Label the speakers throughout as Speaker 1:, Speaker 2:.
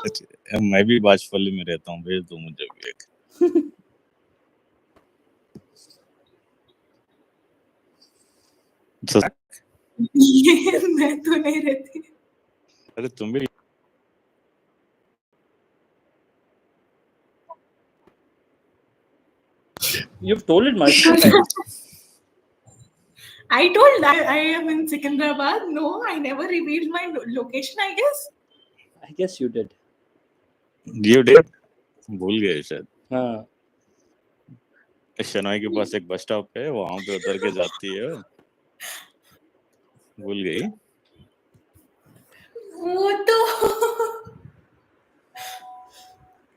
Speaker 1: मैं भी बाजपल्ली में रहता हूँ, भेज दो मुझे भी एक।
Speaker 2: मैं तो नहीं रहती।
Speaker 1: अरे तुम भी
Speaker 3: You've told it multiple times.
Speaker 2: I told I am in Secunderabad. No, I never revealed my location, I guess.
Speaker 3: I guess you did.
Speaker 1: You did? भूल गए शायद।
Speaker 3: हाँ।
Speaker 1: शनॉय के पास एक बस स्टॉप है, वहां पे उतर के जाती है। भूल गई?
Speaker 2: वो तो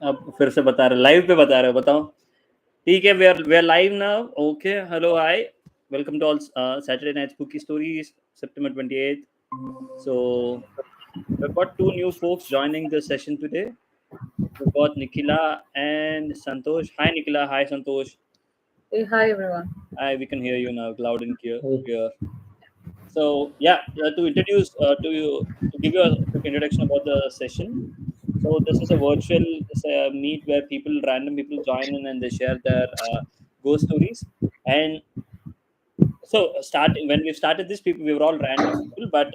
Speaker 3: अब फिर से बता रहे, लाइव पे बता रहे हो, बताओ। ठीक है, we are live now. Okay, hello, hi, welcome to all Saturday Night Spooky Stories, September 28th. So we've got two new folks joining the session today. We've got Nikhila and Santosh. Hi Nikhila, hi Santosh.
Speaker 4: Hey, hi everyone.
Speaker 3: Hi, we can hear you now, loud and clear. So yeah, to introduce to give you a quick introduction about the session. So this is a virtual meet where random people join in and they share their ghost stories. And so when we started this, we were all random people, but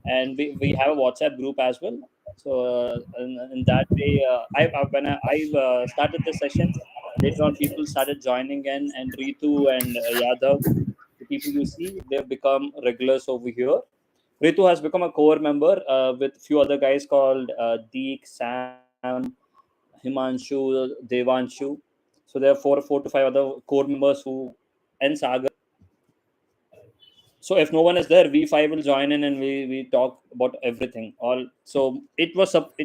Speaker 3: and we have a WhatsApp group as well. So in that way, when I started the session, later on people started joining in, and Ritu and Yadav, the people you see, they've become regulars over here. Ritu has become a core member with few other guys called Deek, Sam, Himanshu, Devanshu. So there are four to five other core members and Sagar. So if no one is there, we five will join in and we talk about everything. So it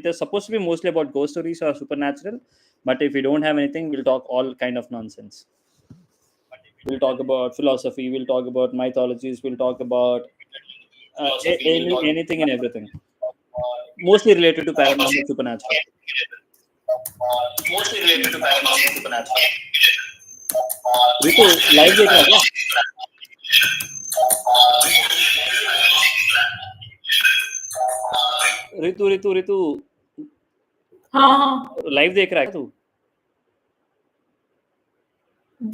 Speaker 3: is supposed to be mostly about ghost stories or supernatural, but if we don't have anything, we'll talk all kind of nonsense. We'll talk about philosophy, we'll talk about mythologies, we'll talk about anything and everything, mostly related to paranormal supernatural. Ritu, live देख रहा है क्या? रितु
Speaker 2: हाँ
Speaker 3: live देख रहा है तू?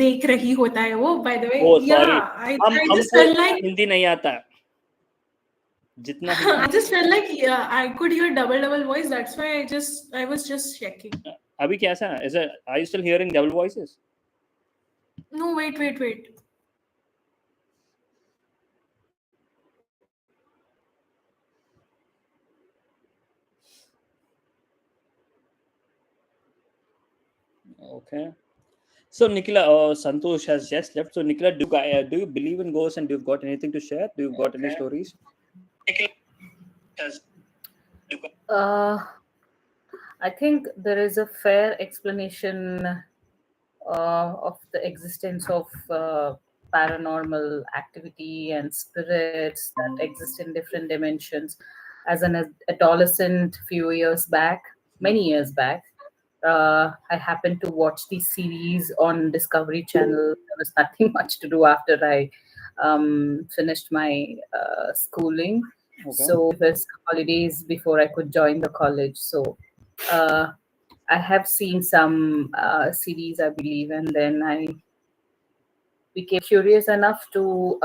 Speaker 2: देख रही होता है वो, by the way.
Speaker 3: Oh, sorry.
Speaker 2: I just felt like
Speaker 3: Hindi नहीं आता जितना
Speaker 2: I just felt like I could hear double voice. That's why I was just checking.
Speaker 3: अभी कैसा है? Are you still hearing double voices?
Speaker 2: No, wait.
Speaker 3: Okay. So Nikhila, Santosh has just left. So Nikhila, do you believe in ghosts and do you got anything to share? Do you got any stories?
Speaker 4: I think there is a fair explanation of the existence of paranormal activity and spirits that exist in different dimensions. As an adolescent, many years back, I happened to watch these series on Discovery Channel. There was nothing much to do after I finished my schooling.
Speaker 3: Okay.
Speaker 4: So it was holidays before I could join the college. So I have seen some series, I believe, and then I became curious enough to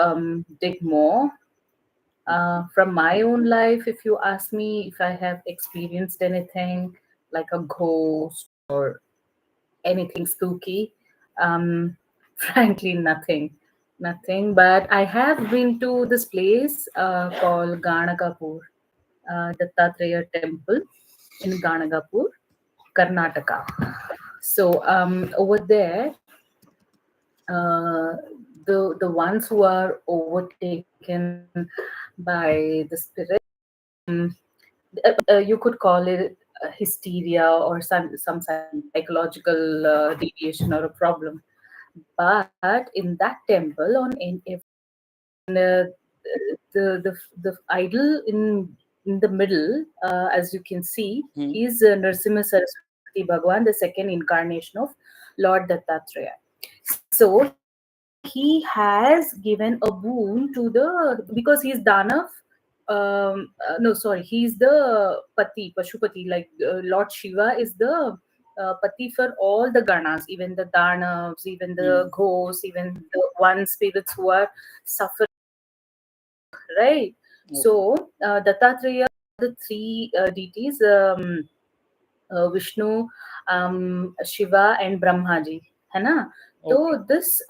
Speaker 4: dig more. From my own life, if you ask me if I have experienced anything like a ghost or anything spooky, frankly, nothing. But I have been to this place called Ganagapur, Dattatreya Temple in Ganagapur, Karnataka. So over there, the ones who are overtaken by the spirit, you could call it hysteria or some psychological deviation or a problem. But in that temple, the idol in the middle, as you can see, is Narasimha Saraswati Bhagwan, the second incarnation of Lord Dattatreya. So he has given a boon because he's Danav, no, sorry, he's the Pati, Pashupati, like Lord Shiva is the Pati for all the Ganas, even the Danavs, even the ghosts, even the one spirits who are suffering, right? So, Dattatreya, the three deities, Vishnu, Shiva, and Brahmaji, hai na? So this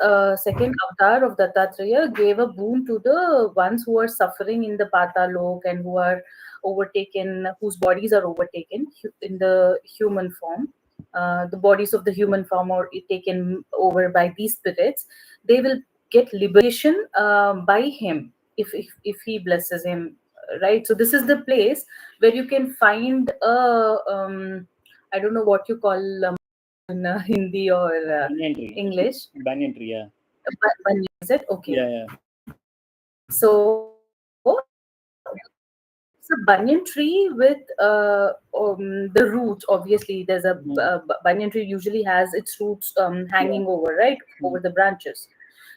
Speaker 4: second avatar of Dattatreya gave a boon to the ones who are suffering in the Patalok and who are overtaken, whose bodies are overtaken in the human form. The bodies of the human form are taken over by these spirits. They will get liberation by him if he blesses him, right? So this is the place where you can find a I don't know what you call in Hindi or English.
Speaker 3: Banyan tree, yeah.
Speaker 4: Banyan, is it? Okay.
Speaker 3: Yeah.
Speaker 4: So it's a banyan tree with the roots. Obviously, there's a banyan tree usually has its roots hanging over, right, over the branches.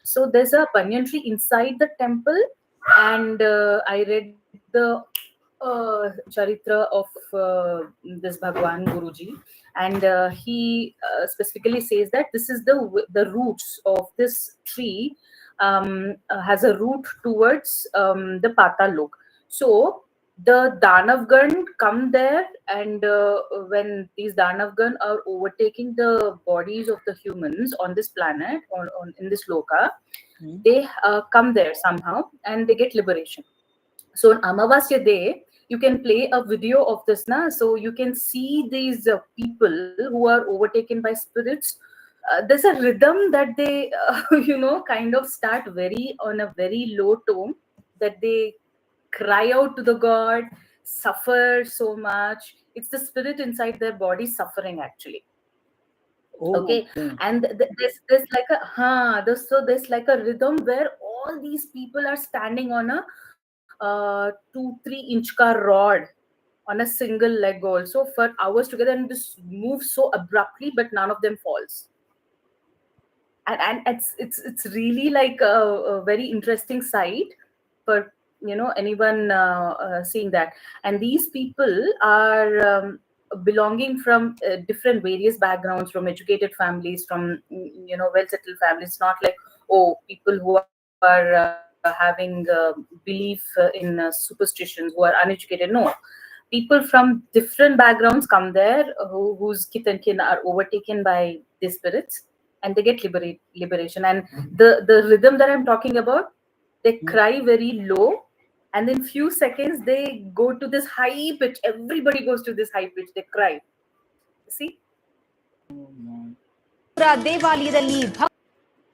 Speaker 4: So there's a banyan tree inside the temple, and I read the charitra of this Bhagwan Guruji, and he specifically says that this is the roots of this tree has a root towards the Patalok. So the Danavgan come there, and when these Danavgan are overtaking the bodies of the humans on this planet or in this loka, they come there somehow and they get liberation. So on Amavasya Day, you can play a video of this, so you can see these people who are overtaken by spirits. There's a rhythm that they, kind of start on a very low tone, that they cry out to the god, suffer so much. It's the spirit inside their body suffering, actually. Okay, and there's like there's like a rhythm where all these people are standing on a 2-3 inch ka rod on a single leg also for hours together, and this moves so abruptly, but none of them falls. And it's really like a very interesting sight for anyone seeing that. And these people are belonging from different various backgrounds, from educated families, from well-settled families. It's not like people who are having belief in superstitions, who are uneducated. No, people from different backgrounds come there whose kith and kin are overtaken by these spirits, and they get liberation. And the rhythm that I'm talking about, they cry very low, and in few seconds they go to this high pitch. Everybody goes to this high pitch. They cry. See?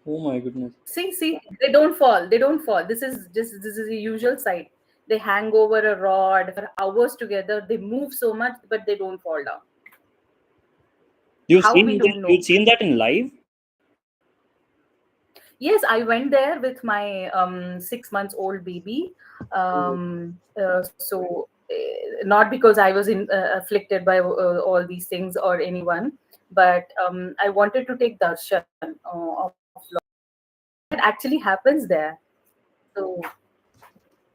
Speaker 3: Oh my goodness.
Speaker 4: See, they don't fall. This is the usual sight. They hang over a rod for hours together. They move so much, but they don't fall down.
Speaker 3: You've seen that in live?
Speaker 4: Yes, I went there with my 6 months old baby. So not because I was afflicted by all these things or anyone, but I wanted to take darshan of Lord. It actually happens there. So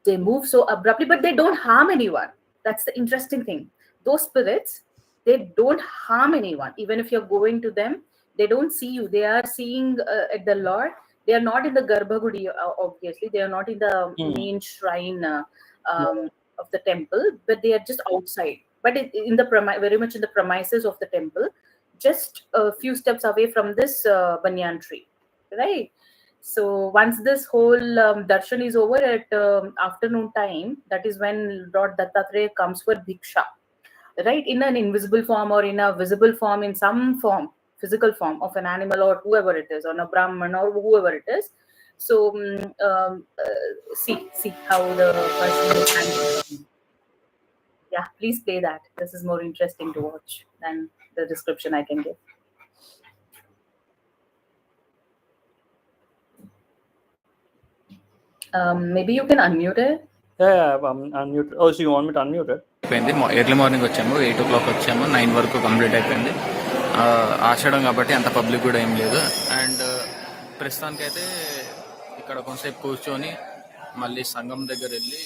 Speaker 4: they move so abruptly, but they don't harm anyone. That's the interesting thing. Those spirits, they don't harm anyone. Even if you're going to them, they don't see you. They are seeing at the Lord. They are not in the Garbhagudi, obviously. They are not in the main shrine of the temple, but they are just outside. But very much in the premises of the temple, just a few steps away from this banyan tree, right? So once this whole darshan is over at afternoon time, that is when Lord Dattatreya comes for Bhiksha, right? In an invisible form or in a visible form, in some form, physical form of an animal or whoever it is, or a Brahman or whoever it is. So see how the person is handling. Yeah, please play that. This is more interesting to watch than the description I can give. Maybe you can unmute it.
Speaker 3: Yeah, I'm unmute. Oh, so you want me to unmute it?
Speaker 5: Early morning వచ్చాము, 8 o'clock వచ్చాము, 9 వరకు complete అయిపోయింది. ఆషాఢం కాబట్టి అంత public కూడా ఏం లేదు. And ప్రస్తుతానికైతే ఇక్కడ కొంతసేపు కూర్చొని మళ్ళీ సంఘం దగ్గర వెళ్ళి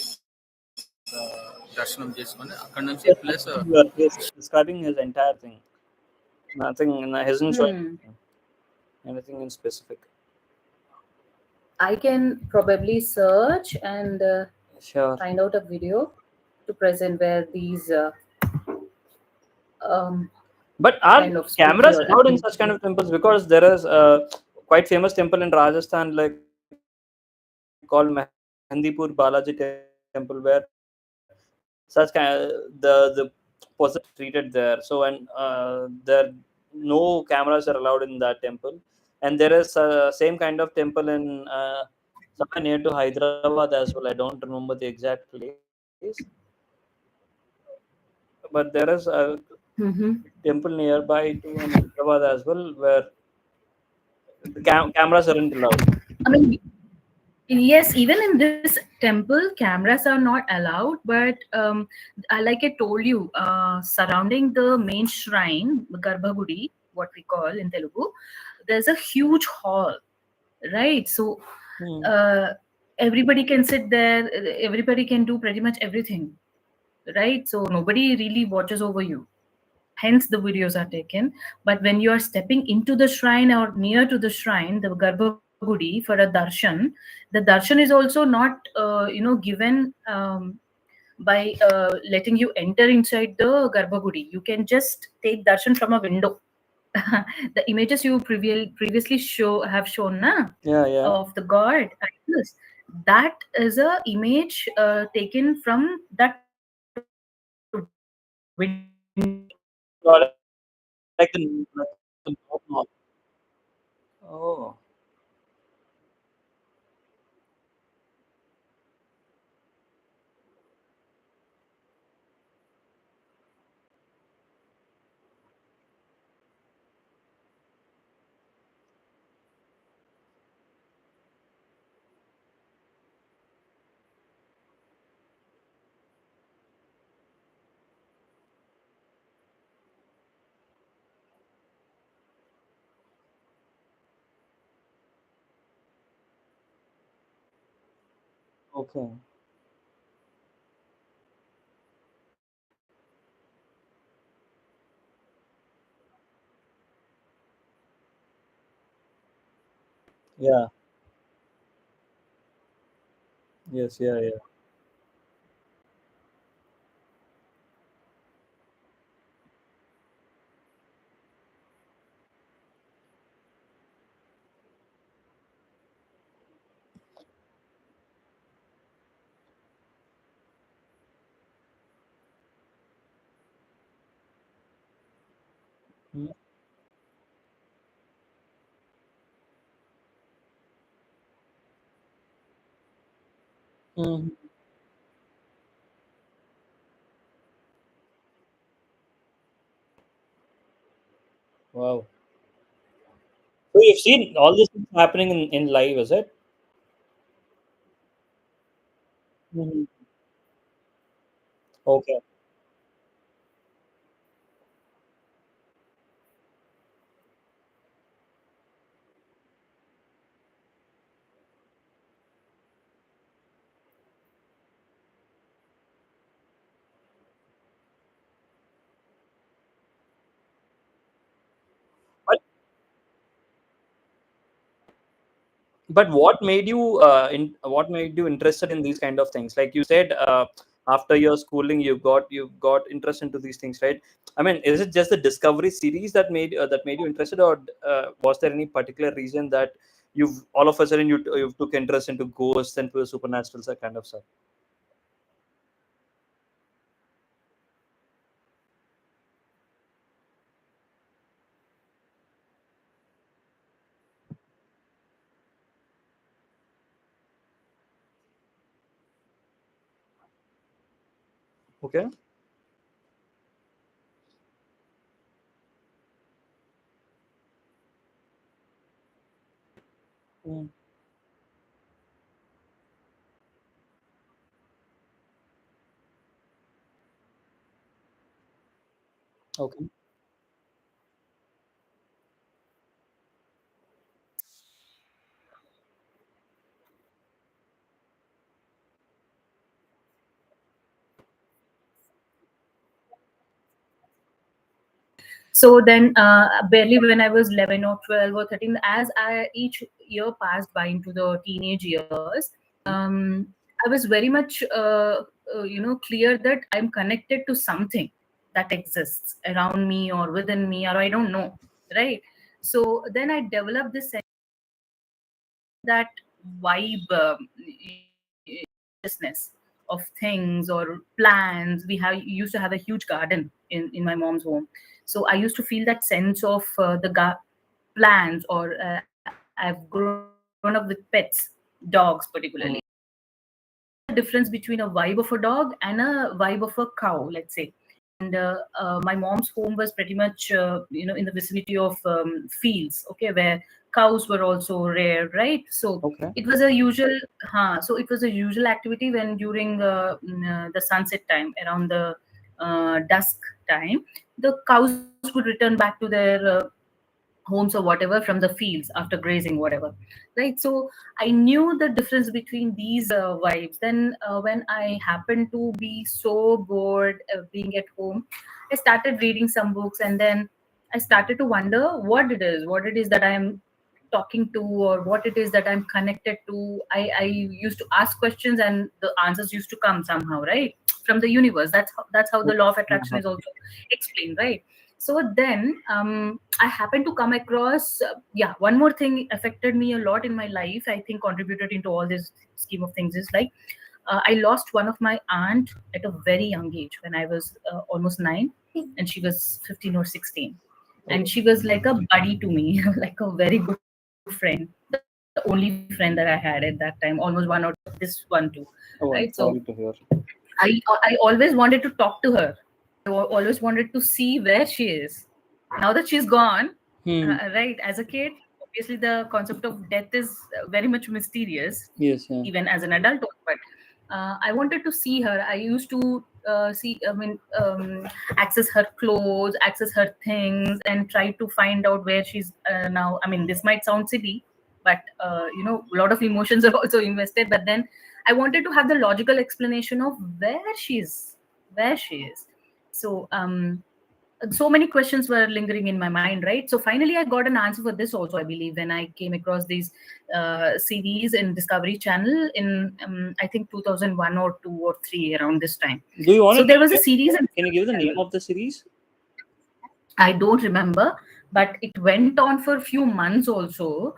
Speaker 5: దర్శనం చేసుకొని అక్కడ నుంచి
Speaker 3: Just
Speaker 5: plus
Speaker 3: you are describing his entire thing. Nothing. Hasn't showing anything in specific.
Speaker 4: I can probably search and
Speaker 3: Sure.
Speaker 4: find out a video to present where these
Speaker 3: But are
Speaker 4: kind of spooky
Speaker 3: cameras
Speaker 4: or
Speaker 3: allowed in such kind of temples? Because there is a quite famous temple in Rajasthan, like called Mehendipur Balaji temple, where such kind the person treated there. So and there no cameras are allowed in that temple. And there is same kind of temple in somewhere near to Hyderabad as well. I don't remember the exact place, but there is a
Speaker 4: Mhm.
Speaker 3: temple nearby to Hyderabad as well where the cameras aren't allowed.
Speaker 4: I mean, yes, even in this temple, cameras are not allowed. But like I told you, surrounding the main shrine, Garbhagudi, what we call in Telugu, there's a huge hall, right? So uh, everybody can sit there. Everybody can do pretty much everything, right? So nobody really watches over you. Hence, the videos are taken. But when you are stepping into the shrine or near to the shrine, the Garbhagudi, for a darshan, the darshan is also not, given by letting you enter inside the Garbhagudi. You can just take darshan from a window. The images you previously have shown na,
Speaker 3: Yeah.
Speaker 4: of the god idols, that is a image taken from that window.
Speaker 3: Got it. Like the oh. Okay. Yeah. Yes. Yeah. Mm. Mhm. Wow. So you've seen all this things happening in live, is it? Mhm. Okay. But what made you what made you interested in these kind of things? Like you said, after your schooling, you got interest into these things, right? I mean, is it just the Discovery series that made you interested, or was there any particular reason that you've all of a sudden you took interest into ghosts and to the supernatural that kind of stuff? Okay. Mm. Okay.
Speaker 4: So then, barely when I was 11 or 12 or 13, as each year passed by into the teenage years, I was very much, clear that I'm connected to something that exists around me or within me, or I don't know, right? So then I developed this sense, that vibe, consciousness of things or plans. We have used to have a huge garden in my mom's home, so I used to feel that sense of plans, or I've grown up with pets, dogs particularly. The difference between a vibe of a dog and a vibe of a cow, let's say. And my mom's home was pretty much, in the vicinity of fields, okay, where cows were also rare, right? So
Speaker 3: Okay.
Speaker 4: it was a usual, it was a usual activity when during the sunset time, around the dusk time, the cows would return back to their homes or whatever from the fields after grazing, whatever, right? So I knew the difference between these vibes. Then when I happened to be so bored being at home, I started reading some books, and then I started to wonder what it is that I am talking to, or what it is that I'm connected to. I used to ask questions, and the answers used to come somehow, right, from the universe. That's how the law of attraction is also explained, right? So then I happened to come across, one more thing affected me a lot in my life, I think contributed into all this scheme of things, is like, I lost one of my aunt at a very young age when I was almost 9, and she was 15 or 16. And she was like a buddy to me, like a very good friend, the only friend that I had at that time, almost one or this one too,
Speaker 3: Oh,
Speaker 4: right?
Speaker 3: I'm
Speaker 4: So
Speaker 3: sorry to hear.
Speaker 4: I always wanted to talk to her. Always wanted to see where she is. Now that she's gone, right? As a kid, obviously the concept of death is very much mysterious,
Speaker 3: Yes, yeah.
Speaker 4: even as an adult. But I wanted to see her. I used to access her clothes, access her things, and try to find out where she's now. I mean, this might sound silly, but a lot of emotions are also invested. But then I wanted to have the logical explanation of where she is. So so many questions were lingering in my mind, right? So finally I got an answer for this also, I believe, when I came across these series in Discovery Channel in I think 2001 or 2 or 3, around this time.
Speaker 3: Do you want
Speaker 4: So
Speaker 3: to
Speaker 4: there was a series
Speaker 3: Can you give the name of the series?
Speaker 4: I don't remember, but it went on for a few months also,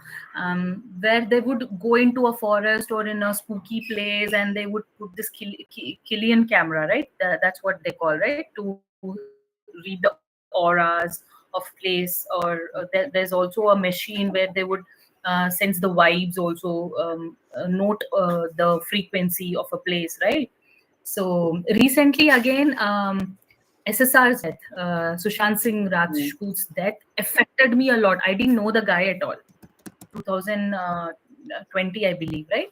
Speaker 4: where they would go into a forest or in a spooky place, and they would put this Killian camera, right? That's what they call, right? To read the auras of place, or there's also a machine where they would sense the vibes also, note the frequency of a place, right? So recently again, SSR's death, Sushant Singh Rajput's death affected me a lot. I didn't know the guy at all. 2020, I believe, right?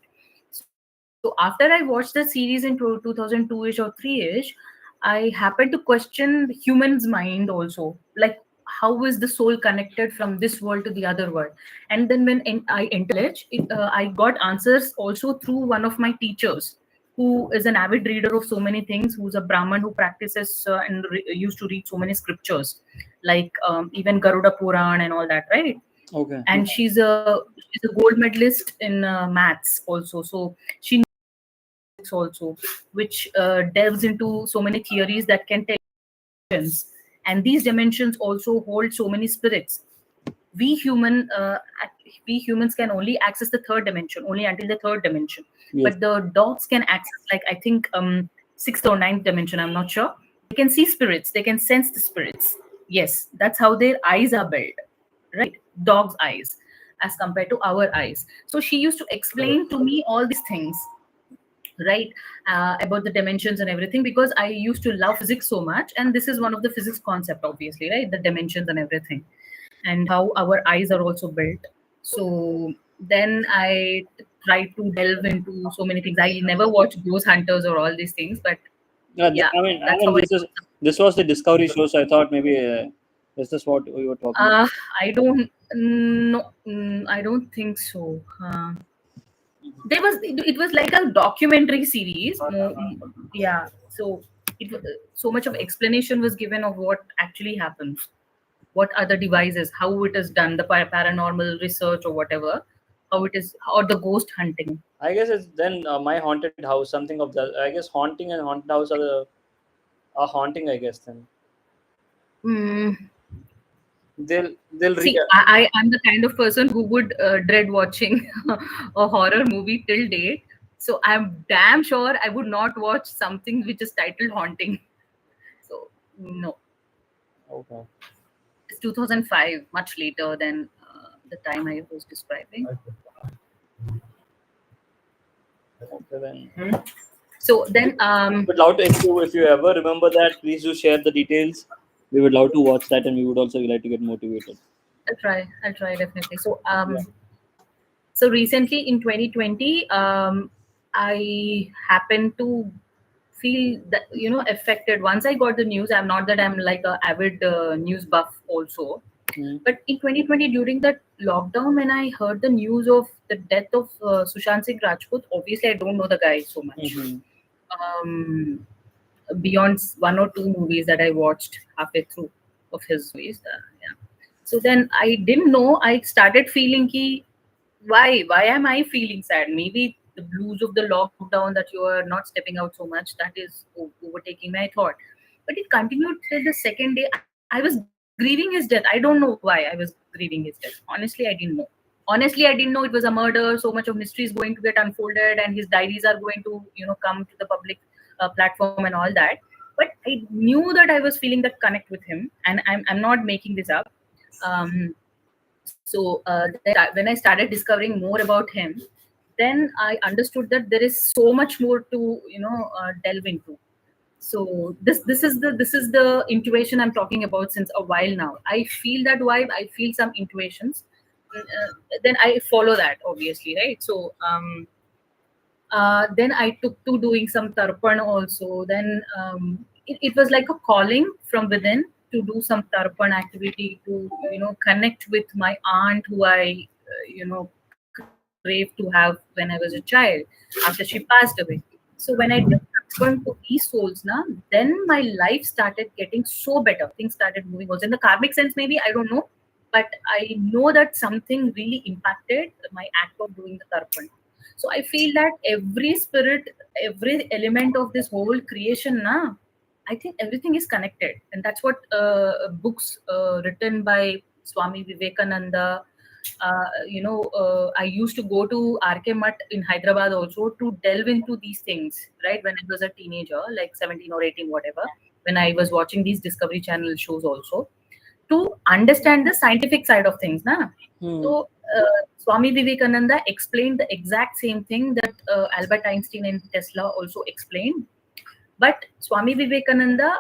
Speaker 4: So after I watched the series in 2002-ish or 3-ish, I happened to question the human's mind also. Like, how is the soul connected from this world to the other world? And then when I entered it, I got answers also through one of my teachers, who is an avid reader of so many things, who's a Brahman who practices and used to read so many scriptures, like even Garuda Puran and all that, right?
Speaker 3: Okay.
Speaker 4: And she's a gold medalist in maths also. So she also, which delves into so many theories that can tell dimensions. And these dimensions also hold so many spirits. We humans can only access the third dimension, only until the third dimension.
Speaker 3: Yes.
Speaker 4: But the dogs can access, like, I think sixth or ninth dimension, I'm not sure. They can see spirits, they can sense the spirits. Yes, that's how their eyes are built, right? Dogs' eyes as compared to our eyes. So she used to explain to me all these things, right, about the dimensions and everything, because I used to love physics so much, and this is one of the physics concept, obviously, right? The dimensions and everything, and how our eyes are also built. So then I tried to delve into so many things. I never watched Ghost Hunters or all these things, but yeah,
Speaker 3: I mean,
Speaker 4: that's how
Speaker 3: this was the Discovery show, so I thought maybe is this what we were talking about?
Speaker 4: I don't know. I don't think so. It was like a documentary series. Yeah. So so much of explanation was given of what actually happens. what are the devices, how it is done, the paranormal research or whatever, how it is, or the ghost hunting.
Speaker 3: I guess it's then My Haunted House, something of that. I guess Haunting and Haunted House are haunting. I guess then
Speaker 4: Mm,
Speaker 3: they'll
Speaker 4: see, I'm the kind of person who would dread watching a horror movie till date. So I'm damn sure I would not watch something which is titled Haunting. So no,
Speaker 3: Okay.
Speaker 4: it's 2005, much later than the time I was describing.
Speaker 3: Okay then.
Speaker 4: So then,
Speaker 3: Would love to, if you ever remember that, please do share the details. We would love to watch that, and we would also like to get motivated.
Speaker 4: I'll try definitely. So so recently in 2020, I happened to feel that, affected once I got the news. I'm not that I'm like a avid news buff also, but in 2020 during that lockdown, when I heard the news of the death of Sushant Singh Rajput, obviously I don't know the guy so much. Beyond one or two movies that I watched halfway through of his movies, yeah. So then I didn't know. I started feeling why am I feeling sad? Maybe the blues of the lockdown, that you are not stepping out so much, that is overtaking my thought. But it continued till the second day. I was grieving his death. I don't know why I was grieving his death. Honestly, I didn't know. It was a murder. So much of mystery is going to get unfolded, and his diaries are going to, come to the public platform and all that. But I knew that I was feeling that connect with him, and I'm not making this up. So when I started discovering more about him, then I understood that there is so much more to delve into. So this is the intuition I'm talking about since a while now. I feel that vibe. I feel some intuitions. Then I follow that, obviously, right? So then I took to doing some tarpan also. Then it was like a calling from within to do some tarpan activity, to connect with my aunt, who I craved to have when I was a child after she passed away. So when I did tarpan to these souls, then my life started getting so better. Things started moving also in the karmic sense. Maybe I don't know, but I know that something really impacted my act of doing the tarpan. So I feel that every spirit, every element of this whole creation, I think everything is connected, and that's what books written by Swami Vivekananda. I used to go to RK Mutt in Hyderabad also to delve into these things, right? When I was a teenager, like 17 or 18, whatever, when I was watching these Discovery Channel shows also, to understand the scientific side of things. So Swami Vivekananda explained the exact same thing that Albert Einstein and Tesla also explained. But Swami Vivekananda,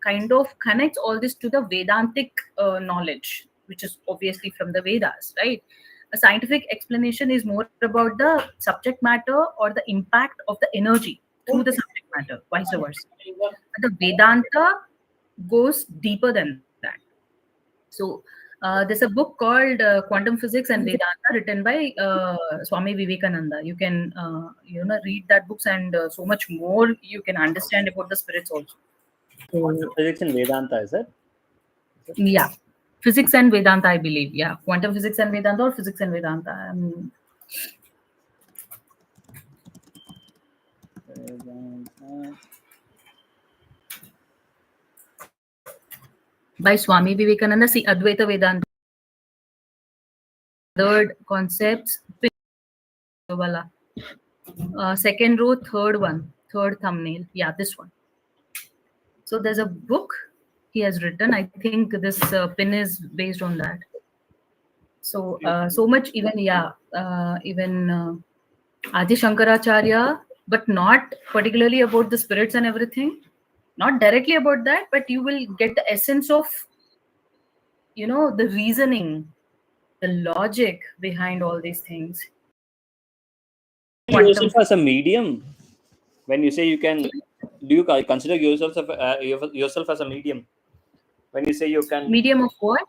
Speaker 4: kind of connects all this to the Vedantic knowledge, which is obviously from the Vedas, right? A scientific explanation is more about the subject matter or the impact of the energy through the subject matter, vice versa. But the Vedanta goes deeper than that. So there's a book called Quantum Physics and Vedanta, written by Swami Vivekananda. You can read that books, and so much more you can understand about the spirits also.
Speaker 3: Quantum Physics and Vedanta, is it?
Speaker 4: Yeah, Physics and Vedanta, I believe. Yeah, Quantum Physics and Vedanta, or Physics and Vedanta. By Swami Vivekananda. See, Advaita Vedanta. Third concepts. Second row, third thumbnail. Yeah, this one. So there's a book he has written. I think this pin is based on that. So so much, even Adi Shankaracharya, but not particularly about the spirits and everything. Not directly about that, but you will get the essence of the reasoning, the logic behind all these things.
Speaker 3: Yourself as a medium. When you say you can, do you consider yourself as a medium? When you say you can,
Speaker 4: medium of what?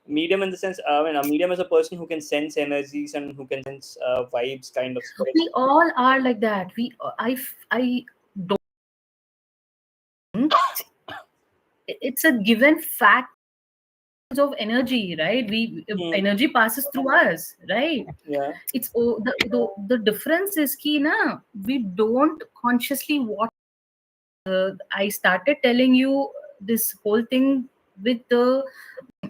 Speaker 3: Medium in the sense, a medium is a person who can sense energies and who can sense vibes, kind of.
Speaker 4: We all are like that. I don't. it's a given fact of energy, right? Energy passes through us, right?
Speaker 3: Yeah.
Speaker 4: It's the difference is key na, we don't consciously watch. I started telling you this whole thing with the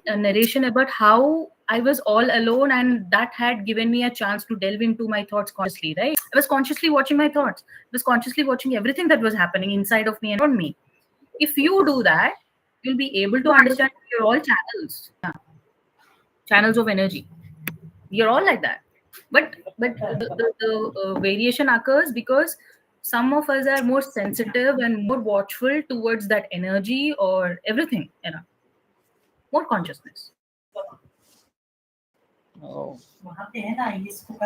Speaker 4: narration about how I was all alone, and that had given me a chance to delve into my thoughts consciously, right? I was consciously watching my thoughts. I was consciously watching everything that was happening inside of me and around me. If you do that, you'll be able to understand you're all channels. Yeah. Channels of energy. You're all like that. But the variation occurs because some of us are more sensitive and more watchful towards that energy or everything, more consciousness.
Speaker 3: Oh.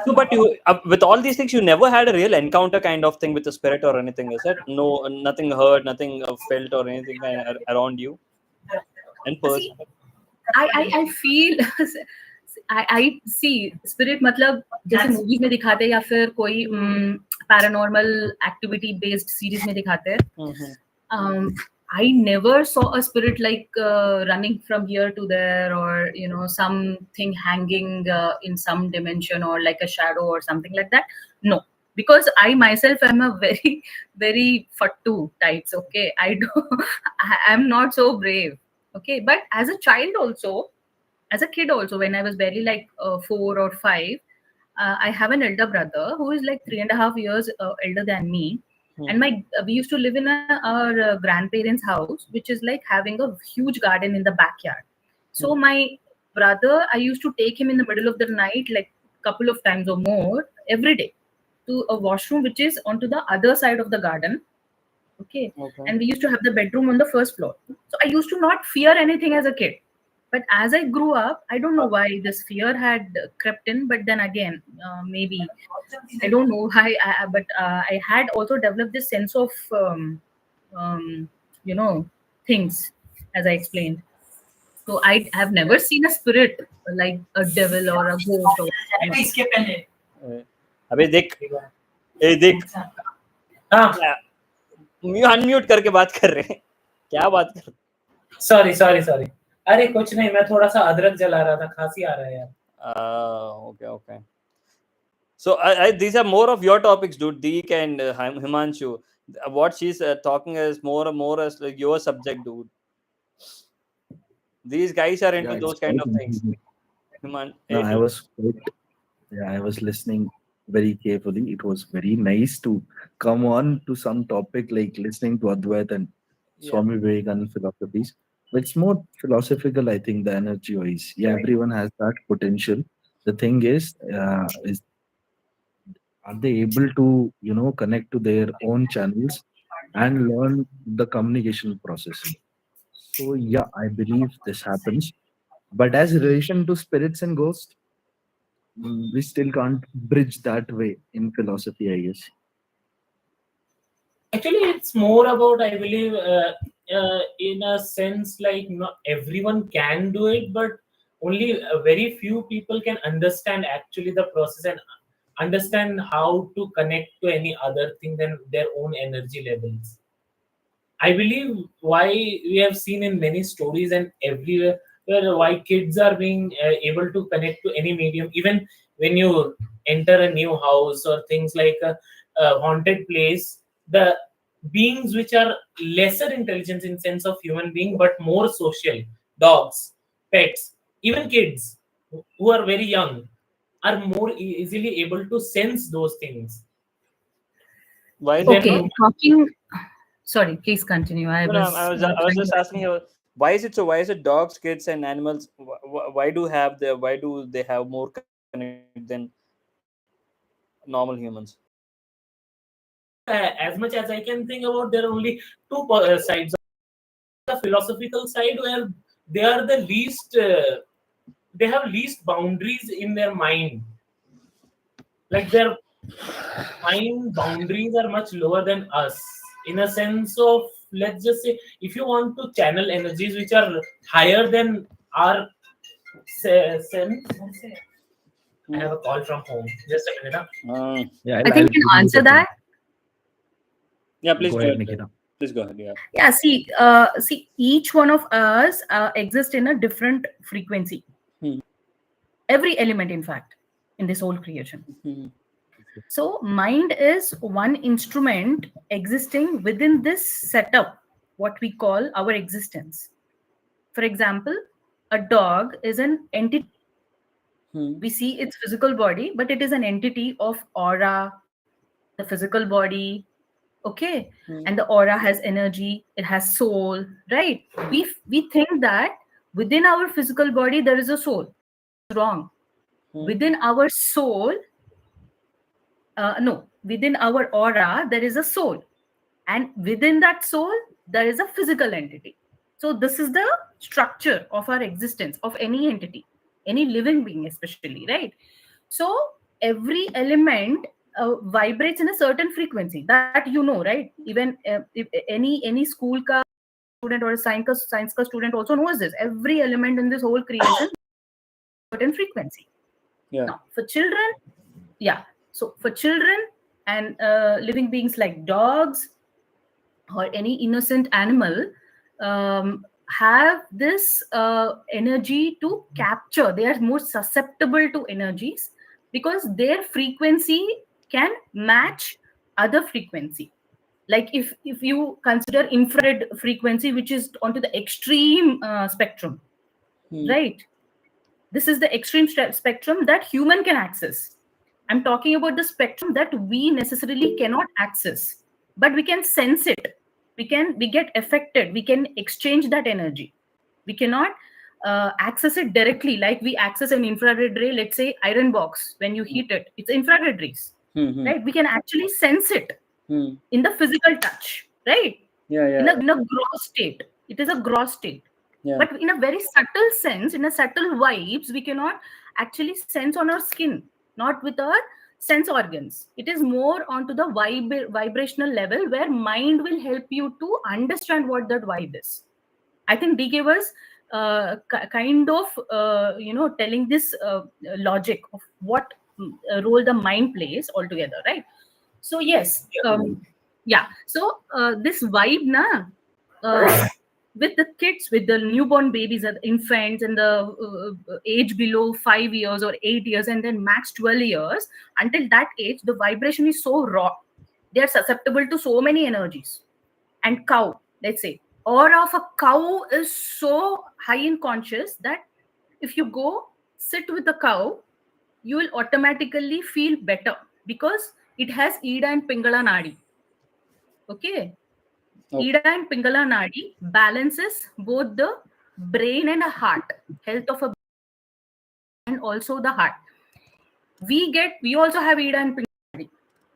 Speaker 3: So, but you, with all these things, you never had a real encounter kind of thing with the spirit or anything, is it? No, nothing heard, nothing felt or anything around you in person.
Speaker 4: See, I feel I see spirit मतलब जैसे movies में दिखाते हैं या फिर कोई paranormal activity based series में दिखाते हैं. I never saw a spirit like running from here to there, or something hanging in some dimension, or like a shadow or something like that. No, because I myself am a very, very fattu types. Okay, I'm not so brave. Okay, but as a child also, as a kid also, when I was barely like 4 or 5, I have an elder brother who is like 3.5 years elder than me. And we used to live in our grandparents' house, which is like having a huge garden in the backyard. So my brother, I used to take him in the middle of the night, like couple of times or more every day, to a washroom which is onto the other side of the garden. Okay. And we used to have the bedroom on the first floor. So I used to not fear anything as a kid. But as I grew up, I don't know why this fear had crept in. But then again, maybe, I don't know why, but I had also developed this sense of, things, as I explained. So I have never seen a spirit like a devil or a ghost.
Speaker 3: अबे देख, unmute करके बात कर रहे हैं, क्या बात कर?
Speaker 6: सॉरी अरे कुछ नहीं, मैं थोड़ा सा अदरक जला रहा था, खांसी आ रहा है यार.
Speaker 3: Okay. So these are more of your topics, dude. Deek and Himanshu. What she's talking is more as like your subject, dude. These guys are into those kind of things.
Speaker 7: No, I was listening very carefully. It was very nice to come on to some topic like listening to Advait and Swami Vivekananda philosophies. But it's more philosophical, I think, the energy wise. Yeah, everyone has that potential. The thing is are they able to, connect to their own channels and learn the communication process? So yeah, I believe this happens. But as relation to spirits and ghosts, we still can't bridge that way in philosophy, I guess.
Speaker 6: Actually, it's more about, I believe, in a sense, like not everyone can do it, but only a very few people can understand actually the process and understand how to connect to any other thing than their own energy levels. I believe why we have seen in many stories and everywhere why kids are being able to connect to any medium, even when you enter a new house or things like a haunted place, the beings which are lesser intelligence in sense of human being but more social, dogs, pets, even kids who are very young are more easily able to sense those things.
Speaker 3: Why?
Speaker 4: Okay, talking. Sorry, please continue. I was
Speaker 3: just asking you, why is it so? Why is it dogs, kids, and animals? Why do they have more connect than normal humans?
Speaker 6: As much as I can think about, there are only two sides. The philosophical side where they are the least, they have least boundaries in their mind. Like their mind boundaries are much lower than us. In a sense of, let's just say, if you want to channel energies which are higher than our sense. I have a call from home. Just a minute.
Speaker 4: I think you can answer that.
Speaker 3: Yeah, please
Speaker 7: go ahead, Nikita.
Speaker 3: Please go ahead. Yeah.
Speaker 4: Yeah, see, each one of us exists in a different frequency. Every element, in fact, in this whole creation. So mind is one instrument existing within this setup, what we call our existence. For example, a dog is an entity. We see its physical body, but it is an entity of aura, the physical body. Okay. And the aura has energy, it has soul, right? We think that within our physical body there is a soul. Wrong. Within our soul, within our aura there is a soul, and within that soul there is a physical entity. So this is the structure of our existence, of any entity, any living being especially, right? So every element vibrates in a certain frequency, that you know, right? Even if any school ka student or a science ka student also knows this. Every element in this whole creation certain frequency. Now, for children, so for children and living beings like dogs or any innocent animal have this energy to capture. They are more susceptible to energies because their frequency can match other frequency. Like if you consider infrared frequency, which is onto the extreme spectrum, right? This is the extreme spectrum that human can access. I'm talking about the spectrum that we necessarily cannot access, but we can sense it. We get affected. We can exchange that energy. We cannot access it directly like we access an infrared ray. Let's say iron box, when you heat it, it's infrared rays, right? We can actually sense it in the physical touch, right? In a gross state. It is a gross state. But in a very subtle sense, in a subtle vibes, we cannot actually sense on our skin, not with our sense organs. It is more onto the vibrational level where mind will help you to understand what that vibe is. I think DK was kind of telling this logic of what role the mind plays altogether, right? So yes, so this vibe with the kids, with the newborn babies and infants and the age below 5 years or 8 years and then max 12 years, until that age the vibration is so raw. They are susceptible to so many energies. And cow, let's say, aura of a cow is so high in conscious that if you go sit with a cow, you will automatically feel better because it has Ida and Pingala Nadi. Okay. Ida and Pingala Nadi balances both the brain and a heart, health of a and also the heart. We also have Ida and Pingala Nadi.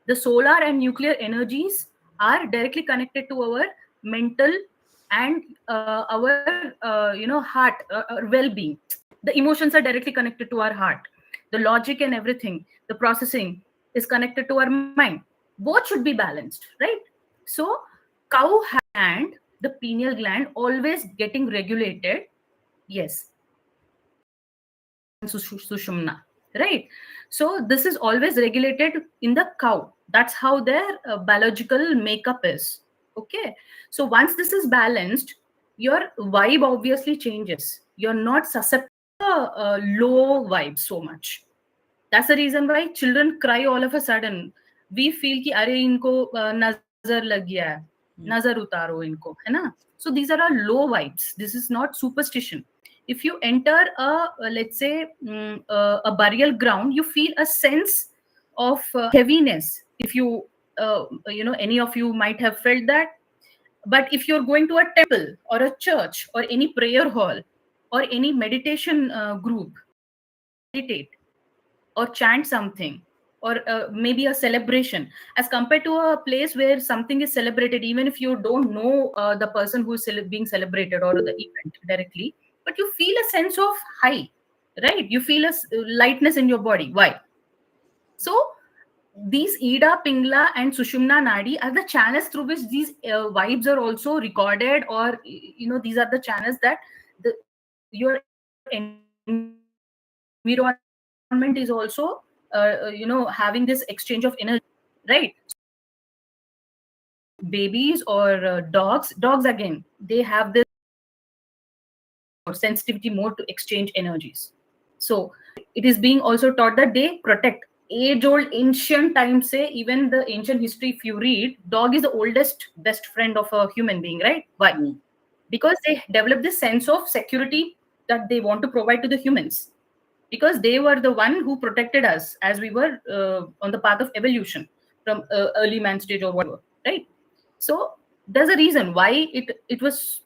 Speaker 4: The solar and nuclear energies are directly connected to our mental and our heart, well-being. The emotions are directly connected to our heart. The logic and everything, the processing is connected to our mind. Both should be balanced, right? So cow hand, the pineal gland, always getting regulated. Yes. Sushumna, right? So this is always regulated in the cow. That's how their biological makeup is. Okay. So once this is balanced, your vibe obviously changes. You're not susceptible to low vibes so much. That's the reason why children cry all of a sudden. We feel ki are inko nazar lag gaya hai. Nazar utaro inko, hai na? So these are all low vibes. This is not superstition. If you enter let's say a burial ground, you feel a sense of heaviness. If you any of you might have felt that. But if you're going to a temple or a church or any prayer hall or any meditation group, meditate or chant something, or maybe a celebration, as compared to a place where something is celebrated, even if you don't know the person who is being celebrated or the event directly, but you feel a sense of high, right? You feel a lightness in your body. Why? So these Ida, Pingala and Sushumna Nadi are the channels through which these vibes are also recorded, or these are the channels that your environment is also having this exchange of energy, right? babies or dogs again, they have this sensitivity more to exchange energies. So it is being also taught that they protect. Age old ancient times say, even the ancient history, if you read, dog is the oldest best friend of a human being, right? Why? Because they develop this sense of security that they want to provide to the humans, because they were the one who protected us as we were on the path of evolution from early man stage or whatever, right? So there's a reason why it was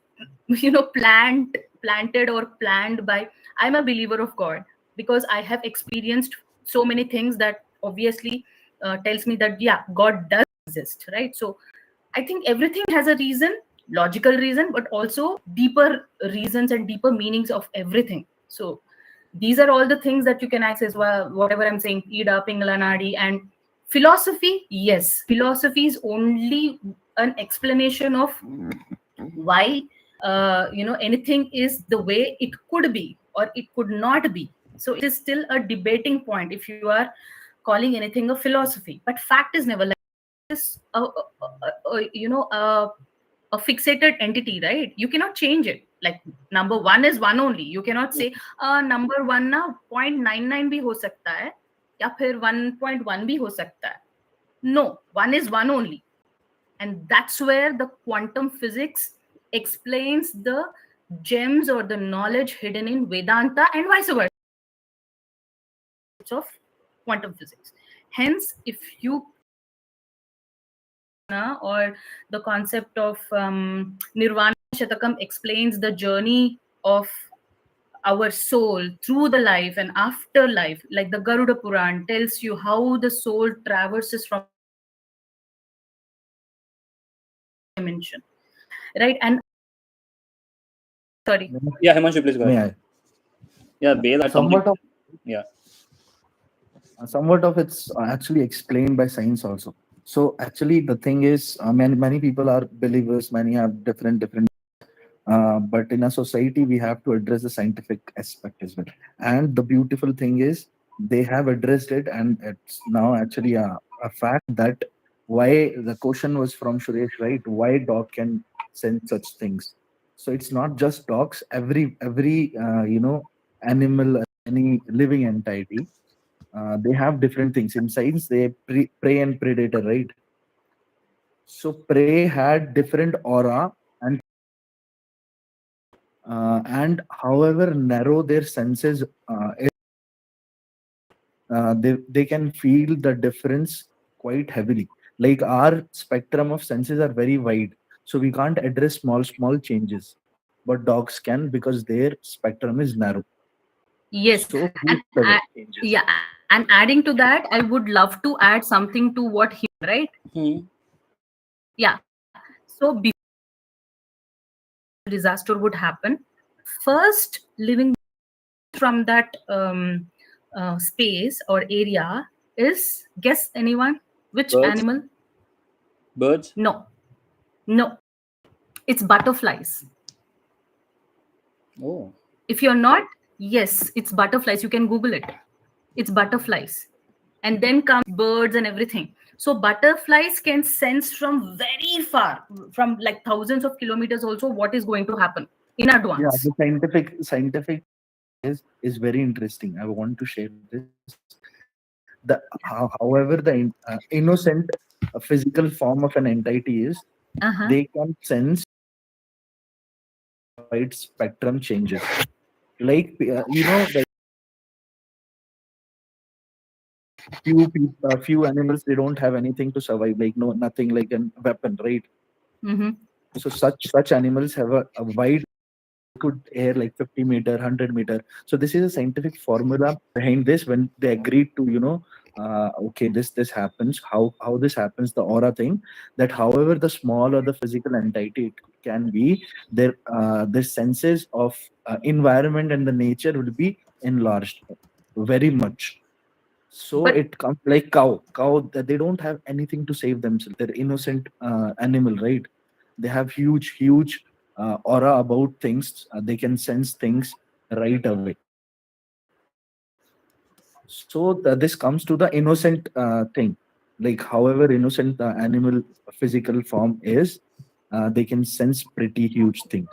Speaker 4: planted or planned by. I'm a believer of God because I have experienced so many things that obviously tells me that yeah, God does exist, right? So I think everything has a reason, logical reason, but also deeper reasons and deeper meanings of everything. So these are all the things that you can access. Whatever I'm saying, Ida, Pingala Nadi, and philosophy. Yes, philosophy is only an explanation of why anything is the way it could be or it could not be. So it is still a debating point if you are calling anything a philosophy. But fact is never like this. A fixated entity, right? You cannot change it. Like number one is one only. You cannot say number one na 0.99 bhi ho sakta hai ya phir 1.1 bhi ho sakta hai. No, one is one only. And that's where the quantum physics explains the gems or the knowledge hidden in Vedanta and vice versa of quantum physics. Hence, if you or the concept of Nirvana Shatakam explains the journey of our soul through the life and after life, like the Garuda Puran tells you how the soul traverses from dimension, right? And sorry,
Speaker 3: Yeah, Himanshu, please go
Speaker 7: May
Speaker 3: ahead.
Speaker 7: I?
Speaker 3: Yeah, Ved had
Speaker 7: Somewhat
Speaker 3: something.
Speaker 7: of
Speaker 3: Yeah.
Speaker 7: somewhat of it's actually explained by science also. So actually, the thing is, many people are believers. Many have different. But in a society, we have to address the scientific aspect as well. And the beautiful thing is, they have addressed it, and it's now actually a fact that why the question was from Suresh, right? Why dog can sense such things? So it's not just dogs. Every animal, any living entity, they have different things. In science, they prey and predator, right? So prey had different aura, and however narrow their senses, they can feel the difference quite heavily. Like our spectrum of senses are very wide, so we can't address small changes, but dogs can because their spectrum is narrow.
Speaker 4: yes,
Speaker 7: So
Speaker 4: and
Speaker 7: huge level changes.
Speaker 4: yeah, and adding to that, I would love to add something to what he right. Yeah. So before disaster would happen, first living from that space or area is, guess anyone, which
Speaker 3: Birds?
Speaker 4: animal?
Speaker 3: Birds?
Speaker 4: No, it's butterflies.
Speaker 3: Oh.
Speaker 4: If you're not, yes, it's butterflies. You can Google it. It's butterflies. And then comes birds and everything. So butterflies can sense from very far, from like thousands of kilometers also, what is going to happen in
Speaker 7: Yeah,
Speaker 4: advance.
Speaker 7: the scientific is very interesting. I want to share this. However, the innocent physical form of an entity is, they can sense wide spectrum changes. Like the few animals, they don't have anything to survive, like nothing like a weapon, right? So such animals have a wide, could air like 50-meter, 100-meter. So this is a scientific formula behind this. When they agreed to okay, this happens, how this happens, the aura thing, that however the small or the physical entity it can be, their senses of environment and the nature will be enlarged very much. So
Speaker 4: But
Speaker 7: it comes like cow that they don't have anything to save themselves. They're innocent animal, right? They have huge aura about things. They can sense things right away. So this comes to the innocent thing. like however innocent the animal physical form is, they can sense pretty huge things,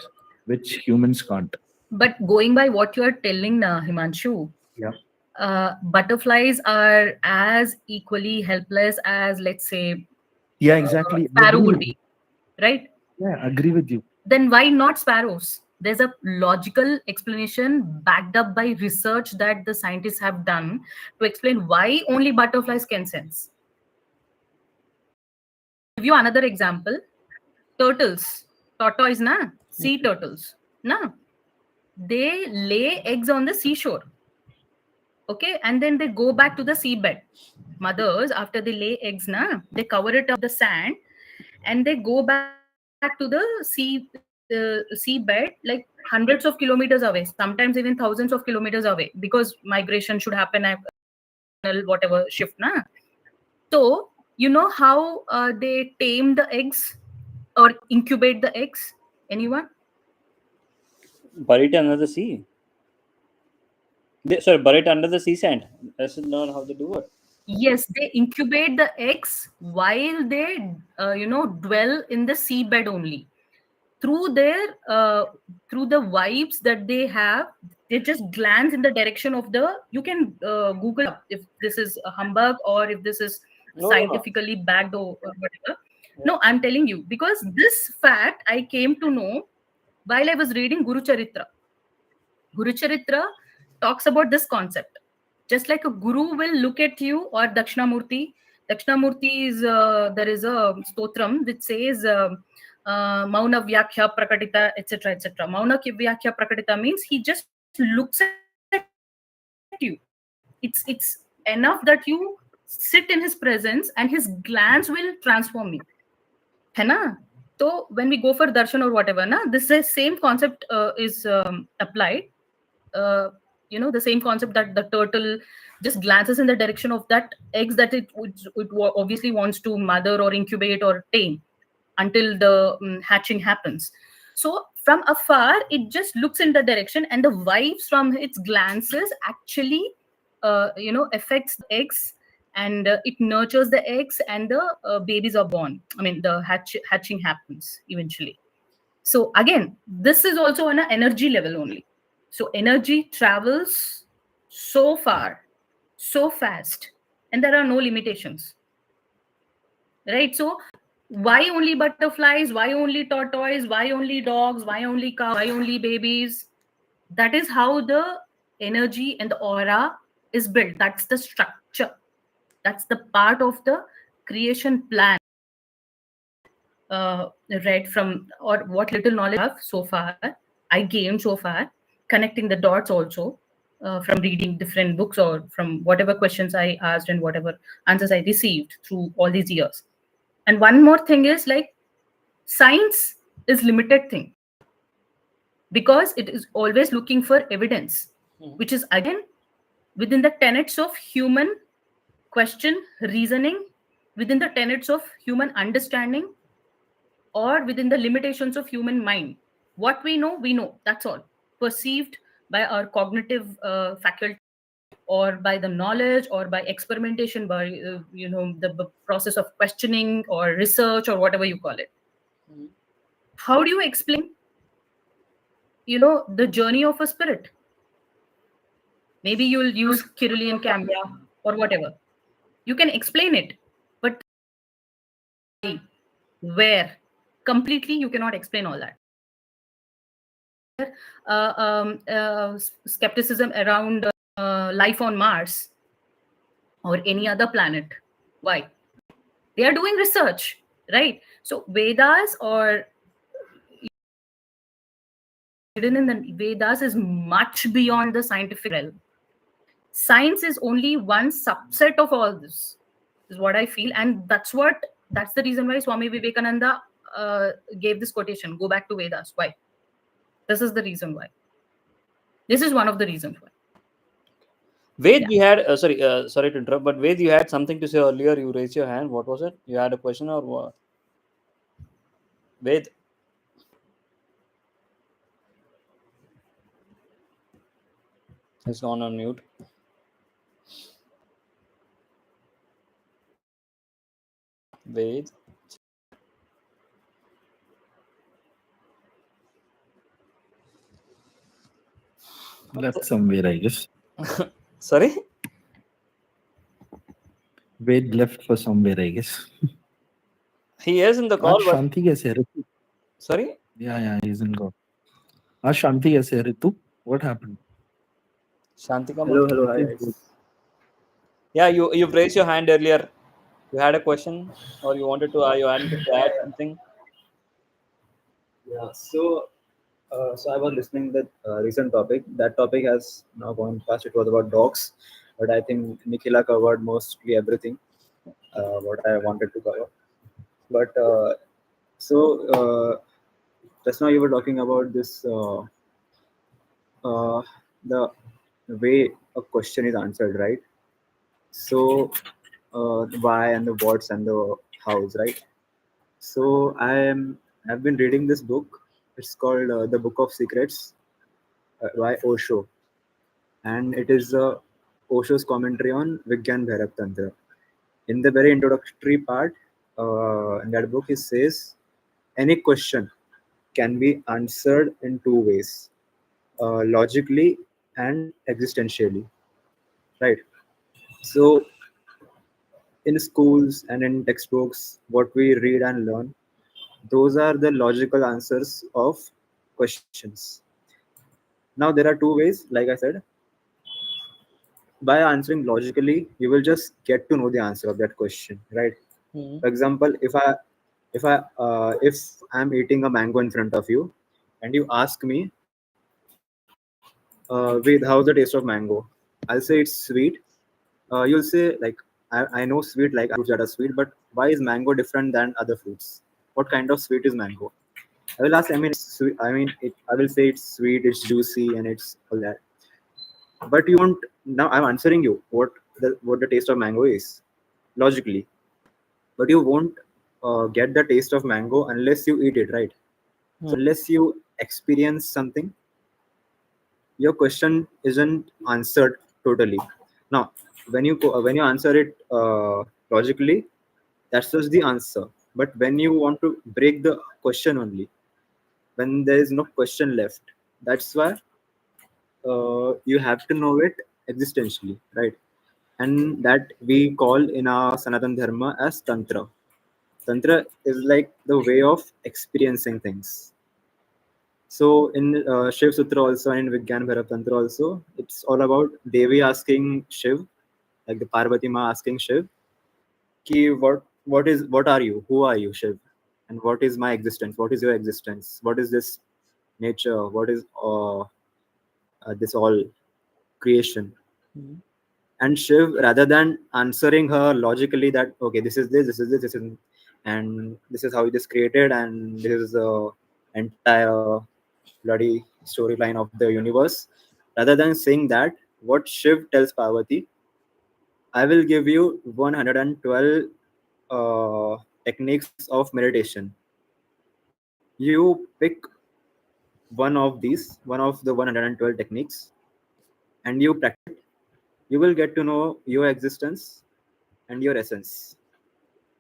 Speaker 7: which humans can't.
Speaker 4: But going by what you're telling now, Himanshu,
Speaker 7: Yeah.
Speaker 4: Butterflies are as equally helpless as, let's say,
Speaker 7: Yeah, exactly. I
Speaker 4: sparrow
Speaker 7: agree
Speaker 4: would
Speaker 7: with you.
Speaker 4: be, right?
Speaker 7: Yeah, I agree with you.
Speaker 4: Then why not sparrows? There's a logical explanation backed up by research that the scientists have done to explain why only butterflies can sense. Give you another example. Turtles, tortoise, na? Sea turtles, na? They lay eggs on the seashore. Okay, and then they go back to the seabed. Mothers, after they lay eggs, na, they cover it up the sand, and they go back to the seabed like hundreds of kilometers away, sometimes even thousands of kilometers away, because migration should happen at whatever shift, na. So you know how they tame the eggs or incubate the eggs? Anyone?
Speaker 3: Bury it under the sea. Bury it under the sea sand. That's not how they do it.
Speaker 4: Yes, they incubate the eggs while they, dwell in the seabed only. Through through the vibes that they have, they just glance in the direction of the. You can Google up if this is a humbug or if this is
Speaker 3: No.
Speaker 4: scientifically backed or whatever. No, I'm telling you, because this fact I came to know while I was reading Guru Charitra. Guru Charitra talks about this concept. Just like a guru will look at you, or Dakshinamurti. Dakshinamurti is, there is a stotram which says Mauna Vyakhya Prakatita, etc. etc. Mauna Vyakhya Prakatita means he just looks at you. It's enough that you sit in his presence and his glance will transform you. है ना? So when we go for darshan or whatever, na, this is same concept is applied. The same concept that the turtle just glances in the direction of that eggs that it obviously wants to mother or incubate or tame until the hatching happens. So from afar, it just looks in the direction, and the vibes from its glances actually, affects the eggs, and it nurtures the eggs, and the babies are born. I mean, the hatching happens eventually. So again, this is also on an energy level only. So energy travels so far, so fast, and there are no limitations. Right? So why only butterflies? Why only tortoise? Why only dogs? Why only cows? Why only babies? That is how the energy and the aura is built. That's the structure. That's the part of the creation plan. Read from, or what little knowledge I have so far, I gained so far, connecting the dots also from reading different books or from whatever questions I asked and whatever answers I received through all these years. And one more thing is, like, science is limited thing because it is always looking for evidence, which is again within the tenets of human question, reasoning, within the tenets of human understanding, or within the limitations of human mind. What we know, that's all. Perceived by our cognitive faculty, or by the knowledge, or by experimentation, by the process of questioning or research or whatever you call it. How do you explain the journey of a spirit? Maybe you'll use Kirlian camera or whatever. You can explain it, but where? Completely, you cannot explain all that. Skepticism around life on Mars or any other planet. Why? They are doing research, right? So Vedas, or hidden in the Vedas, is much beyond the scientific realm. Science is only one subset of all this, is what I feel. And that's the reason why Swami Vivekananda gave this quotation, go back to Vedas. Why? This is the reason why. This is one of the reasons why.
Speaker 3: Ved, you had sorry to interrupt, but Ved, you had something to say earlier. You raised your hand. What was it? You had a question or what? Ved, it's gone on mute. Ved.
Speaker 7: Left somewhere, I guess.
Speaker 3: Sorry?
Speaker 7: Wade left for somewhere, I guess.
Speaker 3: He is in the call,
Speaker 7: आज
Speaker 3: but
Speaker 7: शांति कैसे है ऋतु?
Speaker 3: sorry?
Speaker 7: Yeah, he's in call. आज शांति कैसे है ऋतु? What happened?
Speaker 3: Shantika.
Speaker 8: Hello, hi guys.
Speaker 3: Yeah, you raised your hand earlier. You had a question, or you wanted to add something?
Speaker 8: Yeah, so I was listening that recent topic. That topic has now gone past. It was about dogs, but I think Nikhila covered mostly everything what I wanted to cover. But just now you were talking about this the way a question is answered, right? So the why and the what's and the hows, right? So I've been reading this book. It's called The Book of Secrets by Osho, and it is Osho's commentary on Vigyan Bhairav Tantra. In the very introductory part in that book, he says any question can be answered in two ways, logically and existentially, right? So in schools and in textbooks, what we read and learn, those are the logical answers of questions. Now there are two ways, like I said. By answering logically, you will just get to know the answer of that question, right? For example, if I'm eating a mango in front of you, and you ask me, with how's the taste of mango? I'll say it's sweet. You'll say like I know sweet like fruits that are sweet, but why is mango different than other fruits? What kind of sweet is mango? I will ask. I mean, it's sweet. I will say it's sweet, it's juicy, and it's all that. But you won't. Now I'm answering you what the taste of mango is logically, but you won't get the taste of mango unless you eat it, right? So unless you experience something, your question isn't answered totally. Now, when you answer it logically, that's just the answer. But when you want to break the question only, when there is no question left, that's why you have to know it existentially, right? And that we call in our Sanatan Dharma as Tantra. Tantra is like the way of experiencing things. So in Shiv Sutra also and in Vigyan Bhairav Tantra also, it's all about Devi asking Shiv, like the Parvati Ma asking Shiv, ki what are you? Who are you, Shiv? And what is my existence? What is your existence? What is this nature? What is this all creation? And Shiv, rather than answering her logically that okay, this is this, and this is how it is created, and this is the entire bloody storyline of the universe, rather than saying that, what Shiv tells Parvati, I will give you 112 techniques of meditation. You pick one of the 112 techniques, and you practice. You will get to know your existence and your essence.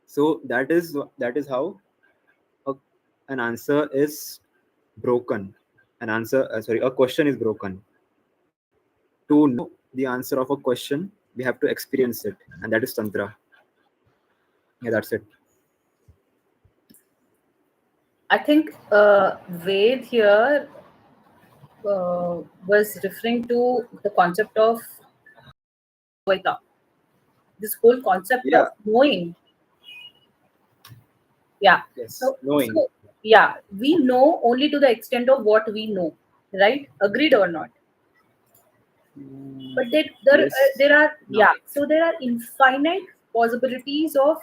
Speaker 8: So that is how an answer is broken. A question is broken. To know the answer of a question, we have to experience it, and that is Tantra. Yeah, that's it.
Speaker 4: I think Ved here was referring to the concept of Advaita. This whole concept of knowing. Yeah.
Speaker 8: Yes.
Speaker 4: So,
Speaker 8: Knowing.
Speaker 4: yeah, we know only to the extent of what we know, right? Agreed or not? But there are so there are infinite possibilities of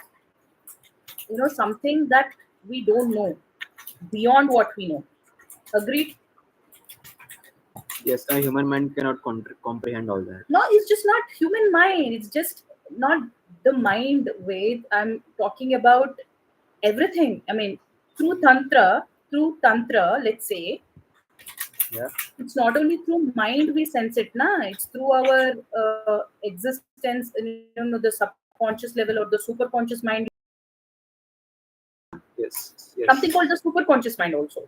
Speaker 4: something that we don't know beyond what we know. Agreed?
Speaker 8: Yes, a human mind cannot comprehend all that.
Speaker 4: No, it's just not human mind. It's just not the mind way. I'm talking about everything. I mean, through Tantra, let's say, it's not only through mind we sense it, it's through our existence, the subconscious level or the superconscious mind
Speaker 8: Yes.
Speaker 4: Something called the super conscious mind also.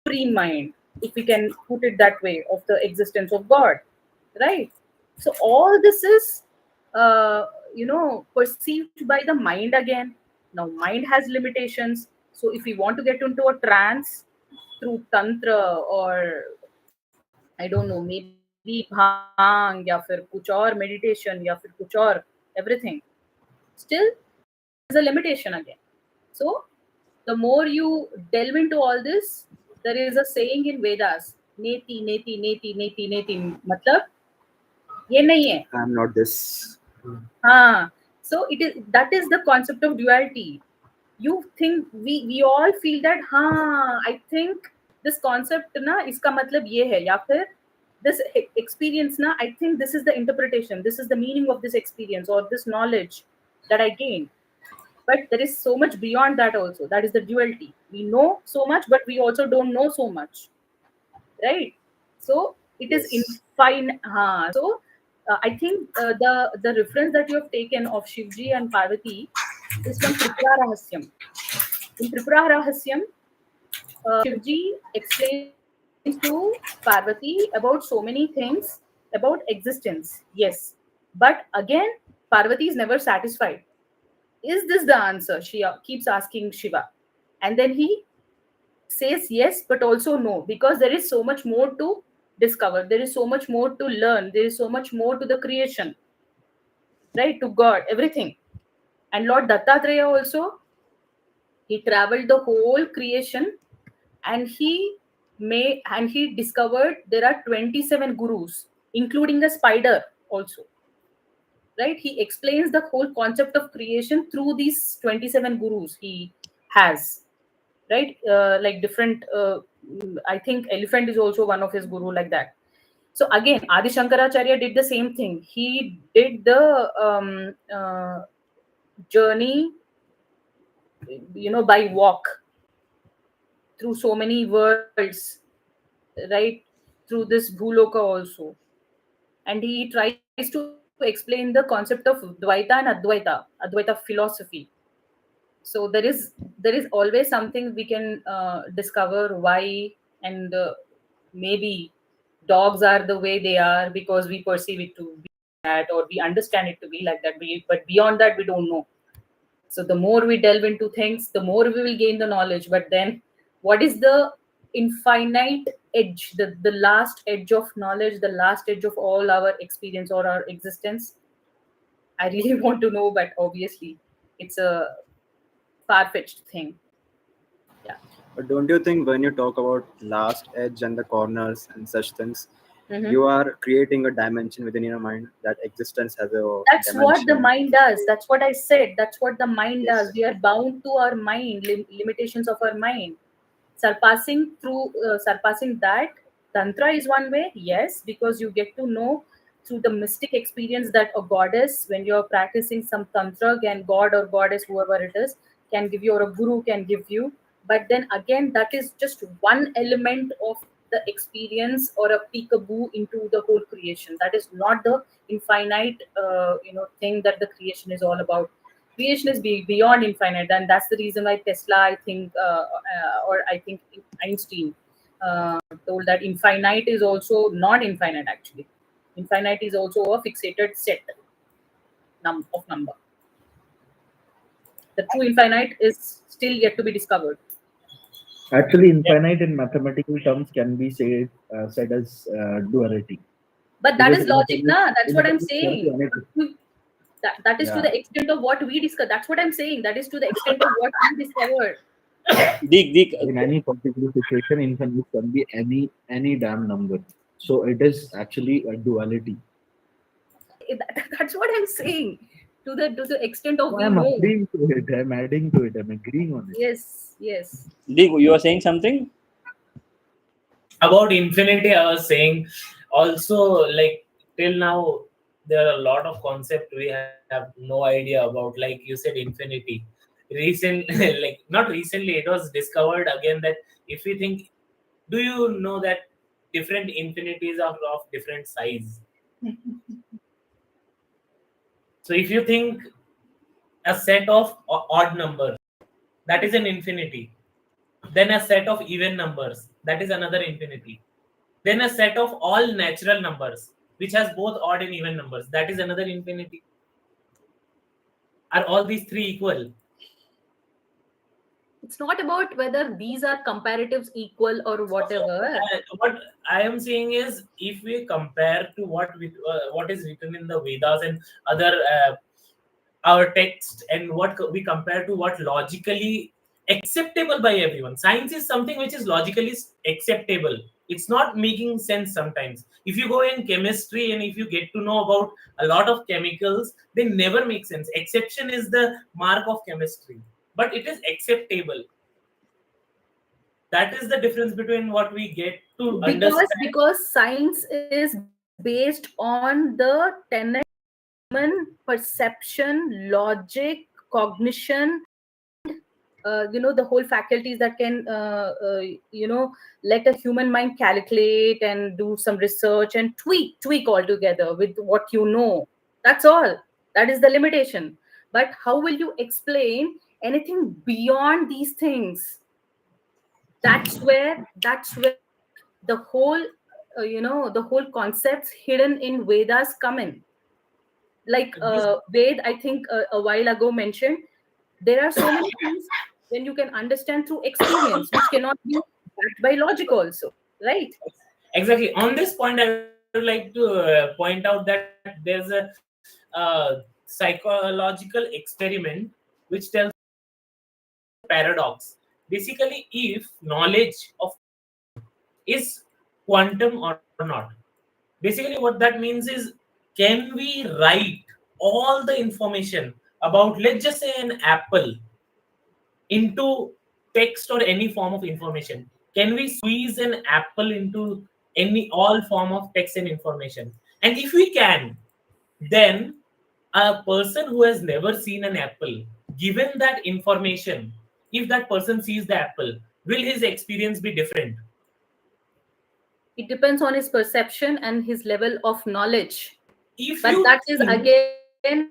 Speaker 4: Supreme mind, if we can put it that way, of the existence of God, right? So all this is, perceived by the mind again. Now, mind has limitations. So if we want to get into a trance through tantra, or I don't know, maybe bhang, ya fir kuch aur meditation, ya fir kuch aur everything, still there's a limitation again. So the more you delve into all this, there is a saying in Vedas, neti, neti, neti, neti, neti. Matlab, ye nahi hai.
Speaker 8: I'm not this.
Speaker 4: So that is the concept of duality. You think we all feel that, I think this concept na iska matlab ye hai, ya fir this experience na, I think this is the interpretation, this is the meaning of this experience or this knowledge that I gained. But there is so much beyond that also. That is the duality. We know so much, but we also don't know so much, right? So it is infinite. So I think the reference that you have taken of Shivji and Parvati is from Tripura Rahasyam. In Tripura Rahasyam, Shivji explains to Parvati about so many things about existence. Yes, but again, Parvati is never satisfied. Is this the answer? She keeps asking Shiva. And then he says yes, but also no, because there is so much more to discover. There is so much more to learn. There is so much more to the creation, right? To God, everything. And Lord Dattatreya also, he traveled the whole creation, and he discovered there are 27 gurus, including the spider also. Right? He explains the whole concept of creation through these 27 gurus he has, right? Like different, I think elephant is also one of his guru, like that. So again, Adi Shankaracharya did the same thing. He did the journey, by walk through so many worlds, right? Through this Bhuloka also. And he tries to explain the concept of Dvaita and Advaita philosophy. So there is always something we can discover why, and maybe dogs are the way they are because we perceive it to be that, or we understand it to be like that. But beyond that, we don't know. So the more we delve into things, the more we will gain the knowledge. But then, what is the infinite edge, the last edge of knowledge, the last edge of all our experience or our existence? I really want to know, but obviously it's a far-fetched thing. Yeah.
Speaker 8: But don't you think when you talk about last edge and the corners and such things,
Speaker 4: Mhm.
Speaker 8: you are creating a dimension within your mind that existence has a
Speaker 4: That's
Speaker 8: dimension.
Speaker 4: what the mind does. That's what I said. That's what the mind
Speaker 8: Yes.
Speaker 4: does. We are bound to our mind, limitations of our mind. Surpassing that, tantra is one way, yes, because you get to know through the mystic experience that a goddess, when you're practicing some tantra, can god or goddess, whoever it is, can give you, or a guru can give you. But then again, that is just one element of the experience, or a peekaboo into the whole creation. That is not the infinite thing that the creation is all about. Creation is beyond infinite, and that's the reason why Tesla, I think, or I think Einstein told that infinite is also not infinite. Actually, infinite is also a fixated set of number. The true infinite is still yet to be discovered.
Speaker 7: Actually, infinite in mathematical terms can be said as duality.
Speaker 4: But that
Speaker 7: Because
Speaker 4: is logic,
Speaker 7: in
Speaker 4: na? That's what I'm
Speaker 7: in
Speaker 4: saying. That is to the extent of what we discover. That's what I'm saying. That is to the extent of what we discovered.
Speaker 7: in any particular situation, infinite can be any damn number. So it is actually a duality.
Speaker 4: That's what I'm saying. To the extent of we
Speaker 7: I'm
Speaker 4: know.
Speaker 7: agreeing to it. I'm adding to it. I'm agreeing on it.
Speaker 4: Yes.
Speaker 3: Dig, you are saying something
Speaker 6: about infinity. I was saying also, like, till now there are a lot of concepts we have no idea about. Like you said, infinity. Like not recently, it was discovered again that if we think, do you know that different infinities are of different size? So if you think a set of odd numbers, that is an infinity. Then a set of even numbers, that is another infinity. Then a set of all natural numbers, which has both odd and even numbers, that is another infinity. Are all these three equal?
Speaker 4: It's not about whether these are comparatives equal or whatever.
Speaker 6: What I am saying is, if we compare to what is written in the Vedas and other our text, and what we compare to what logically acceptable by everyone. Science is something which is logically acceptable. It's not making sense sometimes. If you go in chemistry and if you get to know about a lot of chemicals, they never make sense. Exception is the mark of chemistry, but it is acceptable. That is the difference between what we get to understand.
Speaker 4: Because science is based on the tenet human perception, logic, cognition, the whole faculties that can let a human mind calculate and do some research and tweak all together with what you know. That's all. That is the limitation. But how will you explain anything beyond these things? That's where the whole the whole concepts hidden in Vedas come in. Like Ved, I think a while ago mentioned, there are so many things when you can understand through experience, which cannot be backed by logic also, right?
Speaker 6: Exactly. On this point, I would like to point out that there's a psychological experiment which tells paradox. Basically, if knowledge of is quantum or not. Basically, what that means is, can we write all the information about, let's just say, an apple into text or any form of information? Can we squeeze an apple into all form of text and information? And if we can, then a person who has never seen an apple, given that information, if that person sees the apple, will his experience be different?
Speaker 4: It depends on his perception and his level of knowledge.
Speaker 6: But
Speaker 4: that is again,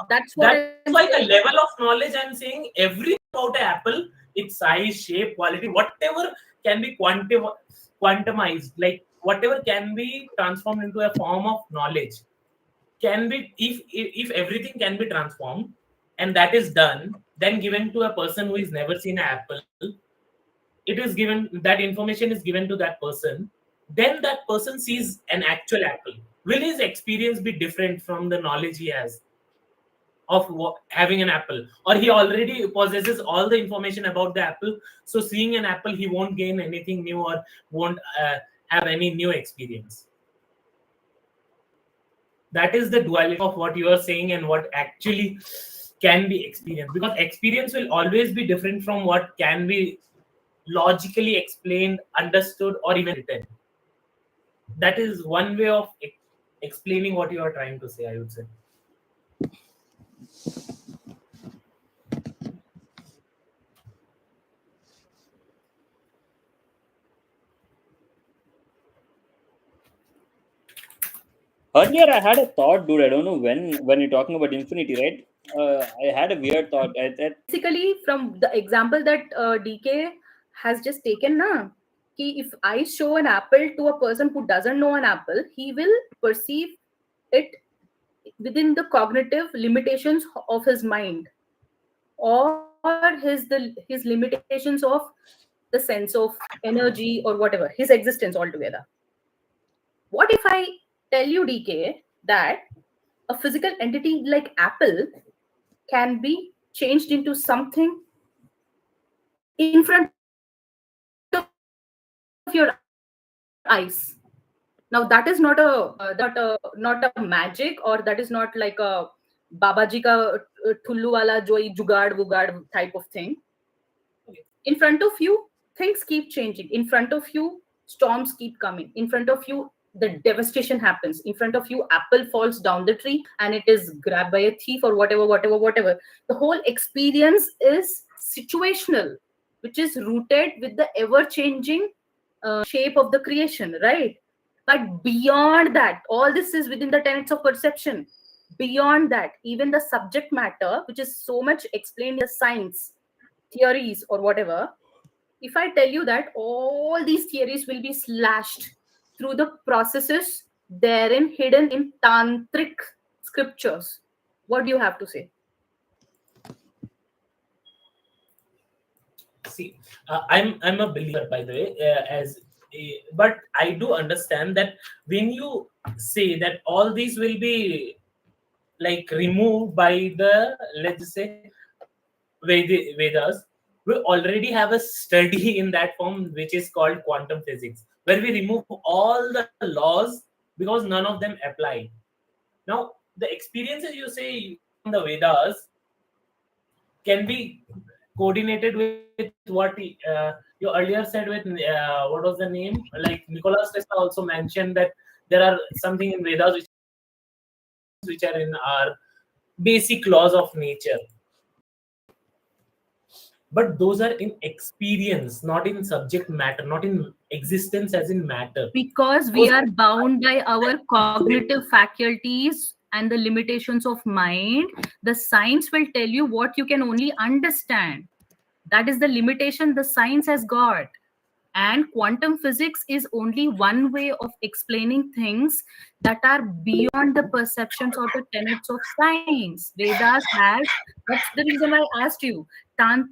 Speaker 4: that's why
Speaker 6: the level of knowledge I'm saying, everything about an apple, its size, shape, quality, whatever can be quantumized, like whatever can be transformed into a form of knowledge, can be, if everything can be transformed and that is done, then given to a person who has never seen an apple, it is given, that information is given to that person, then that person sees an actual apple. Will his experience be different from the knowledge he has of having an apple? Or he already possesses all the information about the apple, so seeing an apple, he won't gain anything new or won't have any new experience? That is the duality of what you are saying and what actually can be experienced, because experience will always be different from what can be logically explained, understood, or even written. That is one way of explaining what you are trying to say, I would say.
Speaker 3: Earlier, I had a thought, dude. I don't know when you're talking about infinity, right? I had a weird thought.
Speaker 4: Basically, from the example that DK has just taken, na, if I show an apple to a person who doesn't know an apple, he will perceive it within the cognitive limitations of his mind, or his limitations of the sense of energy or whatever, his existence altogether. What if I tell you, DK, that a physical entity like apple can be changed into something in front of your eyes? Now that is not a magic, or that is not like a Babaji ka thullu wala jo jugaad wugaad type of thing. In front of you, things keep changing. In front of you, storms keep coming. In front of you, the devastation happens. In front of you, apple falls down the tree and it is grabbed by a thief or whatever. The whole experience is situational, which is rooted with the ever-changing shape of the creation, right? But beyond that, all this is within the tenets of perception. Beyond that, even the subject matter, which is so much explained in science, theories or whatever, if I tell you that all these theories will be slashed through the processes therein hidden in tantric scriptures, what do you have to say?
Speaker 6: See, I'm a believer, by the way, but I do understand that when you say that all these will be like removed by the, let's say, Vedas, we already have a study in that form which is called quantum physics, where we remove all the laws because none of them apply. Now, the experiences you say from the Vedas can be coordinated with what you earlier said with what was the name? Like Nicholas Tesla also mentioned that there are something in Vedas which are in our basic laws of nature. But those are in experience, not in subject matter, not in existence as in matter.
Speaker 4: Because we are bound by our cognitive faculties and the limitations of mind. The science will tell you what you can only understand. That is the limitation the science has got. And quantum physics is only one way of explaining things that are beyond the perceptions or the tenets of science. Vedas has, that's the reason I asked you. Some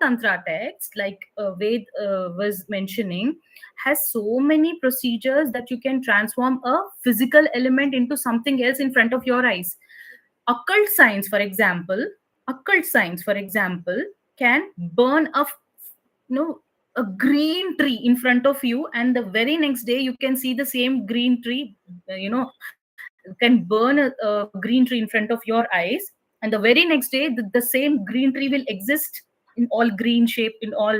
Speaker 4: Tantra texts, like Ved was mentioning, has so many procedures that you can transform a physical element into something else in front of your eyes. Occult science, for example, can burn a green tree in front of you, and the very next day you can see the same green tree, can burn a green tree in front of your eyes, and the very next day the same green tree will exist in all green shape, in all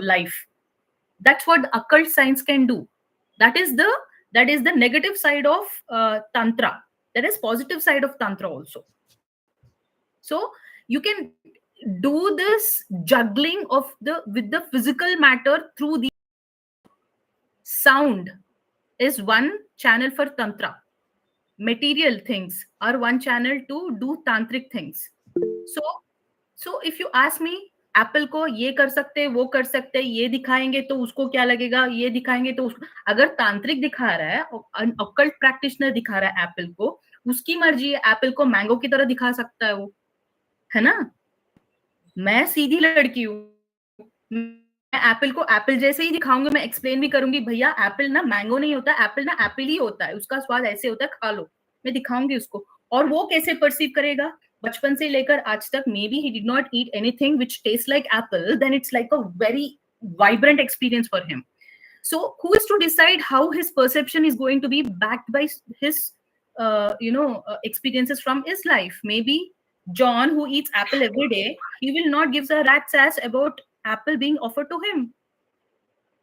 Speaker 4: life. That's what occult science can do. That is the negative side of tantra. There is positive side of tantra also. So you can do this juggling with the physical matter through the sound is one channel for tantra. Material things are one channel to do tantric things. So if you ask me, Apple को ये कर सकते, वो कर सकते, ये दिखाएंगे तो उसको क्या लगेगा, ये दिखाएंगे तो उसको, अगर तांत्रिक दिखा रहा है, ऑकल्ट प्रैक्टिशनर दिखा रहा है एप्पल को, उसकी मर्जी है, एप्पल को मैंगो की तरह दिखा सकता है वो, है ना? मैं सीधी लड़की हूँ, मैं एप्पल को एप्पल जैसे ही दिखाऊंगी, मैं एक्सप्लेन भी करूंगी, भैया एप्पल ना मैंगो नहीं होता, एप्पल ना एप्पल ही होता है, उसका स्वाद ऐसे होता है, खा लो, मैं दिखाऊंगी उसको, और वो कैसे परसीव करेगा? बचपन से लेकर आज तक, maybe he did not eat anything which tastes like apple, then it's like a very vibrant experience for him. So who is to decide how his perception is going to be backed by his experiences from his life? Maybe John, who eats apple every day, he will not give a rat's ass about apple being offered to him.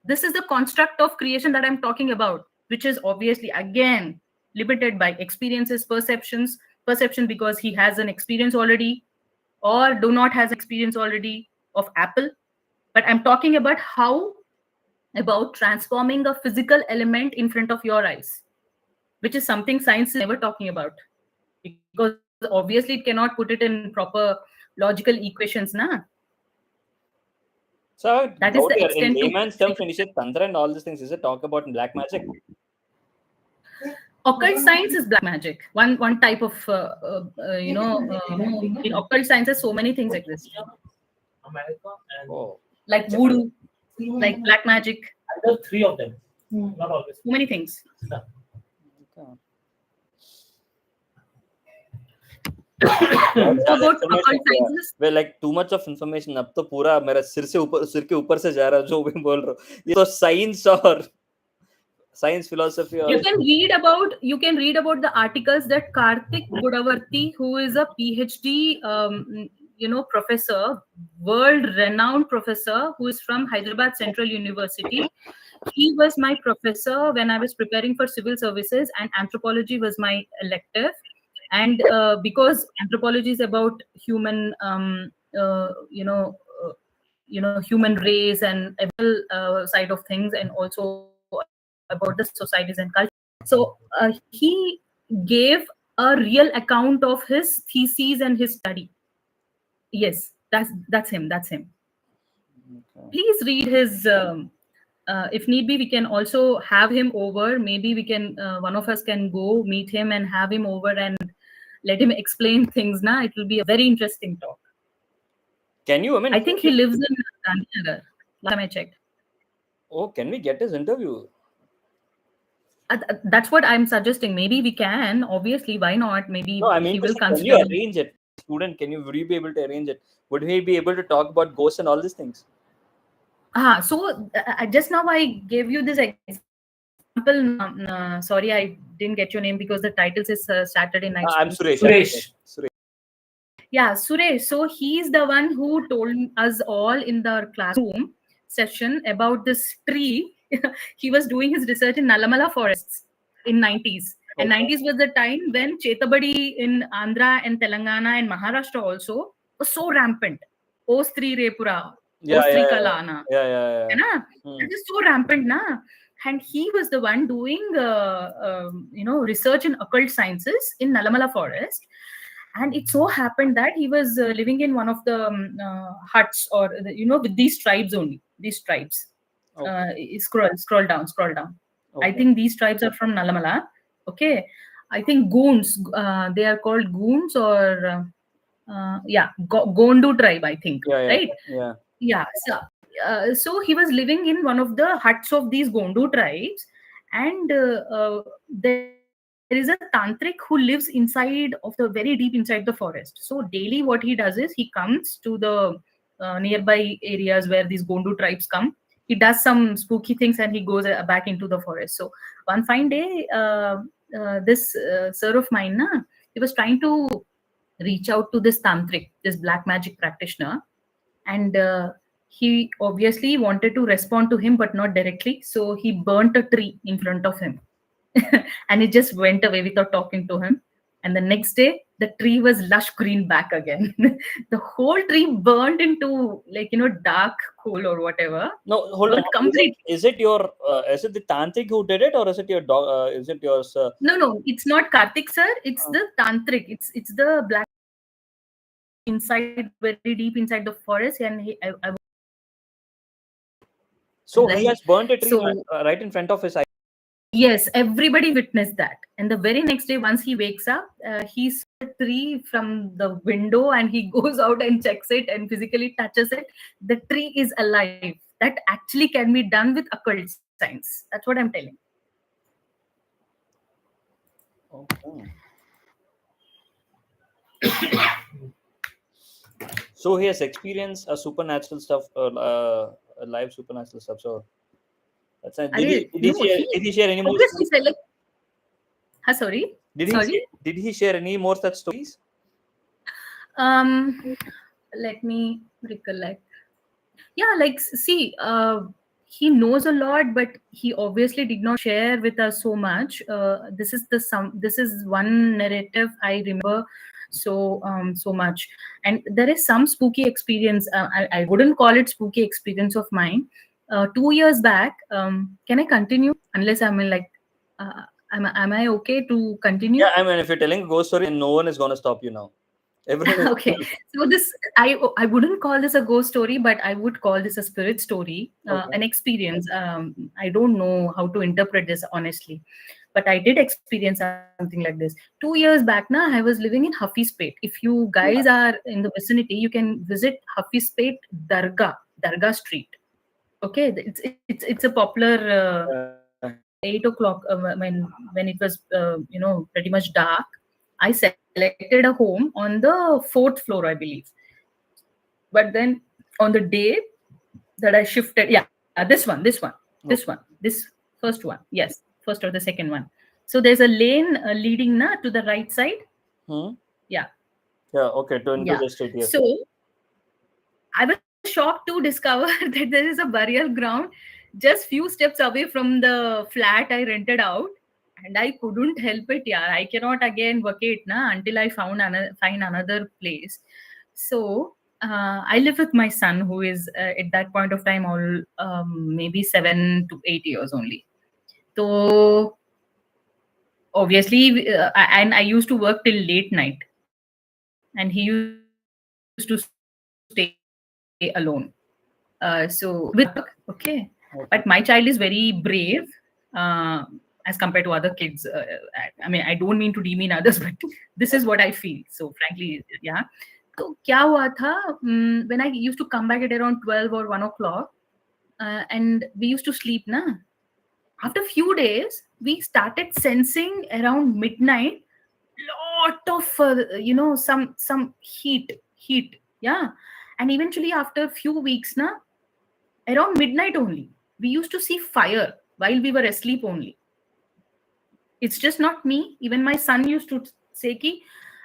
Speaker 4: This is the construct of creation that I'm talking about, which is obviously again limited by experiences, perception because he has an experience already, or do not has experience already of apple. But I'm talking about about transforming a physical element in front of your eyes, which is something science is never talking about, because obviously it cannot put it in proper logical equations, na?
Speaker 3: So
Speaker 4: that is the extent
Speaker 3: in layman's terms, when you say tantra and all these things, is it talk about black magic?
Speaker 4: Occult science is black magic. One type of in occult sciences, so many things exist.
Speaker 6: America and
Speaker 4: like voodoo, like black magic.
Speaker 6: Either three of them, not always.
Speaker 4: So many things.
Speaker 3: About occult sciences. Well, like too much of information. अब तो पूरा मेरा सिर के ऊपर से जा रहा है जो भी बोल रहा हूँ. ये तो science और science philosophy.
Speaker 4: You can read about the articles that Karthik Gudavarti, who is a PhD professor, world renowned professor, who is from Hyderabad Central University. He was my professor when I was preparing for civil services, and anthropology was my elective. And because anthropology is about human human race and side of things, and also about the societies and culture. So he gave a real account of his thesis and his study. Yes, That's him. That's him.
Speaker 3: Okay.
Speaker 4: Please read his. If need be, we can also have him over. Maybe we can. One of us can go meet him and have him over and let him explain things. Now it will be a very interesting talk.
Speaker 3: Can you?
Speaker 4: I think he lives in Gandhinagar. Last time I checked.
Speaker 3: Oh, can we get his interview?
Speaker 4: That's what I'm suggesting. Maybe we can. Obviously, why not? Maybe
Speaker 3: No, I mean,
Speaker 4: he will
Speaker 3: can
Speaker 4: consider.
Speaker 3: you arrange it? Student, would you be able to arrange it? Would he be able to talk about ghosts and all these things?
Speaker 4: So just now I gave you this example. Sorry, I didn't get your name because the title says Saturday Night.
Speaker 3: I'm Suresh.
Speaker 6: Suresh.
Speaker 4: Yeah, Suresh. So he's the one who told us all in the classroom session about this tree. He was doing his research in Nalamala forests in 90s. And 90s was the time when Chetabadi in Andhra and Telangana and Maharashtra also was so rampant. Ostri Repura, Ostri Kalana.
Speaker 3: Yeah.
Speaker 4: It is so rampant, na? And he was the one doing, research in occult sciences in Nalamala forest. And it so happened that he was living in one of the huts, or with these tribes only. These tribes. Scroll down.
Speaker 3: Okay.
Speaker 4: I think these tribes are from Nalamala. Okay, I think Goons. They are called Goons, or Gondu tribe. I think. Right. Yeah. So he was living in one of the huts of these Gondu tribes, and there is a tantric who lives inside of the very deep inside the forest. So daily, what he does is he comes to the nearby areas where these Gondu tribes come. He does some spooky things and he goes back into the forest. So one fine day, this sir of mine, he was trying to reach out to this tantric, this black magic practitioner, and he obviously wanted to respond to him, but not directly. So he burnt a tree in front of him. And he just went away without talking to him. And the next day, the tree was lush green back again. The whole tree burned into dark coal or whatever.
Speaker 3: No, hold on.
Speaker 4: Complete.
Speaker 3: Is it the tantric who did it, or is it your dog? Is it yours?
Speaker 4: No, it's not Karthik sir. It's the tantric. It's the black inside, very deep inside the forest, and
Speaker 3: so he has burnt a tree right in front of his eyes.
Speaker 4: Yes, everybody witnessed that. And the very next day, once he wakes up, he saw a tree from the window and he goes out and checks it and physically touches it. The tree is alive. That actually can be done with occult science. That's what I'm telling.
Speaker 3: Okay. So he has experienced a supernatural stuff, live supernatural stuff. So that's did he share any more?
Speaker 4: Sorry.
Speaker 3: Did he share any more such stories?
Speaker 4: Let me recollect. Yeah, he knows a lot, but he obviously did not share with us so much. This is one narrative I remember so much, and there is some spooky experience. I wouldn't call it spooky experience of mine. 2 years back, can I continue? Unless am I okay to continue?
Speaker 3: Yeah, I mean, if you're telling a ghost story, no one is going to stop you now.
Speaker 4: Okay, so this I wouldn't call this a ghost story, but I would call this a spirit story, an experience. I don't know how to interpret this honestly, but I did experience something like this 2 years back. I was living in Hafispet. If you guys are in the vicinity, you can visit Hafispet Dargah Street. Okay, it's a popular 8 o'clock when it was pretty much dark. I selected a home on the 4th floor, I believe. But then on the day that I shifted, this first one, yes, first or the second one. So there's a lane leading to the right side. Yeah.
Speaker 3: Okay. To into the street. Yes.
Speaker 4: So I was shocked to discover that there is a burial ground just few steps away from the flat I rented out. And I couldn't help it. I cannot again vacate until I find another place. So I live with my son, who is at that point of time maybe 7 to 8 years only. So obviously, and I used to work till late night, and he used to stay alone. So with okay, but my child is very brave as compared to other kids. I mean, I don't mean to demean others, but this is what I feel. So frankly, yeah. So क्या हुआ था? When I used to come back at around 12 or 1 o'clock, and we used to sleep, na. After a few days, we started sensing around midnight lot of some heat, yeah. And eventually after a few weeks, na, around midnight only, we used to see fire while we were asleep only. It's just not me. Even my son used to say ki,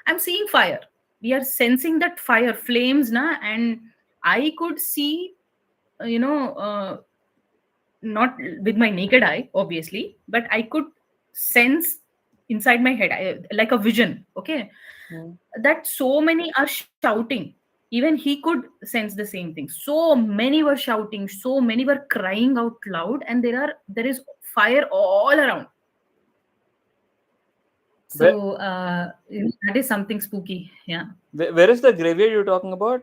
Speaker 4: I'm seeing fire. We are sensing that fire, flames, na, and I could see, not with my naked eye, obviously, but I could sense inside my head, like a vision, okay, that so many are shouting. Even he could sense the same thing. So many were shouting, so many were crying out loud, and there is fire all around. So that is something spooky. Yeah.
Speaker 3: Where is the graveyard you're talking about?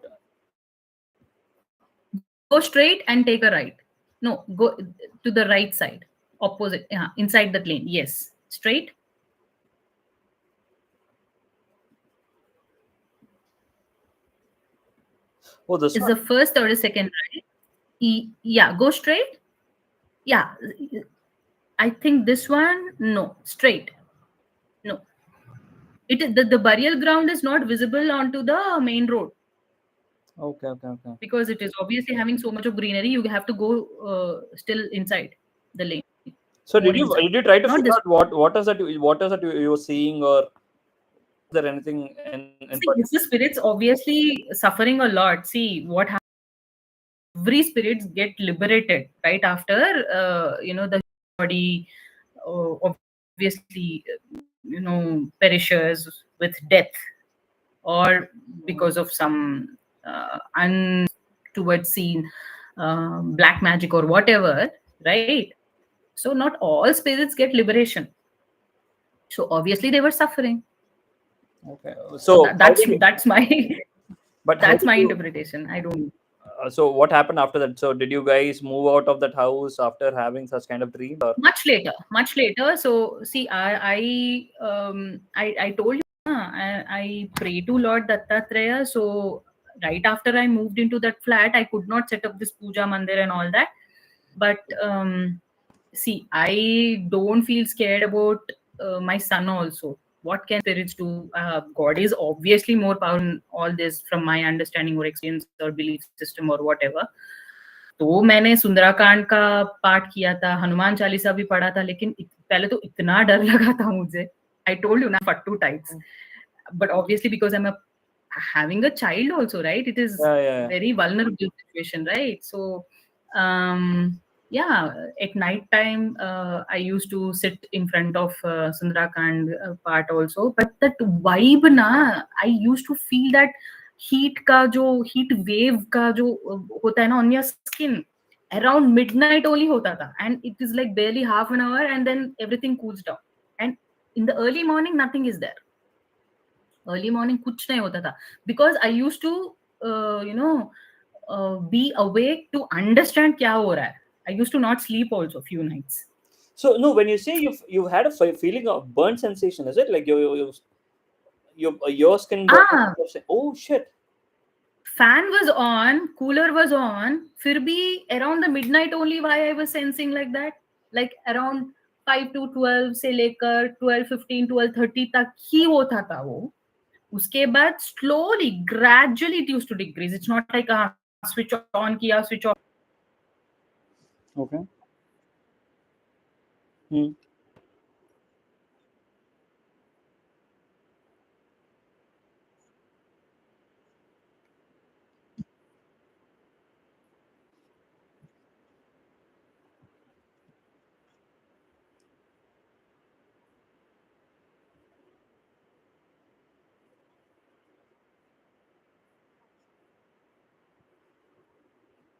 Speaker 4: Go straight and take a right. No, go to the right side, opposite. Yeah, inside the lane. Yes, straight.
Speaker 3: Oh, this
Speaker 4: is
Speaker 3: one?
Speaker 4: the first or the second right? Yeah, go straight. Yeah, I think this one. No, straight. No, it is the burial ground is not visible onto the main road.
Speaker 3: Okay.
Speaker 4: Because it is obviously having so much of greenery, you have to go still inside the lane.
Speaker 3: So did you try to figure out what is that you were seeing, or is there anything
Speaker 4: it's the spirits obviously suffering a lot. See what happens. Every spirits get liberated right after the body obviously perishes with death, or because of some untoward scene, black magic or whatever, right? So not all spirits get liberation. So obviously they were suffering.
Speaker 3: Okay. So
Speaker 4: that's my
Speaker 3: but
Speaker 4: that's my interpretation. I don't.
Speaker 3: So what happened after that? So did you guys move out of that house after having such kind of dream? Or?
Speaker 4: Much later. So see, I told you, I pray to Lord Dattatreya. So right after I moved into that flat, I could not set up this puja mandir and all that. But see, I don't feel scared about my son also. What can spirits do? God is obviously more powerful in all this, from my understanding or experience or belief system or whatever. तो मैंने सुंदराकांड का पाठ किया था, हनुमान चालीसा भी पढ़ा था, लेकिन पहले तो इतना डर लगा था मुझे. I told you na, fattu types. But obviously because I'm having a child also, right? It is very vulnerable situation, right? So at night time I used to sit in front of Sundarakand part also, but that vibe na, I used to feel that heat wave ka jo hota hai na on your skin, around midnight only hota tha, and it is like barely half an hour and then everything cools down, and in the early morning nothing is there. Early morning kuch nahi hota tha, because I used to be awake to understand kya ho raha hai. I used to not sleep also few nights.
Speaker 3: So no, when you say you had a feeling of burnt sensation, is it like your skin? Oh shit!
Speaker 4: Fan was on, cooler was on. Fir bhi around the midnight only, why I was sensing like that? Like around 5 to 12 से लेकर 12:15, 12:30 तक ही होता था वो. उसके बाद slowly, gradually it used to decrease. It's not like switch on किया, switch off.
Speaker 3: Okay.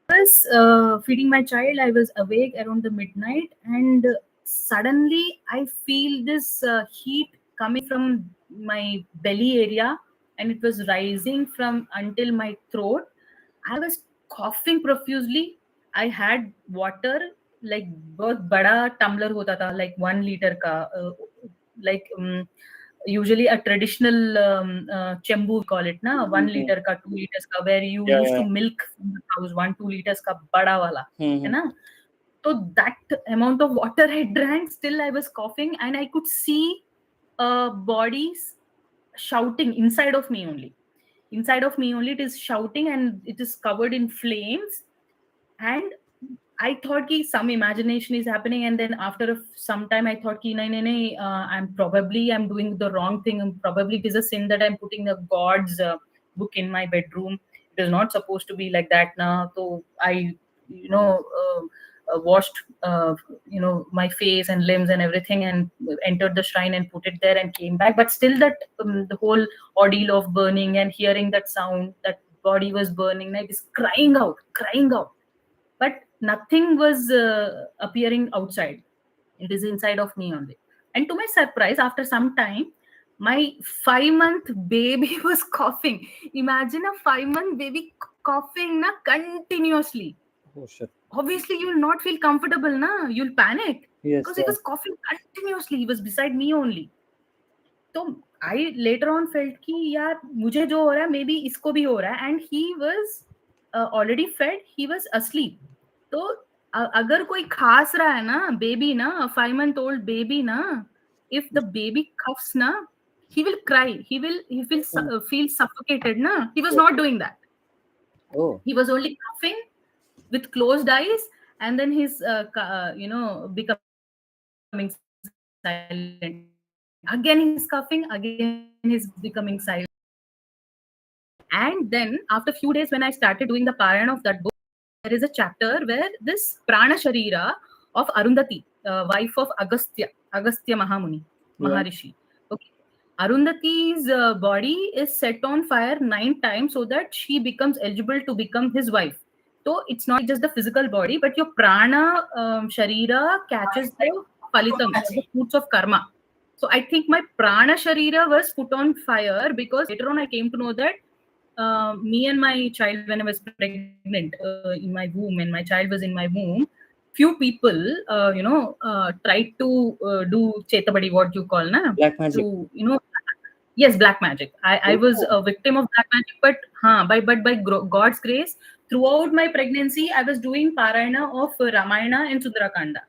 Speaker 4: Was feeding my child. I was awake around the midnight, and suddenly I feel this heat coming from my belly area, and it was rising from until my throat. I was coughing profusely. I had water like बहुत बड़ा tumbler होता था, like 1 liter का, like usually a traditional chembu we call it na, 1 liter ka, 2 liters ka, where you used to milk from the cows, 1-2 liters का बड़ा वाला, है ना? So that amount of water I drank, still I was coughing, and I could see bodies shouting inside of me only. Inside of me only, it is shouting, and it is covered in flames. And I thought ki some imagination is happening, and then after some time I thought ki nahi, I'm doing the wrong thing, and probably it is a sin that I'm putting the God's book in my bedroom. It is not supposed to be like that now. So I, washed my face and limbs and everything, and entered the shrine and put it there and came back. But still that the whole ordeal of burning and hearing that sound, that body was burning, I was crying out, but nothing was appearing outside. It is inside of me only. And to my surprise, after some time, my 5-month baby was coughing. Imagine a 5-month baby coughing continuously.
Speaker 3: Oh shit.
Speaker 4: Obviously, you will not feel comfortable, na? You'll panic.
Speaker 3: Yes,
Speaker 4: because he was coughing continuously. He was beside me only. So I later on felt कि यार मुझे जो हो रहा है maybe इसको भी हो रहा है, and he was already fed. He was asleep. तो अगर कोई खास रहा है ना baby ना, 5-month-old baby ना, if the baby coughs na, he will cry. He will feel suffocated na. He was not doing that.
Speaker 3: Oh.
Speaker 4: He was only coughing with closed eyes, and then he's becoming silent. Again he's coughing, again he's becoming silent. And then after a few days, when I started doing the Parayana of that book, there is a chapter where this Prana Sharira of Arundhati, wife of Agastya Mahamuni, Maharishi. Okay. Arundhati's body is set on fire 9 times so that she becomes eligible to become his wife. So it's not just the physical body, but your prana sharira catches the phalitam, the fruits of karma. So I think my prana sharira was put on fire because later on I came to know that me and my child, when I was pregnant in my womb, and my child was in my womb, few people, tried to do chetabadi, what you call na?
Speaker 3: Black magic.
Speaker 4: To, yes, black magic. I was a victim of black magic, but by God's grace, throughout my pregnancy, I was doing Parayana of Ramayana and Sundarakanda,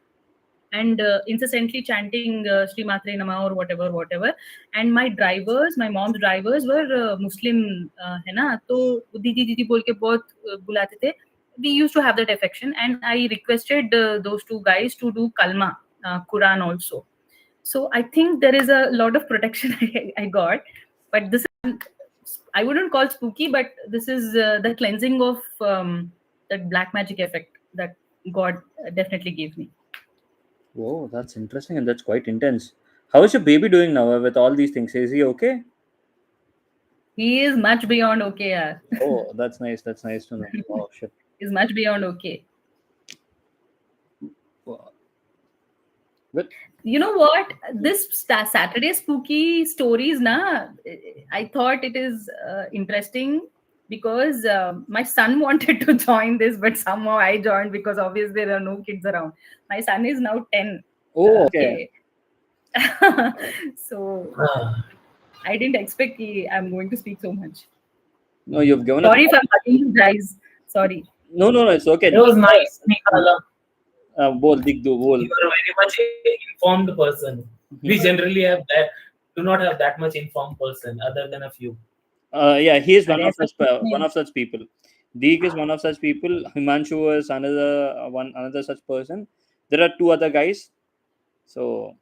Speaker 4: and incessantly chanting Sri Matre Nama or whatever. And my mom's drivers were Muslim, है ना? तो दीदी बोल के बहुत बुलाते थे. We used to have that affection, and I requested those 2 guys to do Kalma, Quran also. So I think there is a lot of protection I got, but this is, I wouldn't call spooky, but this is the cleansing of that black magic effect that God definitely gave me.
Speaker 3: Whoa, that's interesting, and that's quite intense. How is your baby doing now with all these things? Is he okay?
Speaker 4: He is much beyond okay. Yeah.
Speaker 3: Oh, that's nice. That's nice to know. Oh shit.
Speaker 4: He's much beyond okay.
Speaker 3: But
Speaker 4: you know what? This Saturday spooky stories, na, I thought it is interesting because my son wanted to join this, but somehow I joined because obviously there are no kids around. My son is now 10.
Speaker 3: Oh, okay.
Speaker 4: So I didn't expect I'm going to speak so much.
Speaker 3: No, you've given.
Speaker 4: Sorry if I'm cutting you guys. Sorry.
Speaker 3: No, it's okay.
Speaker 6: It was nice, Nikala.
Speaker 3: Bol, Dig do, bol.
Speaker 6: You are a very much informed person. We generally do not have that much informed person, other than a few.
Speaker 3: Yeah, he is one of such people. Deek is one of such people. Himanshu is another such person. There are 2 other guys. So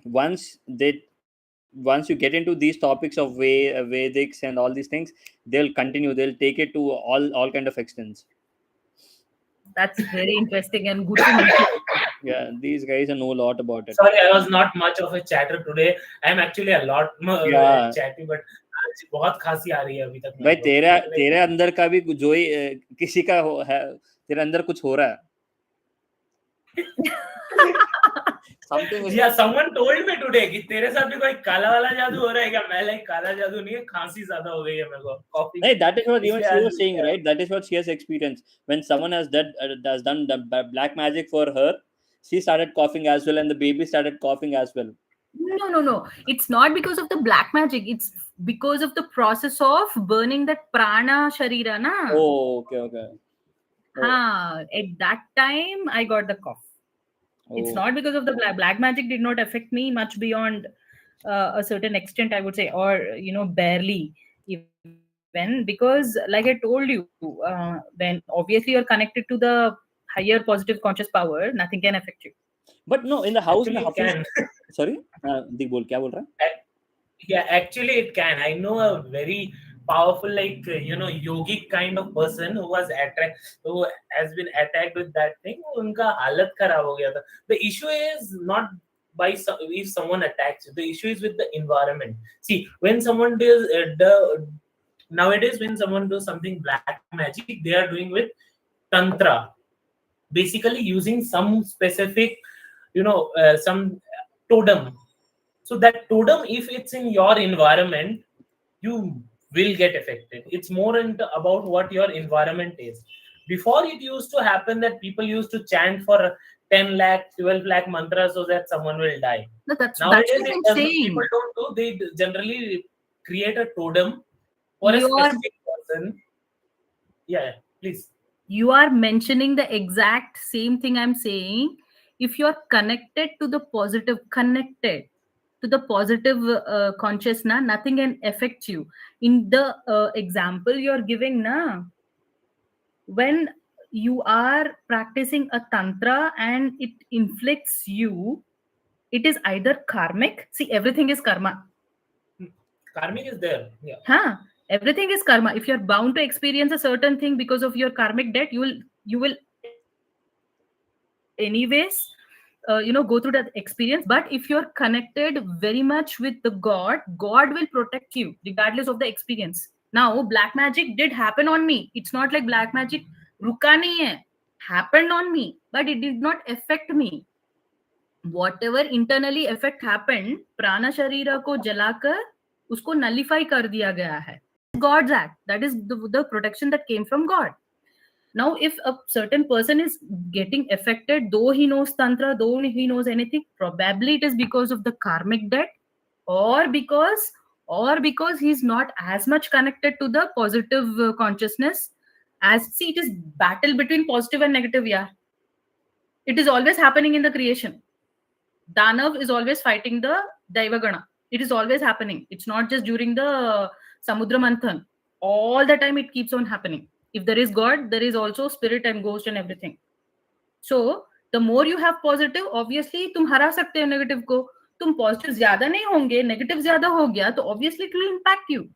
Speaker 3: once you get into these topics of Vedics and all these things, they'll continue. They'll take it to all kind of extents.
Speaker 4: That's very interesting and good to meet you.
Speaker 3: Yeah, these guys know a lot about it.
Speaker 6: Sorry, I was not much of a chatter today. I am actually a lot more chatty, but बहुत खांसी आ रही है अभी तक.
Speaker 3: भाई तेरे अंदर का भी जो ही किसी का है, तेरे अंदर कुछ हो रहा है. something is.
Speaker 6: Yeah, someone told me today कि तेरे साथ भी कोई काला वाला जादू हो रहा है क्या? मैं like काला जादू नहीं है, खांसी ज्यादा हो गई है मेरे को. Coffee.
Speaker 3: Hey, that is what even
Speaker 6: इसलिए
Speaker 3: she
Speaker 6: आज-
Speaker 3: was saying, right? That is what she has experienced. When someone has done the black magic for her, she started coughing as well, and the baby started coughing as well.
Speaker 4: No. It's not because of the black magic. It's because of the process of burning that prana sharira, na?
Speaker 3: Oh, okay. Oh.
Speaker 4: At that time, I got the cough. It's
Speaker 3: Oh.
Speaker 4: not because of the black magic did not affect me much beyond a certain extent, I would say, or barely even, because like I told you, when obviously you're connected to the higher positive conscious power, nothing can affect you.
Speaker 3: But no, in the house,
Speaker 6: Actually, it can.
Speaker 3: Sorry, Dik bol, kya bol raha hai?
Speaker 6: Yeah, actually it can. I know a very powerful, like yogic kind of person who has been attacked with that thing. उनका हालत खराब हो गया था. The issue is not by if someone attacks you. The issue is with the environment. See, when someone does nowadays, when someone does something black magic, they are doing with tantra, basically using some specific, some totem. So that totem, if it's in your environment, you will get affected. It's more about what your environment is. Before, it used to happen that people used to chant for 10 lakh, 12 lakh mantras so that someone will die.
Speaker 4: No, that's
Speaker 6: Nowadays,
Speaker 4: what I'm saying.
Speaker 6: people don't do. They generally create a totem for a
Speaker 4: You are-
Speaker 6: specific person. Yeah, please.
Speaker 4: You are mentioning the exact same thing I'm saying. If you're connected to the positive, consciousness, nothing can affect you. In the example you're giving, when you are practicing a tantra and it inflicts you, it is either karmic. See, everything is karma.
Speaker 6: Karmic is there. Yeah.
Speaker 4: Everything is karma. If you're bound to experience a certain thing because of your karmic debt, you will anyways go through that experience. But if you're connected very much with the God will protect you regardless of the experience. Now, black magic did happen on me. It's not like black magic ruka nahi hai, happened on me, but it did not affect me. Whatever internally effect happened, prana sharira ko jalakar usko nullify kar diya gaya hai. God's act. That is the protection that came from God. Now, if a certain person is getting affected, though he knows tantra, though he knows anything, probably it is because of the karmic debt, or because he's not as much connected to the positive consciousness. It is battle between positive and negative. Yeah, it is always happening in the creation. Danav is always fighting the Daivagana. It is always happening. It's not just during the Samudra Manthan. All the time it keeps on happening. If there is God, there is also spirit and ghost and everything. So the more you have positive, obviously तुम हरा सकते हो negative को. तुम positive ज़्यादा नहीं होंगे, negative ज़्यादा हो गया, तो obviously it will impact you.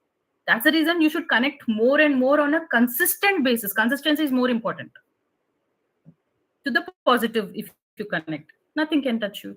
Speaker 4: That's the reason you should connect more and more on a consistent basis. Consistency is more important. To the positive, if you connect, nothing can touch you.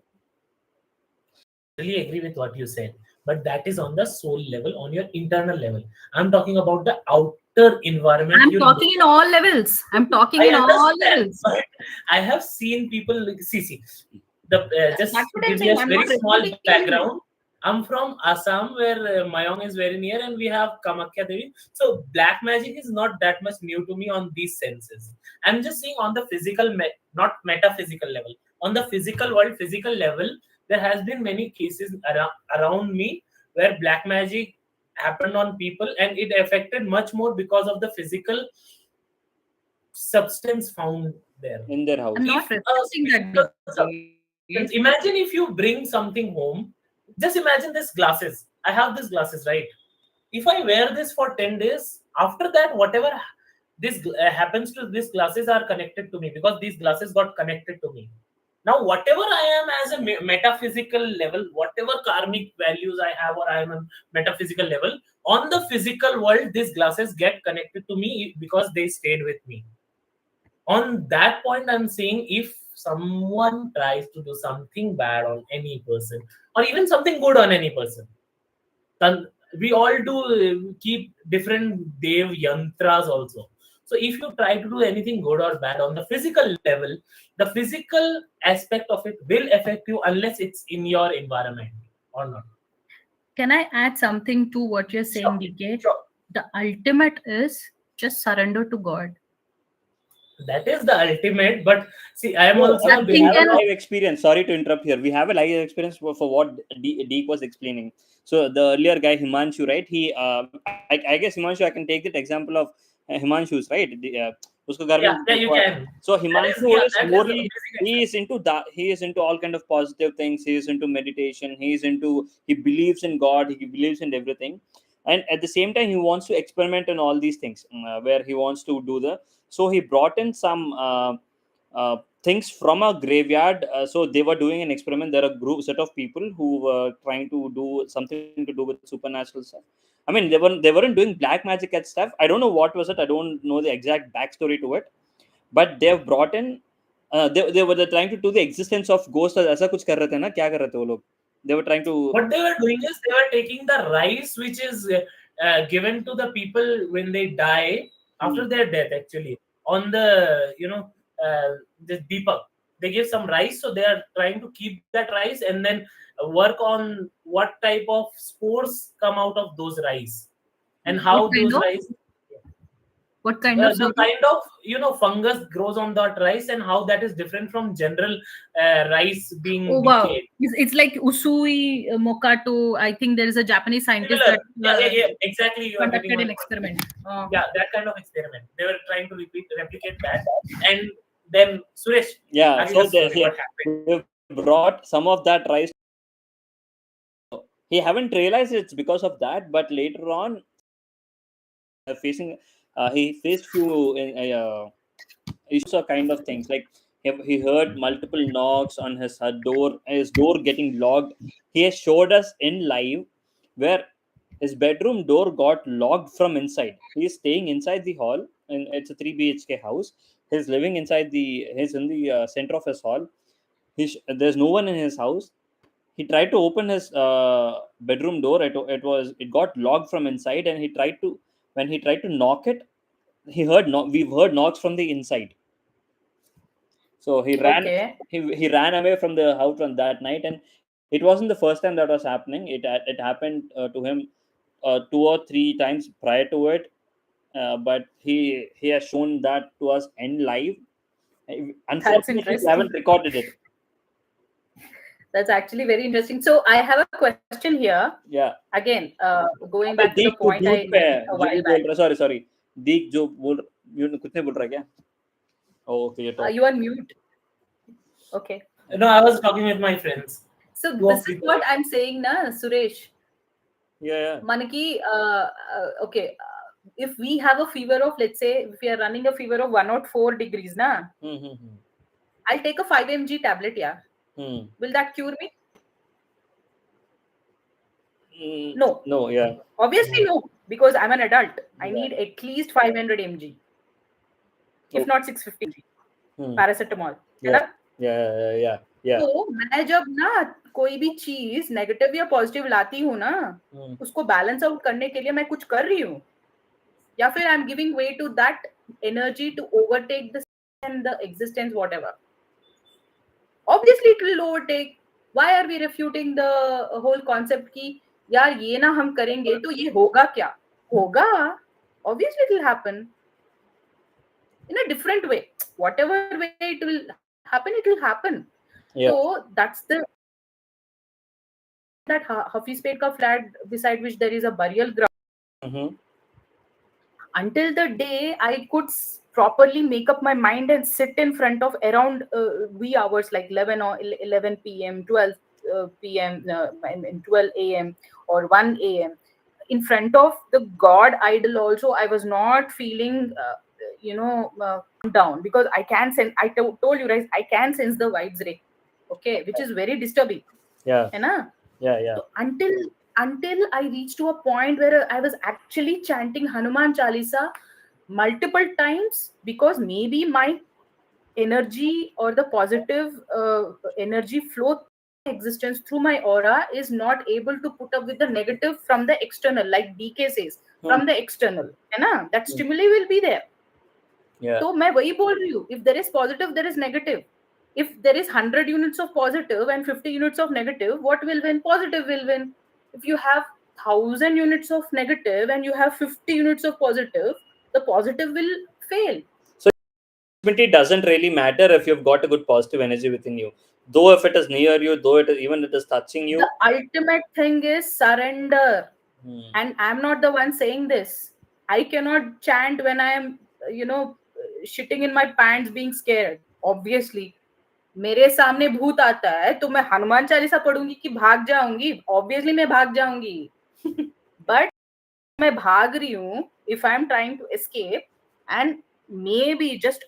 Speaker 6: I really agree with what you said, but that is on the soul level, on your internal level. I'm talking about the outer environment.
Speaker 4: I'm talking in all levels. I'm talking in all levels.
Speaker 6: But I have seen people see just
Speaker 4: That's what
Speaker 6: to
Speaker 4: I'm
Speaker 6: give you
Speaker 4: saying.
Speaker 6: a
Speaker 4: I'm
Speaker 6: very
Speaker 4: not
Speaker 6: small
Speaker 4: refuting
Speaker 6: background. I'm from Assam, where Mayong is very near, and we have Kamakhya Devi. So black magic is not that much new to me on these senses. I'm just saying on the physical, not metaphysical level. On the physical world, physical level, there has been many cases around me where black magic happened on people, and it affected much more because of the physical substance found there
Speaker 3: in their house.
Speaker 4: I'm not refuting that.
Speaker 6: Imagine if you bring something home. Just imagine this glasses. I have these glasses, right? If I wear this for 10 days, after that, whatever this happens to these glasses are connected to me, because these glasses got connected to me. Now, whatever I am as a metaphysical level, whatever karmic values I have, or I am a metaphysical level, on the physical world, these glasses get connected to me because they stayed with me. On that point, I'm saying if someone tries to do something bad on any person, or even something good on any person, then we all do keep different dev yantras also. So if you try to do anything good or bad on the physical level, the physical aspect of it will affect you unless it's in your environment or not.
Speaker 4: Can I add something to what you're saying, DK?
Speaker 6: Sure.
Speaker 4: The ultimate is just surrender to God.
Speaker 6: That is the ultimate, but see, I am also a
Speaker 3: we have
Speaker 6: believer
Speaker 3: a
Speaker 6: of
Speaker 3: live experience. Sorry to interrupt here. We have a live experience for what Deek was explaining. So the earlier guy Himanshu, right? He, I guess Himanshu, I can take that example of Himanshu's, right? Usko ghar mein
Speaker 6: yeah, you can.
Speaker 3: So
Speaker 6: That is-
Speaker 3: Himanshu
Speaker 6: yeah,
Speaker 3: is
Speaker 6: that is
Speaker 3: more,
Speaker 6: the basic
Speaker 3: he is into that. He is into all kind of positive things. He is into meditation. He believes in God. He believes in everything, and at the same time, he wants to experiment in all these things where he wants to do the. So he brought in some things from a graveyard. So they were doing an experiment. There are a group set of people who were trying to do something to do with supernatural stuff. I mean, they weren't doing black magic and stuff. I don't know what was it. I don't know the exact backstory to it. But they've brought in. They were trying to do the existence of ghosts. ऐसा कुछ कर रहे थे ना? क्या कर रहे थे वो लोग? They were trying to.
Speaker 6: What they were doing is they were taking the rice which is given to the people when they die after their death, actually, on the the deepak. They give some rice, so they are trying to keep that rice and then work on what type of spores come out of those rice and how
Speaker 4: What kind
Speaker 6: those
Speaker 4: of?
Speaker 6: rice.
Speaker 4: What kind of?
Speaker 6: The kind of fungus grows on that rice and how that is different from general rice being
Speaker 4: Oh wow!
Speaker 6: decayed.
Speaker 4: It's like Usui Mokato. I think there is a Japanese scientist
Speaker 6: Similar.
Speaker 4: that
Speaker 6: Yeah, exactly. You are
Speaker 4: conducted
Speaker 6: getting
Speaker 4: an
Speaker 6: my point.
Speaker 4: experiment.
Speaker 6: Yeah, that kind of experiment. They were trying to replicate that, and then Suresh.
Speaker 3: Yeah.
Speaker 6: tell
Speaker 3: So
Speaker 6: us what happened.
Speaker 3: they brought some of that rice. He haven't realized it's because of that, but later on, he faced few issues or kind of things like he heard multiple knocks on his door getting locked. He has showed us in live where his bedroom door got locked from inside. He is staying inside the hall, and it's a 3 BHK house. He's living inside he's in the center of his hall. There's no one in his house. He tried to open his bedroom door. It got locked from inside, and when he tried to knock it, we've heard knocks from the inside. So he ran.
Speaker 4: Okay.
Speaker 3: He ran away from the house on that night, and it wasn't the first time that was happening. It happened to him 2 or 3 times prior to it, but he has shown that to us in live. Unfortunately, we
Speaker 4: interesting.
Speaker 3: haven't recorded it.
Speaker 4: That's actually very interesting. So I have a question here.
Speaker 3: Yeah.
Speaker 4: Again, going back to the point I made a while back.
Speaker 3: Sorry. Deek जो बोल कुछ नहीं बोल रहा क्या? Oh, okay.
Speaker 4: You are mute. Okay.
Speaker 6: No, I was talking with my friends.
Speaker 4: So this is what I'm saying, na, Suresh.
Speaker 3: Yeah.
Speaker 4: Manaki, okay. If we have a fever of, let's say, if we are running a fever of 104 degrees, na, I'll take a 5 mg tablet, yeah. Will that cure me? No.
Speaker 3: No, yeah.
Speaker 4: Obviously, no, because I'm an adult. I need at least 500 mg, if not 650 mg. Paracetamol.
Speaker 3: Yeah.
Speaker 4: तो मैं जब ना कोई भी चीज negative या positive लाती हूँ ना, उसको बैलेंस आउट करने के लिए मैं कुछ कर रही हूँ, या फिर I am giving way to that energy to overtake the and the existence, whatever. Obviously it will overtake. Why are we refuting the whole concept कि यार ये ना हम करेंगे तो ये होगा क्या? होगा. Obviously it will happen in a different way. Whatever way it will happen.
Speaker 3: Yeah.
Speaker 4: So that's that Hafiz-Pet ka flat beside which there is a burial ground. Until the day I could properly make up my mind and sit in front of around wee hours like 11 p.m., 12 p.m., 12 a.m. or 1 a.m. in front of the God idol also, I was not feeling, down, because I can sense, I told you guys, I can sense the vibes, Ray. Okay, which is very disturbing.
Speaker 3: Yeah.
Speaker 4: Yeah. So until I reached to a point where I was actually chanting Hanuman Chalisa multiple times, because maybe my energy or the positive energy flow existence through my aura is not able to put up with the negative from the external, like DK says, from the external. That stimuli will be there.
Speaker 3: Yeah.
Speaker 4: तो मैं वही बोल रही हूँ, if there is positive, there is negative. If there is 100 units of positive and 50 units of negative, what will win? Positive will win. If you have 1000 units of negative and you have 50 units of positive, the positive will fail.
Speaker 3: It doesn't really matter if you've got a good positive energy within you. Though if it is near you, though it is, even it is touching you.
Speaker 4: The ultimate thing is surrender. And I'm not the one saying this. I cannot chant when I am, shitting in my pants being scared. Obviously. मेरे सामने भूत आता है तो मैं हनुमान चालीसा पढ़ूंगी कि भाग जाऊंगी? Obviously मैं भाग जाऊंगी. But मैं भाग रही हूँ, if I'm trying to escape, and maybe just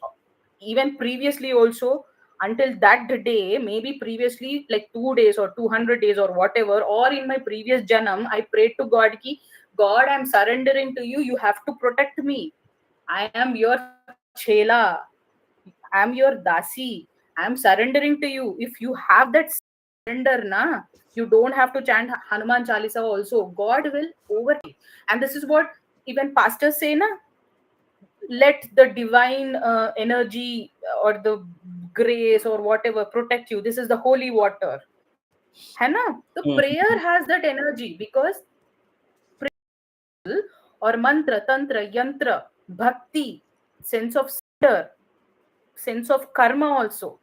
Speaker 4: even previously also, until that day, maybe previously like 2 days or 200 days or whatever, or in my previous janam, I prayed to God ki, God, I'm surrendering to you. You have to protect me. I am your chela. I'm your dasi. I'm surrendering to you. If you have that surrender, na, you don't have to chant Hanuman Chalisa also. God will overtake. And this is what even pastors say, na, let the divine energy or the grace or whatever protect you. This is the holy water. है ना? So prayer has that energy because or mantra, tantra, yantra, bhakti, sense of surrender, sense of karma also.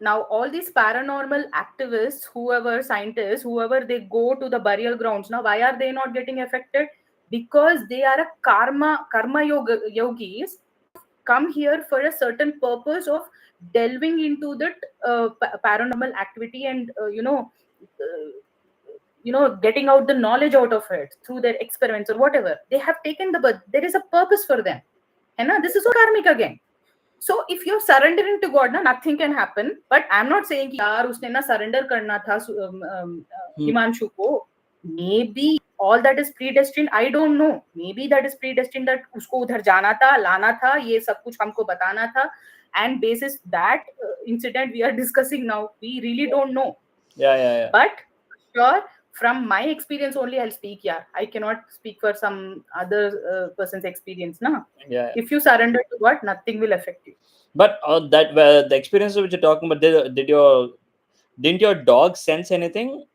Speaker 4: Now all these paranormal activists, whoever scientists, whoever, they go to the burial grounds. Now why are they not getting affected? Because they are a karma yogis, come here for a certain purpose of delving into that paranormal activity and getting out the knowledge out of it through their experiments or whatever. They have taken the birth. There is a purpose for them. This is so karmic again. So if you're surrendering to God, nothing can happen. But I'm not saying कि यार उसने ना surrender करना था हिमांशु को. Maybe all that is predestined. I don't know. Maybe that is predestined, that उसको उधर जाना था, लाना था, ये सब कुछ हमको बताना था. And basis that incident we are discussing now, we really don't know.
Speaker 3: Yeah.
Speaker 4: But sure, from my experience only I'll speak. Yeah, I cannot speak for some other person's experience. Na?
Speaker 3: Yeah.
Speaker 4: If you surrender to God, nothing will affect you.
Speaker 3: But the experience which you're talking about, didn't your dog sense anything?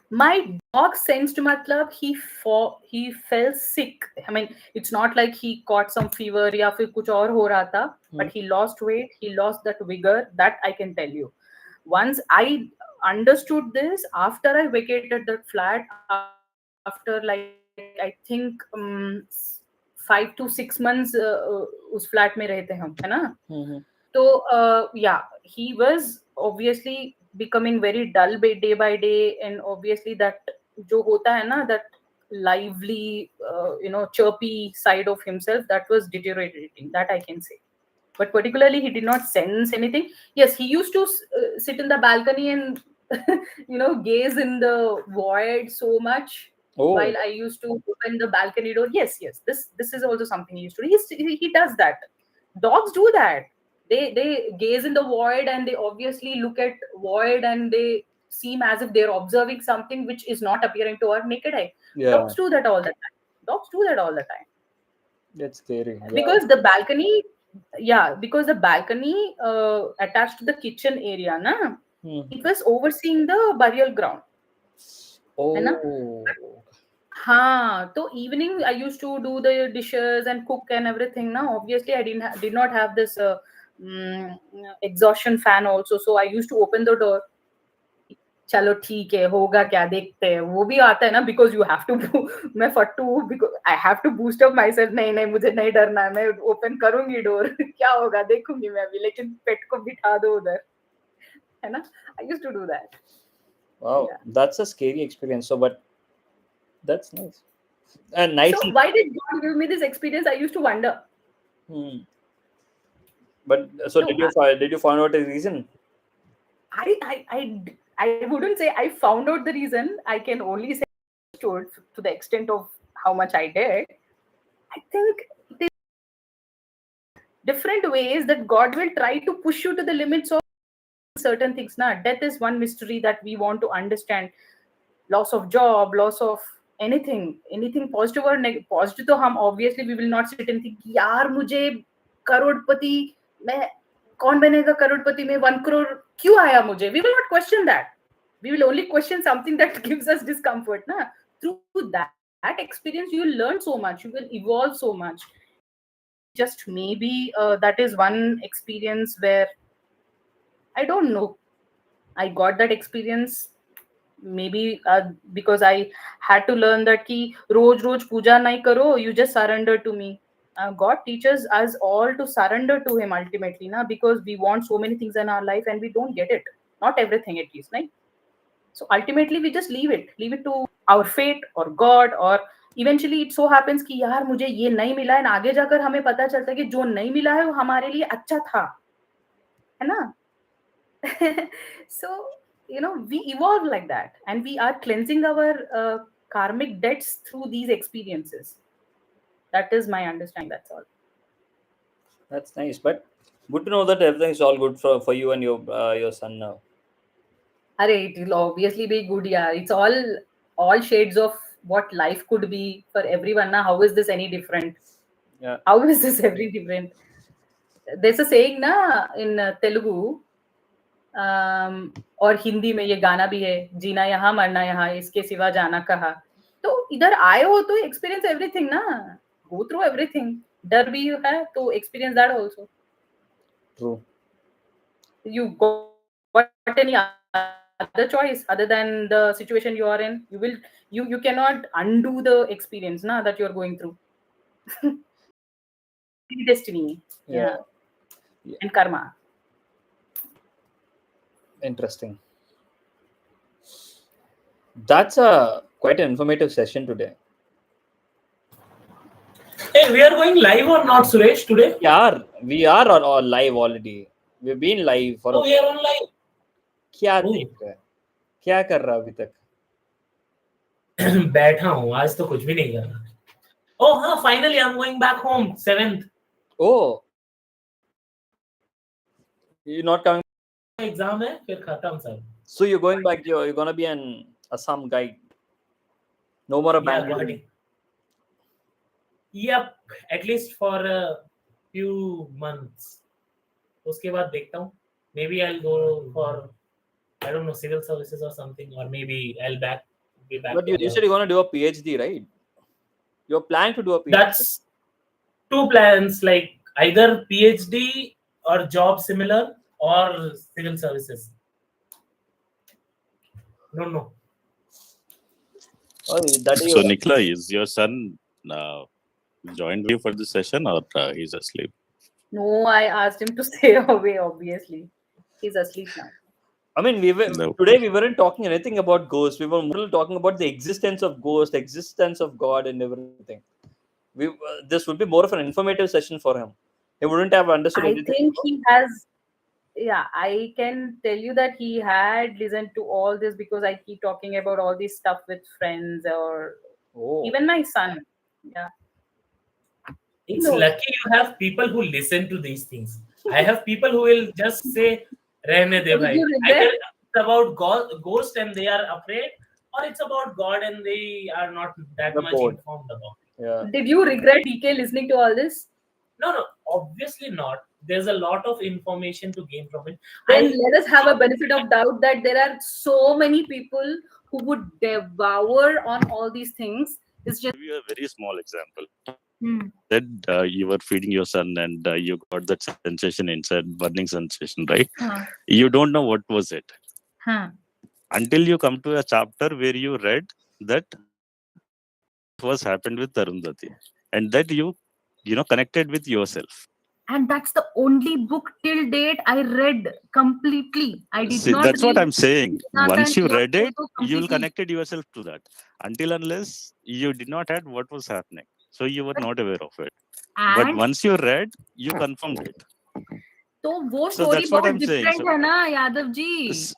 Speaker 4: My dog sensed, matlab he fell sick. I mean, it's not like he caught some fever या फिर कुछ और हो रहा था, but he lost weight, he lost that vigor. That I can tell you. Once I understood this, after I vacated that flat, after like I think 5 to 6 months उस flat में रहते हम, है ना? So yeah, he was obviously becoming very dull day by day, and obviously that जो होता है ना, that lively chirpy side of himself, that was deteriorating, that I can say. But particularly he did not sense anything. Yes, he used to sit in the balcony and gaze in the void so much. While I used to open the balcony door. Yes, this is also something he used to do. He does that. Dogs do that. They gaze in the void and they obviously look at void and they seem as if they're observing something which is not appearing to our naked eye.
Speaker 3: Yeah.
Speaker 4: Dogs do that all the time.
Speaker 3: That's scary. Yeah.
Speaker 4: Because the balcony attached to the kitchen area, na, it was overseeing the burial ground.
Speaker 3: Oh.
Speaker 4: So evening I used to do the dishes and cook and everything. Now obviously I did not have this exhaustion fan also, so I used to open the door. चलो ठीक है, होगा क्या, देखते हैं. वो भी आता है ना, because you have to. मैं फट्टू, because I have to boost up myself. नहीं मुझे नहीं डरना है, मैं ओपन करूंगी डोर. क्या होगा देखूंगी मैं अभी, लेकिन पेट को बिठा दो उधर, है ना? I used to do that.
Speaker 3: Wow, yeah. That's a scary experience. So, but that's nice. And nice.
Speaker 4: So why did God give me this experience? I used to wonder.
Speaker 3: But so did you find out a reason?
Speaker 4: I wouldn't say I found out the reason. I can only say to the extent of how much I did. I think there's different ways that God will try to push you to the limits of certain things. Death is one mystery that we want to understand. Loss of job, loss of anything positive or negative. Positive तो हम obviously we will not sit and think यार मुझे करोड़पति मैं कौन बनेगा करोड़पति में 1 crore क्यों आया मुझे. We will not question that. We will only question something that gives us discomfort. Na? Through that experience, you will learn so much. You will evolve so much. Just maybe that is one experience where I don't know. I got that experience maybe because I had to learn that ki roj puja nahi karo. You just surrender to me. God teaches us all to surrender to Him ultimately, na? Because we want so many things in our life and we don't get it. Not everything at least, right? So ultimately we just leave it to our fate or God, or eventually it so happens कि यार मुझे ये नहीं मिला है, आगे जाकर हमें पता चलता है कि जो नहीं मिला है वो हमारे लिए अच्छा था, है ना? So we evolve like that, and we are cleansing our karmic debts through these experiences. That is my understanding. That's all.
Speaker 3: That's nice, but good to know that everything is all good for you and your son now.
Speaker 4: It will obviously be good, yeah. It's all shades of what life could be for everyone. Na? How is this any different?
Speaker 3: Yeah.
Speaker 4: How is this every different? There's a saying na in Telugu और हिंदी में ये गाना भी है, जीना यहाँ मरना यहाँ इसके सिवा जाना कहाँ. तो इधर आए हो तो experience everything ना, go through everything. डर भी है तो experience that also.
Speaker 3: True.
Speaker 4: You got any other choice other than the situation you are in? You cannot undo the experience na that you're going through. Destiny. Yeah. And karma.
Speaker 3: Interesting. That's a quite an informative session today.
Speaker 6: Hey, we are going live or not, Suresh, today?
Speaker 3: We are on live already. We've been live for.
Speaker 6: Oh, we are on live.
Speaker 3: क्या देख रहा है? क्या कर रहा अभी तक?
Speaker 6: बैठा हूँ, आज तो कुछ भी नहीं कर रहा. Oh, हाँ, finally I'm going back home 7th.
Speaker 3: Oh, you're not coming.
Speaker 6: Exam है, फिर खत्म सब.
Speaker 3: So you're going back. You're gonna be an Assam guide. No more a Bangalore.
Speaker 6: Yep, at least for a few months. उसके बाद देखता हूँ. Maybe I'll go for, I don't know, civil services or something, or maybe I'll be back.
Speaker 3: But you said you're gonna do a PhD, right? You're planning to do a PhD.
Speaker 6: That's two plans, like either PhD or job similar or civil services. No.
Speaker 3: Oh, that is
Speaker 1: So, Nicola, is your son joined you for the session, or he's asleep?
Speaker 4: No, I asked him to stay away, obviously. He's asleep now.
Speaker 3: I mean, today we weren't talking anything about ghosts. We were more talking about the existence of ghosts, existence of God, and everything. This would be more of an informative session for him. He wouldn't have understood
Speaker 4: I
Speaker 3: anything.
Speaker 4: think he has. Yeah, I can tell you that he had listened to all this because I keep talking about all this stuff with friends or even my son. Yeah.
Speaker 6: It's lucky you have people who listen to these things. I have people who will just say, "Rehne de bhai." Either it's about ghost and they are afraid, or it's about God and they are not that much informed about it.
Speaker 3: Yeah.
Speaker 4: Did you regret PK listening to all this?
Speaker 6: No, obviously not. There's a lot of information to gain from it.
Speaker 4: Then let us have a benefit of doubt that there are so many people who would devour on all these things. It's just
Speaker 1: I'll give you a very small example. That you were feeding your son and you got that sensation inside, burning sensation, right? You don't know what was it until you come to a chapter where you read that was happened with Arundhati, and that you connected with yourself.
Speaker 4: And that's the only book till date I read completely. I did
Speaker 1: See,
Speaker 4: not.
Speaker 1: that's what I'm saying. Once you
Speaker 4: Vedanta
Speaker 1: read it,
Speaker 4: completely.
Speaker 1: you will connected yourself to that. Until unless you did not had what was happening, so you were not aware of it. But once you read, you confirmed it.
Speaker 4: तो वो
Speaker 1: So
Speaker 4: story
Speaker 1: that's what
Speaker 4: बहुत
Speaker 1: I'm saying.
Speaker 4: different है ना Yadav ji.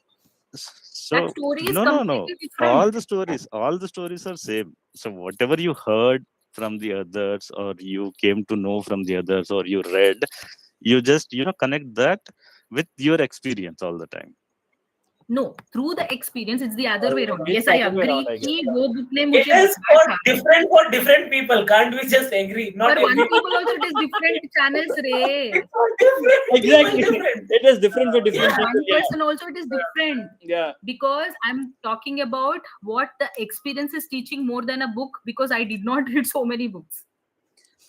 Speaker 1: So
Speaker 4: That story is
Speaker 1: no.
Speaker 4: completely different.
Speaker 1: All the stories are same. So whatever you heard from the others, or you came to know from the others, or you read, you just connect that with your experience all the time.
Speaker 4: No, through the experience, it's the other way around.
Speaker 3: It's
Speaker 4: Yes, I
Speaker 3: the other way
Speaker 4: agree.
Speaker 3: around, I guess.
Speaker 4: कि वो book ने
Speaker 6: It
Speaker 4: मुझे
Speaker 6: is
Speaker 4: बताया था.
Speaker 6: for different people. Can't we just agree? Not
Speaker 4: For one
Speaker 6: every
Speaker 4: people also it is different channels, Ray.
Speaker 6: It's for different
Speaker 3: Exactly.
Speaker 6: people, different.
Speaker 3: It is different for different
Speaker 4: For one
Speaker 3: people. Yeah.
Speaker 4: person also it is different.
Speaker 3: Yeah.
Speaker 4: Because I'm talking about what the experience is teaching more than a book, because I did not read so many books.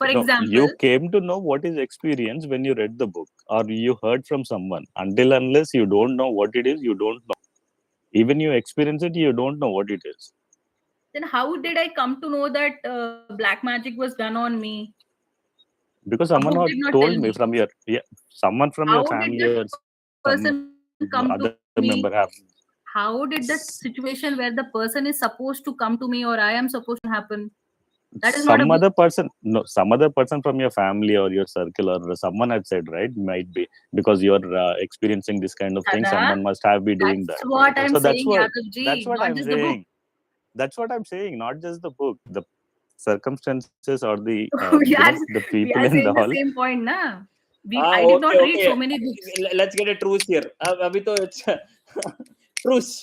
Speaker 4: For
Speaker 1: No,
Speaker 4: example,
Speaker 1: you came to know what is experience when you read the book or you heard from someone. Until unless you don't know what it is, you don't know. Even you experience it, you don't know what it is.
Speaker 4: then how did I come to know that black magic was done on me?
Speaker 1: Because
Speaker 4: A
Speaker 1: someone
Speaker 4: book
Speaker 1: had
Speaker 4: did not
Speaker 1: told
Speaker 4: tell
Speaker 1: me
Speaker 4: me.
Speaker 1: from your someone from your
Speaker 4: How did
Speaker 1: family or
Speaker 4: that
Speaker 1: some
Speaker 4: person come
Speaker 1: other
Speaker 4: to me?
Speaker 1: member have.
Speaker 4: How did that situation where the person is supposed to come to me or I am supposed to happen? That is not a
Speaker 1: Some
Speaker 4: book.
Speaker 1: other person, no, some other person from your family or your circle or someone had said, right? Might be because you're experiencing this kind of thing.
Speaker 4: Dada,
Speaker 1: Someone must have been doing
Speaker 4: That's
Speaker 1: that.
Speaker 4: what I'm
Speaker 1: So that's
Speaker 4: saying,
Speaker 1: what
Speaker 4: Yadavji, not
Speaker 1: I'm
Speaker 4: just the book.
Speaker 1: saying. That's what I'm saying. Not just the book, the circumstances or the
Speaker 4: we are,
Speaker 1: the
Speaker 4: we
Speaker 1: people
Speaker 4: are
Speaker 1: and
Speaker 4: saying the
Speaker 1: all.
Speaker 4: same point, na? I did not read so many books.
Speaker 3: Let's get a truce here. Abhi to it's truce.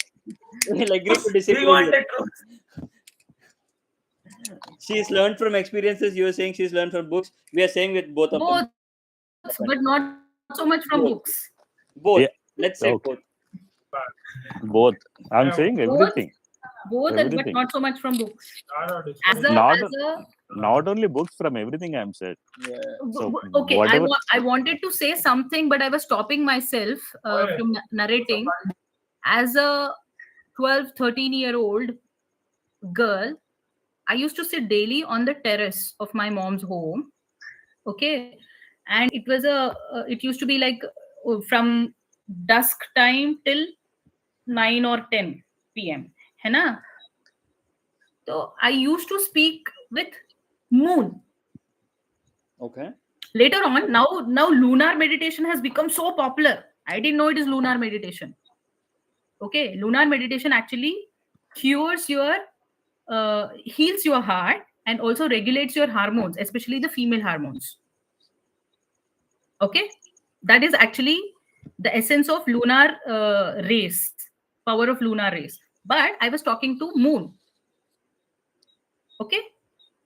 Speaker 3: We'll agree to
Speaker 6: We
Speaker 3: disagree
Speaker 6: want
Speaker 3: here.
Speaker 6: the truth.
Speaker 3: She's learned from experiences. You are saying she's learned from books. We are saying with both of
Speaker 4: Both,
Speaker 3: them.
Speaker 4: but not so much from
Speaker 3: Both.
Speaker 4: books.
Speaker 3: Both.
Speaker 1: Yeah.
Speaker 3: Let's say
Speaker 1: Okay.
Speaker 3: both.
Speaker 1: Both. I'm saying everything.
Speaker 4: Both, but
Speaker 1: Everything.
Speaker 4: not so much from books.
Speaker 1: Not
Speaker 4: As a
Speaker 1: not only books, from everything I'm said.
Speaker 3: Yeah.
Speaker 1: So
Speaker 4: okay,
Speaker 1: whatever.
Speaker 4: I wanted to say something, but I was stopping myself from narrating. As a 12, 13-year-old girl, I used to sit daily on the terrace of my mom's home. Okay. And it was it used to be like from dusk time till 9 or 10 p.m. है ना? So I used to speak with moon.
Speaker 3: Okay.
Speaker 4: Later on, now lunar meditation has become so popular. I didn't know it is lunar meditation. Okay, lunar meditation actually cures your, heals your heart and also regulates your hormones, especially the female hormones. Okay, that is actually the essence of lunar rays, power of lunar rays. But I was talking to moon. Okay,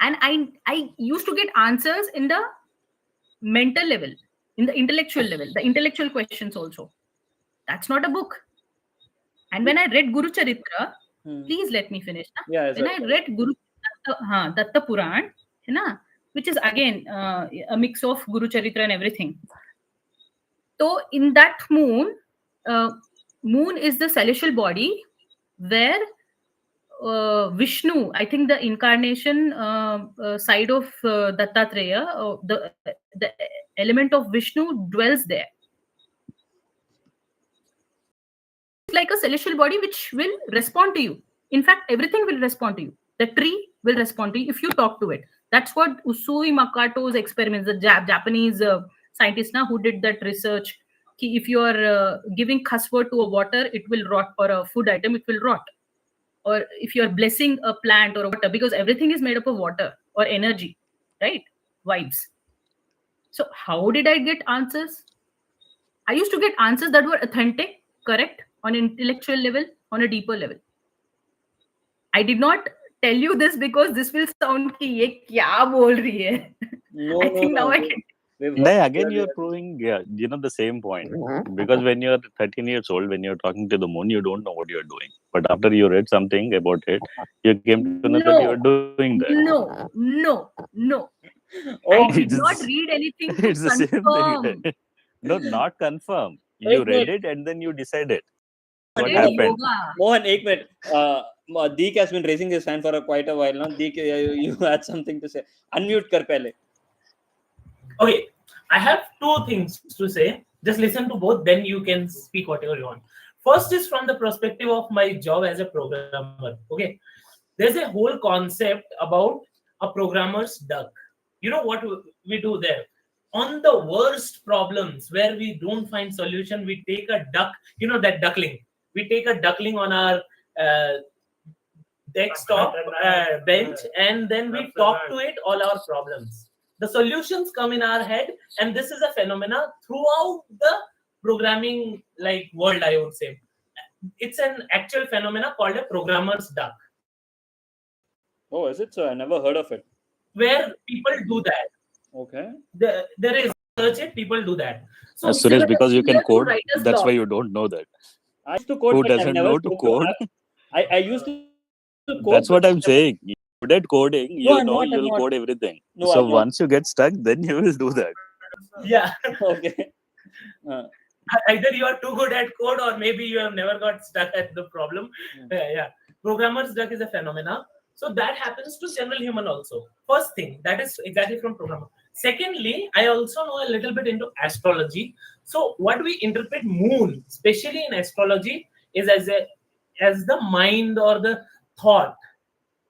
Speaker 4: and I used to get answers in the mental level, in the intellectual level, the intellectual questions also. That's not a book. And when I read Guru Charitra, please let me finish.
Speaker 3: Yeah,
Speaker 4: when I read Guru Datta Puran, which is again a mix of Guru Charitra and everything. So in that moon, moon is the celestial body where Vishnu, I think the incarnation side of Dattatreya, the element of Vishnu dwells there. It's like a celestial body which will respond to you. In fact, everything will respond to you. The tree will respond to you if you talk to it. That's what Usui Makato's experiments, the Japanese scientist now who did that research. If you are giving cuss word to a water, it will rot, or a food item, it will rot. Or if you are blessing a plant or a water, because everything is made up of water or energy, right? Vibes. So how did I get answers? I used to get answers that were authentic, correct, on an intellectual level, on a deeper level. I did not tell you this because this will sound ki ye kya bol rahi hai.
Speaker 3: No,
Speaker 4: I think now I can.
Speaker 1: No, again, you're proving, the same point. Because when you're 13 years old, when you're talking to the moon, you don't know what you're doing. But after you read something about it, you came to know that you're doing that.
Speaker 4: No.
Speaker 3: Oh,
Speaker 4: I did not read anything to
Speaker 1: It's the
Speaker 4: confirm.
Speaker 1: same thing. No, not confirm. You read it and then you decided what
Speaker 4: Did
Speaker 1: happened.
Speaker 4: yoga.
Speaker 3: Mohan, 1 minute. Deek has been raising his hand for quite a while now. Deek, you had something to say. Unmute kar pehle.
Speaker 6: Okay, I have two things to say. Just listen to both, then you can speak whatever you want. First is from the perspective of my job as a programmer. Okay, there's a whole concept about a programmer's duck. You know what we do there? On the worst problems where we don't find solution, we take a duck, that duckling. We take a duckling on our desktop bench, and then we talk to it all our problems. The solutions come in our head, and this is a phenomena throughout the programming world, I would say. it's an actual phenomena called a programmer's duck.
Speaker 3: Oh, is it? So I never heard of it.
Speaker 6: Where people do that.
Speaker 3: Okay.
Speaker 6: There is search it, people do that.
Speaker 1: So Suresh, because you can code, that's why you don't know that.
Speaker 3: I used to code.
Speaker 1: Who doesn't know to code?
Speaker 3: I used to code.
Speaker 1: That's what I'm saying. You're good at coding, you'll code everything.
Speaker 3: No,
Speaker 1: so once you get stuck, then you will do that.
Speaker 6: Yeah.
Speaker 3: Okay.
Speaker 6: Either you are too good at code, or maybe you have never got stuck at the problem. Yeah. Programmer's duck is a phenomena. So that happens to general human also. First thing, that is exactly from programmer. Secondly, I also know a little bit into astrology. So what we interpret moon, especially in astrology, is as the mind or the thought.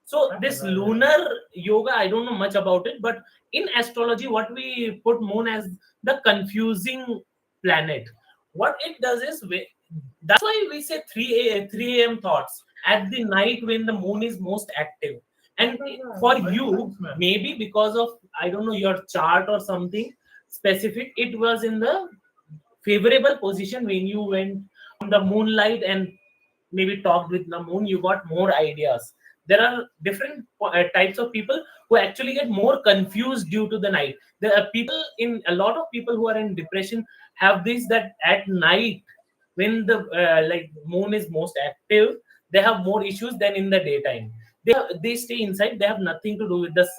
Speaker 6: So this lunar yoga, I don't know much about it, but in astrology, what we put moon as the confusing planet. What it does is, that's why we say 3 a.m. thoughts at the night when the moon is most active. And for you, maybe because of, I don't know, your chart or something specific, it was in the favorable position when you went on the moonlight and maybe talked with the moon, you got more ideas. There are different types of people who actually get more confused due to the night. There are a lot of people who are in depression have this, that at night when the moon is most active, they have more issues than in the daytime. They stay inside. They have nothing to do with this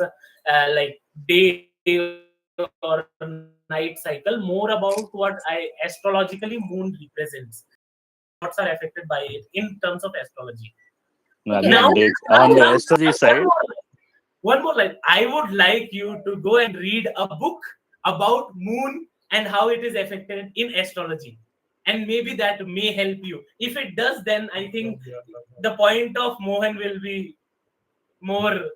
Speaker 6: day or night cycle. More about what astrologically moon represents. Thoughts are affected by it in terms of astrology.
Speaker 1: Now, on the astrology side,
Speaker 6: one more line. I would like you to go and read a book about moon and how it is affected in astrology. And maybe that may help you. If it does, then I think the point of Mohan will be more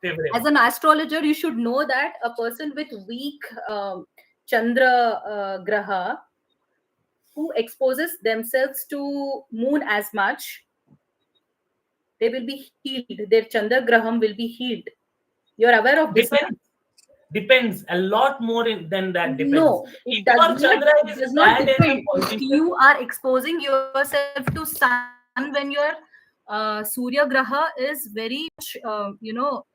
Speaker 6: favorable.
Speaker 4: As an astrologer, you should know that a person with weak Chandra Graha who exposes themselves to moon as much, they will be healed. Their Chandra Graham will be healed. You're aware of this?
Speaker 6: Depends a lot more than that. Depends.
Speaker 4: No, it does not depend. If you are exposing yourself to sun when your Surya Graha is very much,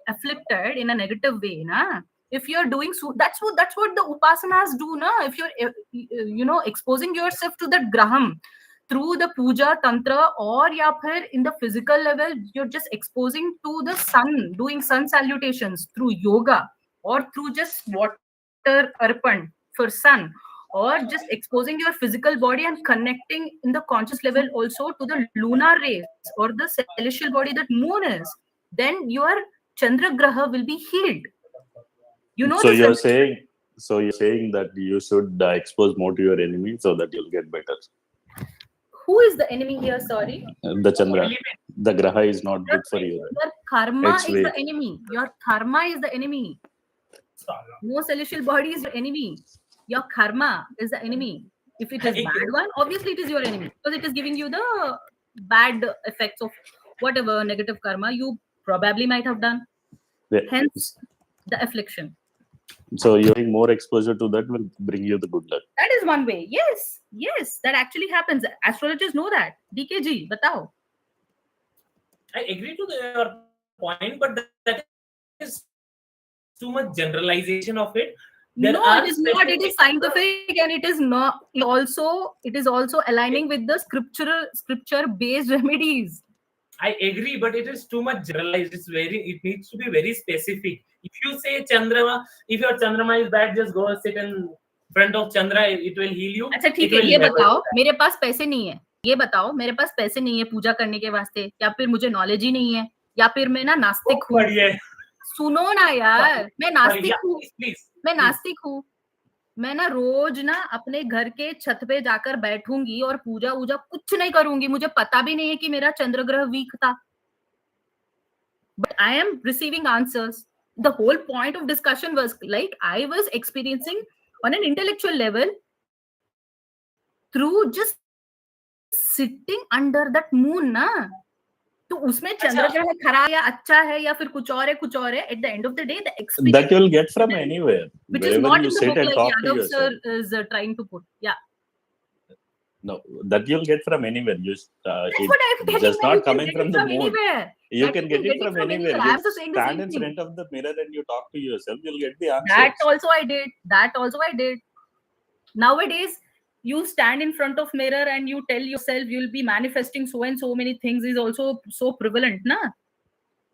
Speaker 4: afflicted in a negative way, na? If you're doing so, that's what the upasanas do, na? If you're exposing yourself to that graham through the puja tantra, or in the physical level, you're just exposing to the sun, doing sun salutations through yoga, or through just water arpan for sun, or just exposing your physical body and connecting in the conscious level also to the lunar rays or the celestial body that moon is, then your Chandra Graha will be healed.
Speaker 1: So you're saying that you should expose more to your enemy so that you'll get better.
Speaker 4: Who is the enemy here? Sorry.
Speaker 1: The Chandra. The Graha is not good for you.
Speaker 4: Your karma is the enemy. Your karma is the enemy. No celestial body is your enemy. Your karma is the enemy. If it is bad one, obviously it is your enemy, because it is giving you the bad effects of whatever negative karma you probably might have done.
Speaker 1: Yeah.
Speaker 4: Hence the affliction.
Speaker 1: So you're getting more exposure to that will bring you the good luck.
Speaker 4: That is one way. Yes, that actually happens. Astrologers know that. DKG, batao.
Speaker 6: I agree to your point, but that is too much generalization of it.
Speaker 4: It is not. It is scientific, and it is not. It is also aligning with the scripture-based remedies.
Speaker 6: I agree, but it is too much generalized. It needs to be very specific. If you say Chandrama, if your Chandrama is bad, just go sit in front of Chandra. It will heal you.
Speaker 4: अच्छा ठीक है, ये बताओ मेरे पास पैसे नहीं है. ये बताओ मेरे पास पैसे नहीं है पूजा करने के वास्ते, या फिर मुझे नॉलेज ही नहीं है, या फिर मैं ना नास्तिक हूँ. सुनो ना यार, मैं नास्तिक हूँ. मैं ना रोज ना अपने घर के छत पे जाकर बैठूंगी और पूजा कुछ नहीं करूंगी. मुझे पता भी नहीं है कि मेरा चंद्र ग्रह वीक था. But I am receiving answers. The whole point of discussion was like I was experiencing on an intellectual level through just sitting under that moon, na. तो उसमें चंद्र ग्रह खराब या अच्छा है या फिर कुछ और है. At the end of the day, the experience
Speaker 1: that you'll get from anywhere,
Speaker 4: which is not in the book, like Yadav sir is trying to put. Yeah.
Speaker 1: No, that you'll get from anywhere.
Speaker 4: That's what I'm telling
Speaker 1: just
Speaker 4: you.
Speaker 1: not
Speaker 4: You can
Speaker 1: coming
Speaker 4: get
Speaker 1: from
Speaker 4: it
Speaker 1: the
Speaker 4: from
Speaker 1: moon.
Speaker 4: anywhere.
Speaker 1: You
Speaker 4: That
Speaker 1: can get it from anywhere.
Speaker 4: I'm
Speaker 1: You
Speaker 4: also saying the
Speaker 1: stand
Speaker 4: same
Speaker 1: in
Speaker 4: thing.
Speaker 1: front of the mirror and you talk to yourself. You'll get the answers.
Speaker 4: That also I did. Nowadays, you stand in front of mirror and you tell yourself you'll be manifesting so and so many things is also so prevalent, na?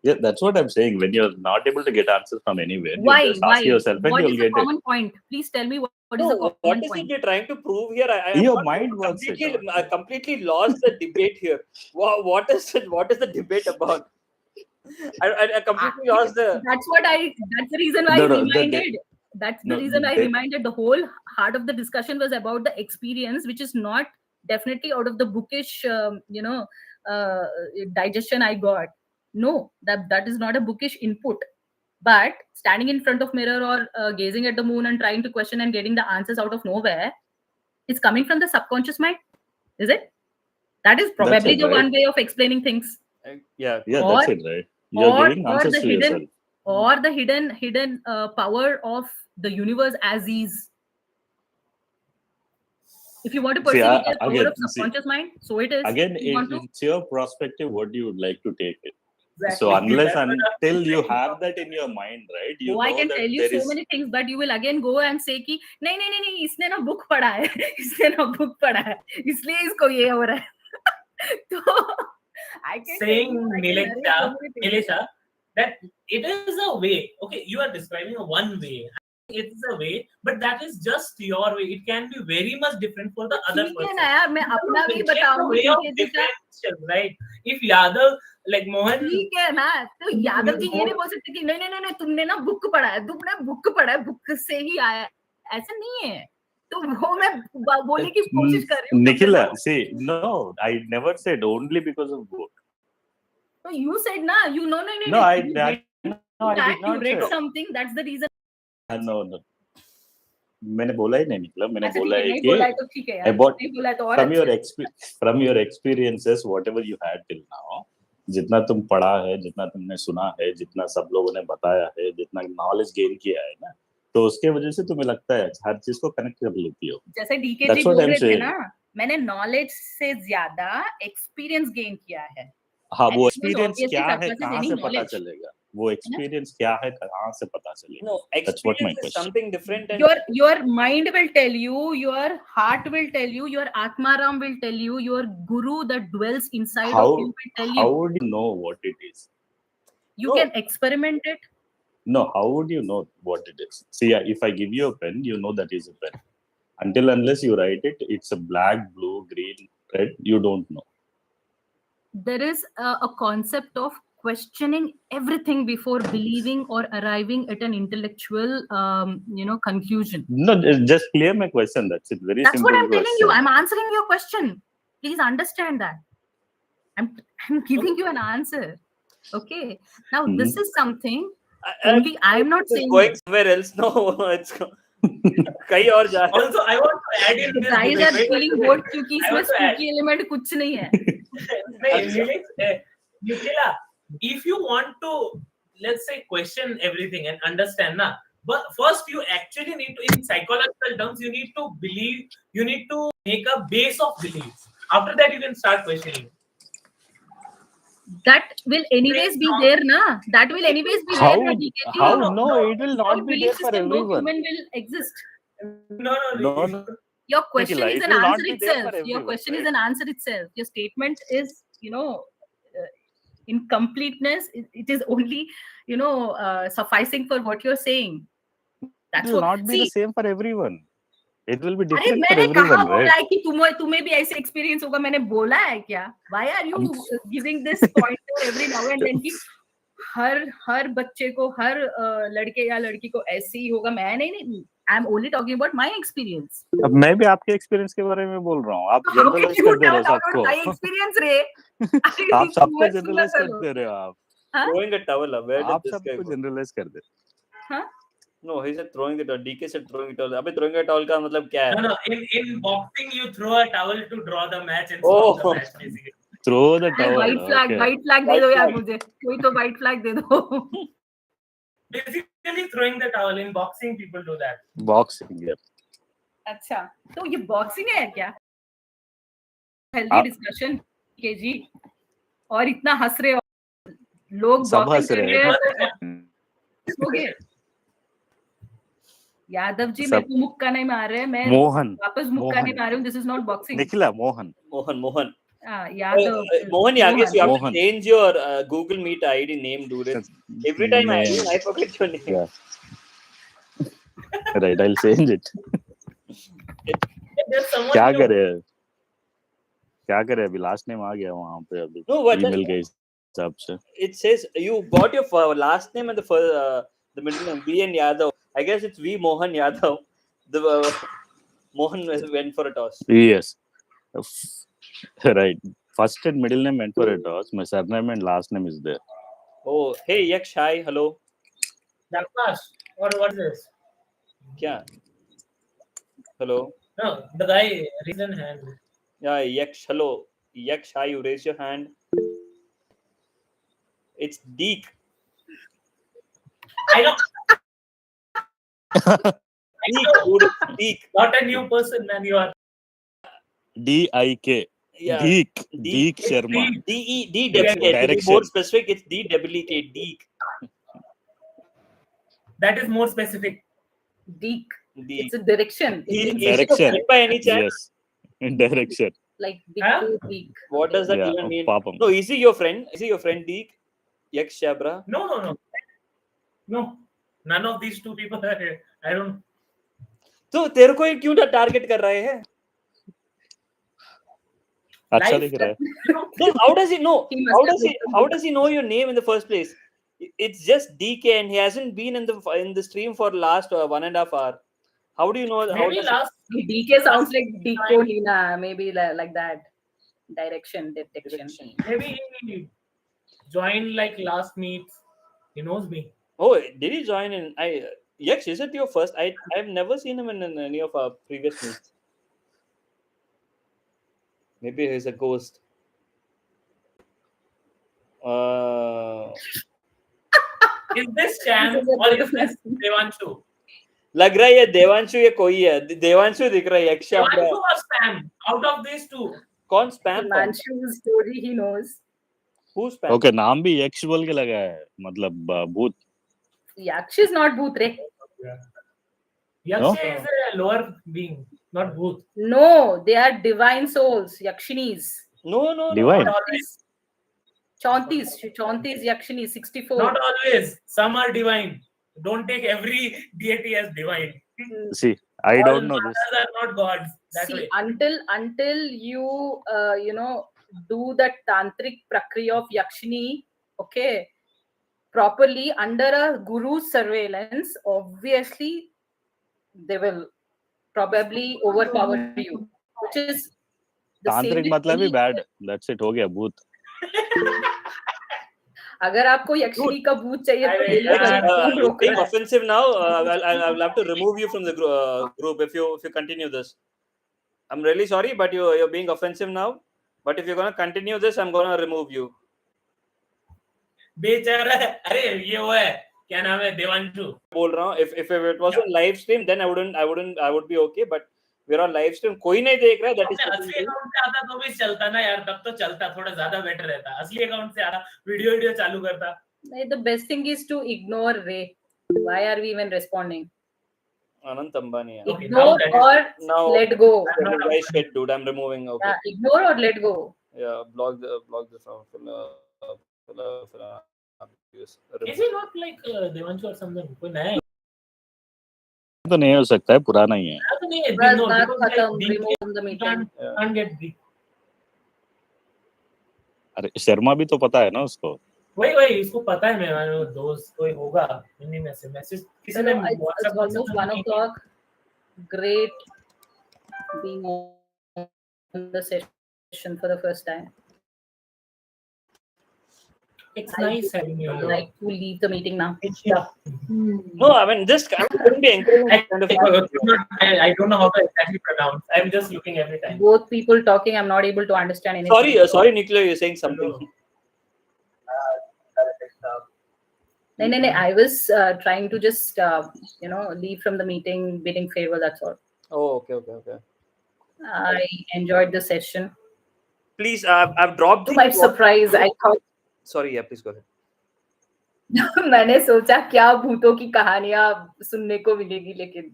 Speaker 1: Yeah, that's what I'm saying. When you're not able to get answers from anywhere,
Speaker 4: Why?
Speaker 1: you just ask yourself and
Speaker 4: What
Speaker 1: you'll
Speaker 4: is the
Speaker 1: get it.
Speaker 4: common point? Please tell me what is the common
Speaker 3: What is
Speaker 4: point?
Speaker 3: it you're trying to prove here?
Speaker 1: Your mind works it
Speaker 3: completely,
Speaker 1: out.
Speaker 3: I completely lost the debate here. What is it? What is the debate about? I completely lost the.
Speaker 4: That's the reason why
Speaker 1: No,
Speaker 4: I
Speaker 1: no,
Speaker 4: reminded. That's the
Speaker 1: no,
Speaker 4: reason I
Speaker 1: they-
Speaker 4: reminded. The whole heart of the discussion was about the experience, which is not definitely out of the bookish, digestion I got. No, that is not a bookish input. But standing in front of mirror or gazing at the moon and trying to question and getting the answers out of nowhere, it's coming from the subconscious mind, is it? That is probably the one way of explaining things.
Speaker 3: Yeah,
Speaker 1: that's it, right? You're giving answers to yourself.
Speaker 4: Or the hidden power of the universe as is. If you want to perceive it as power of subconscious mind, so it is.
Speaker 1: Again, it's your perspective, what you would like to take it. So unless until you have that in your mind, right? You
Speaker 4: I can tell you so many things, but you will again go and say कि नहीं इसने ना book पढ़ा है, इसने ना book पढ़ा है, इसलिए इसको ये हो रहा है. तो I can
Speaker 6: saying Nilesh, that it is a way. Okay, you are describing a one way. It's a way, but that is just your way. It can be very much different for the other person.
Speaker 4: मैं अपना भी बताऊंगी.
Speaker 6: Way of differentiation, right? If Yadav, like Mohan,
Speaker 4: ठीक है ना, तो यादव जी ये नहीं बोल सकते कि नहीं तुमने ना बुक पढ़ा है, बुक से ही आया, ऐसा नहीं है. तो वो मैं बोलने की कोशिश कर रही हूँ.
Speaker 1: Nikhila, see, no, I never said only because of book.
Speaker 4: So you said na, you know,
Speaker 1: no, I did not.
Speaker 4: You read something, that's the reason.
Speaker 1: No. मैंने बोला ही नहीं निकला. मैंने बोला है कि
Speaker 4: about
Speaker 1: from your experiences, whatever you had till now, जितना तुम पढ़ा है, जितना तुमने सुना है, जितना सब लोगों ने बताया है, जितना नॉलेज गेन किया है ना, तो उसके वजह से तुम्हें लगता है हर चीज को कनेक्ट कर लेती हो.
Speaker 4: जैसे डीके जी बोल रहे थे ना, मैंने नॉलेज से ज्यादा एक्सपीरियंस गेन किया है.
Speaker 1: हाँ, वो एक्सपीरियंस क्या है, कहाँ से पता चलेगा? वो एक्सपीरियंस क्या है, कहाँ से पता चलेगा?
Speaker 3: No, experience is something different. And
Speaker 4: your mind will tell you, your heart will tell you, your Atmaram will tell you, your guru that dwells inside of you will tell you.
Speaker 1: How would you know what it is?
Speaker 4: You can experiment it.
Speaker 1: No, how would you know what it is? See, if I give you a pen, you know that is a pen. Unless you write it, it's a black, blue, green, red, you don't know.
Speaker 4: There is a concept of questioning everything before believing or arriving at an intellectual conclusion.
Speaker 1: No, just clear my question. That's it. Very
Speaker 4: That's
Speaker 1: simple.
Speaker 4: That's what I'm telling you. I'm answering your question. Please understand that. I'm giving you an answer. Okay. Now this is something only I'm not saying
Speaker 3: going somewhere else. No, it's कहीं और जा.
Speaker 6: Also, I want to add in this.
Speaker 4: Guys are feeling bored क्योंकि इसमें spooky element कुछ नहीं है.
Speaker 6: Nikhila, if you want to, let's say, question everything and understand, na, but first you actually need to, in psychological terms, you need to believe, you need to make a base of beliefs. After that, you can start questioning.
Speaker 4: That will anyways be there, na? That will anyways be
Speaker 1: how,
Speaker 4: there.
Speaker 1: How? No, it will not be there for everyone.
Speaker 4: No human will exist.
Speaker 6: No.
Speaker 4: Your question is an answer itself. Your question is an answer itself. Your statement is, in completeness. It is only, sufficing for what you're saying.
Speaker 1: That's it will not be the same for everyone. It will be different for everyone, right?
Speaker 4: कि तुम्हें भी ऐसे experience होगा, मैंने बोला है क्या? Why are you giving this pointer every now and then कि हर बच्चे को, हर लड़के या लड़की को ऐसे ही होगा? मैं नहीं. I'm only talking about my experience.
Speaker 1: अब मैं भी आपके एक्सपीरियंस के बारे में बोल रहा हूँ. आप जनरलाइज कर दे रहे हो सबको.
Speaker 4: My experience रे.
Speaker 1: आप सबको जनरलाइज कर दे रहे हो आप.
Speaker 3: Throwing a towel. Where did this guy
Speaker 1: go? Generalize कर दे.
Speaker 3: हाँ? No, he said throwing the towel. DK said throwing a towel. अबे throwing a towel का मतलब क्या है?
Speaker 6: No. In boxing, you throw a towel to draw the match and stop the match, basically.
Speaker 1: Throw the towel.
Speaker 4: White flag दे दो यार मुझे. कोई तो white flag दे दो.
Speaker 6: Basically, throwing the towel in boxing, people do that.
Speaker 1: Boxing, yeah.
Speaker 4: अच्छा, तो ये boxing है क्या? हेल्दी डिस्कशन के जी, और इतना हंस रहे हो लोग,
Speaker 1: सब हंस रहे
Speaker 4: हैं। यादव जी मेरे को मुक्का नहीं मार रहे, मैं
Speaker 1: मोहन
Speaker 4: वापस मुक्का नहीं मार रही हूँ. This is not boxing.
Speaker 1: Nikhila Mohan
Speaker 4: Yadav.
Speaker 3: Mohan, I guess you have
Speaker 1: Mohan.
Speaker 3: to change your Google Meet ID name, dude. Every time I forget your name.
Speaker 1: Yeah. Right, I'll change it. क्या करे अभी लास्ट नेम आ गया वहां पे अभी. Email के हिसाब से
Speaker 3: it says you got your last name and the first the middle name B and Yadav. I guess it's V Mohan Yadav. The Mohan went for a toss.
Speaker 1: Yes. Right. First and middle name went for a toss. My surname and last name is there.
Speaker 3: Oh, hey Yaksh, hi, hello.
Speaker 6: Jakash, what is this?
Speaker 3: Kya? Hello.
Speaker 6: No, the guy raised an hand.
Speaker 3: Yeah, Yaksh, hello. Yaksh, hi, you raise your hand. It's Deek.
Speaker 6: I know.
Speaker 3: Deek.
Speaker 6: Not a new person, man. You are.
Speaker 1: D-I-K.
Speaker 3: Yeah.
Speaker 1: Deek Sharma.
Speaker 3: D-E-D. To be more specific, it's D-E-E-K. Deek.
Speaker 6: That is more specific.
Speaker 4: Deek. It's a direction.
Speaker 1: Direction.
Speaker 3: By any chance?
Speaker 1: Yes. Direction.
Speaker 4: Like Deek.
Speaker 3: What does that even mean?
Speaker 1: Papam.
Speaker 3: No, is he your friend? Is he your friend, Deek? Yaksh Shabra?
Speaker 6: No. No. None of these two people are here. I don't.
Speaker 3: तो तेरे को क्यों target कर रहे हैं?
Speaker 1: अच्छा दिख रहा है.
Speaker 3: How does he know? How does he know your name in the first place? It's just DK and he hasn't been in the stream for last 1.5 hours. How do you know?
Speaker 6: Maybe last
Speaker 4: DK sounds like Decolina, maybe like that. Direction detection.
Speaker 6: Maybe he joined like last meet. He knows me.
Speaker 3: Oh, did he join in? Yaksh, is it your first? I've never seen him in any of our previous meets. Maybe he's a ghost.
Speaker 6: Is this Sham or is this Devanshu?
Speaker 3: लग रहा है ये देवांशु ये कोई है. देवांशु दिख रहा है. यक्ष
Speaker 6: Devanshu or Spam? Out of these two.
Speaker 3: कौन spam?
Speaker 4: Devanshu's story he knows.
Speaker 3: Who's spam?
Speaker 1: Okay, नाम भी यक्ष बोल के लगा है. मतलब भूत.
Speaker 4: Yaksh is not Bhoot, re.
Speaker 6: Yaksh is a lower being, not Bhoot.
Speaker 4: No, they are divine souls, Yakshinis.
Speaker 3: No.
Speaker 1: Divine.
Speaker 6: Not always.
Speaker 4: Chauntis Yakshinis, 64.
Speaker 6: Not always. Some are divine. Don't take every deity as divine.
Speaker 1: See, I don't know this.
Speaker 6: Others are not gods.
Speaker 4: See, until you do the tantric prakriya of Yakshini, okay, properly under a guru's surveillance, obviously they will probably overpower you, which is the
Speaker 1: तांत्रिक मतलब ही bad. That's it, हो गया भूत.
Speaker 4: अगर आपको यक्षिणी का भूत चाहिए तो
Speaker 3: being offensive now. I'll have to remove you from the group if you continue this. I'm really sorry, but you're being offensive now. But if you're gonna continue this, I'm gonna remove you.
Speaker 6: बेचारा अरे ये वो है क्या नाम है देवांशु
Speaker 3: बोल रहा हूँ. If it was on live stream, then I would be okay. But we're on live stream. कोई नहीं देख रहा है. That is
Speaker 6: असली अकाउंट से आता तो भी चलता ना यार. तब तो चलता थोड़ा ज्यादा बेटर रहता. असली अकाउंट से आता वीडियो चालू करता.
Speaker 4: The best thing is to ignore Ray. Why are we even responding?
Speaker 3: Anant Ambani.
Speaker 4: Ignore or let go.
Speaker 3: Guys, shit, dude. I'm removing. Okay.
Speaker 4: Yeah, ignore or let go.
Speaker 3: Yeah, block the sound.
Speaker 6: Is he not like Devanshu or something? कोई नया है?
Speaker 1: तो नहीं हो सकता है, पुराना ही है.
Speaker 6: तो नहीं है.
Speaker 4: Bro, not remove the meeting.
Speaker 6: Can't get Deek.
Speaker 1: अरे शर्मा भी तो पता है ना उसको.
Speaker 6: वही इसको पता है. मेरा दोस्त कोई होगा. नहीं मैसेज किसी ने
Speaker 4: WhatsApp almost 1 o'clock. Great being on the session for the first time.
Speaker 6: It's nice having you.
Speaker 4: I'd like to leave the meeting now.
Speaker 6: Yeah.
Speaker 3: No, I mean this couldn't be encouraging kind of.
Speaker 6: I don't know how to exactly pronounce. I'm just looking every time.
Speaker 4: Both people talking, I'm not able to understand anything.
Speaker 3: Sorry, Nikhila, you're saying something.
Speaker 4: No. I was trying to just leave from the meeting, bidding farewell. That's all.
Speaker 3: Oh, okay.
Speaker 4: I enjoyed the session.
Speaker 3: please, I've dropped.
Speaker 4: To my surprise, I thought.
Speaker 3: Sorry, yeah, please go ahead.
Speaker 4: मैंने सोचा क्या भूतों की कहानियां सुनने को मिलेगी, लेकिन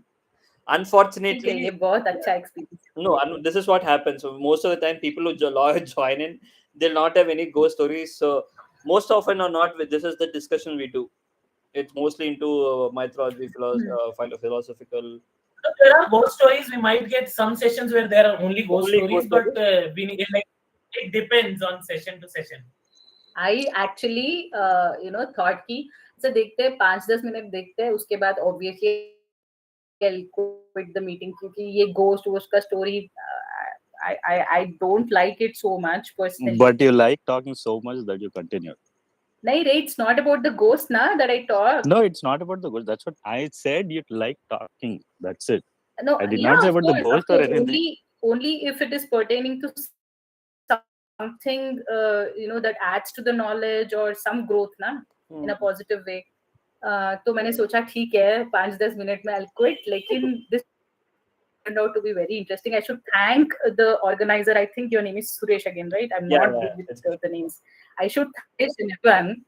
Speaker 3: unfortunately
Speaker 4: ये बहुत अच्छा experience.
Speaker 3: No, this is what happens. So most of the time, people who join in, they'll not have any ghost stories. So most often or not, this is the discussion we do. It's mostly into mythology, philosophical.
Speaker 6: There are ghost stories. We might get some sessions where there are only ghost stories, but we need, like, it depends on session to session.
Speaker 4: I actually, thought कि so देखते हैं 5-10 minute देखते हैं, उसके बाद obviously I'll quit the meeting क्योंकि ये ghost का story, I don't like it so much personally.
Speaker 1: But you like talking so much that you continue.
Speaker 4: नहीं रे, it's not about the ghost ना that I talk.
Speaker 1: No, it's not about the ghost. That's what I said. You like talking. That's it.
Speaker 4: No,
Speaker 1: I did not say about the ghost or anything.
Speaker 4: Only if it is pertaining to something that adds to the knowledge or some growth na in a positive way. तो मैंने सोचा ठीक है 5-10 minute में I'll quit, लेकिन this turned out to be very interesting. I should thank the organizer. I think your name is Suresh again, right? I'm not good with the names. I should thank everyone.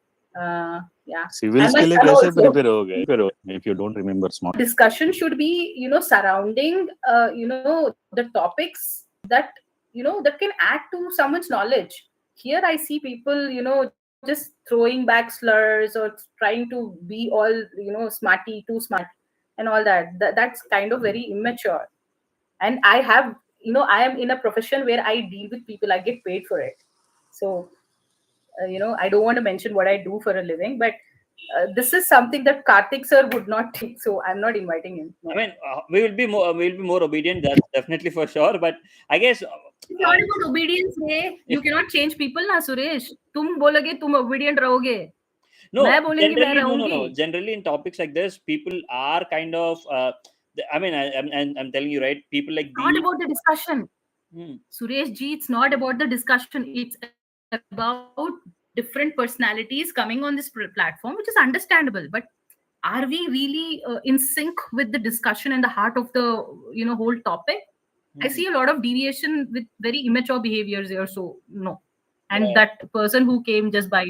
Speaker 1: Civils के लिए कैसे prepare हो गए? If you don't remember small.
Speaker 4: Discussion should be, surrounding, the topics that, that can add to someone's knowledge. Here I see people, just throwing back slurs or trying to be all, smarty, too smart and all that. That's kind of very immature. And I have, I am in a profession where I deal with people, I get paid for it. So, I don't want to mention what I do for a living, but this is something that Karthik sir would not take, so I'm not inviting him.
Speaker 3: I mean, we will be more obedient. That's definitely for sure. But I guess
Speaker 4: it's not about obedience. You cannot change people, na Suresh. तुम बोलोगे तुम obedient रहोगे.
Speaker 3: No,
Speaker 4: मैं बोलूँगी मैं रहूँगी.
Speaker 3: No. Generally, in topics like this, people are kind of. I mean, I'm telling you, right? People like
Speaker 4: not about the discussion. Suresh ji, it's not about the discussion. It's about different personalities coming on this platform, which is understandable. But are we really in sync with the discussion and the heart of the whole topic? I see a lot of deviation with very immature behaviors here. So no. And that person who came just by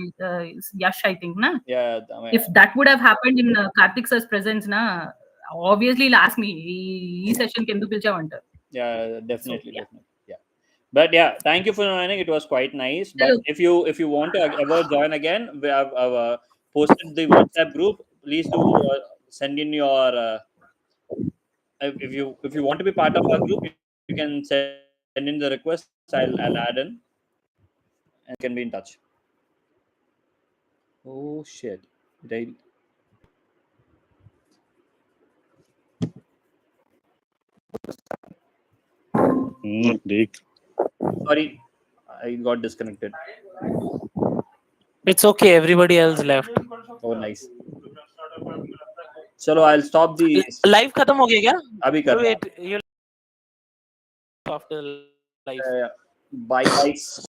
Speaker 4: Yash, I think, na?
Speaker 3: Yeah. I mean,
Speaker 4: if that would have happened in Karthik sir's presence, na, obviously he'll ask me, this session can do pilcha.
Speaker 3: Yeah, definitely, definitely. Yeah. But yeah, thank you for joining. It was quite nice. But
Speaker 4: Hello.
Speaker 3: if you want to ever join again, we have posted the WhatsApp group. Please do send in your if you want to be part of our group, you can send in the request. I'll add in and can be in touch. Oh shit! Did Sorry, I got disconnected.
Speaker 6: It's okay. Everybody else left.
Speaker 3: Oh, nice. Chalo, I'll stop the
Speaker 6: Live खत्म हो गया क्या?
Speaker 3: अभी कर.
Speaker 6: Wait, you after live.
Speaker 3: Bye guys.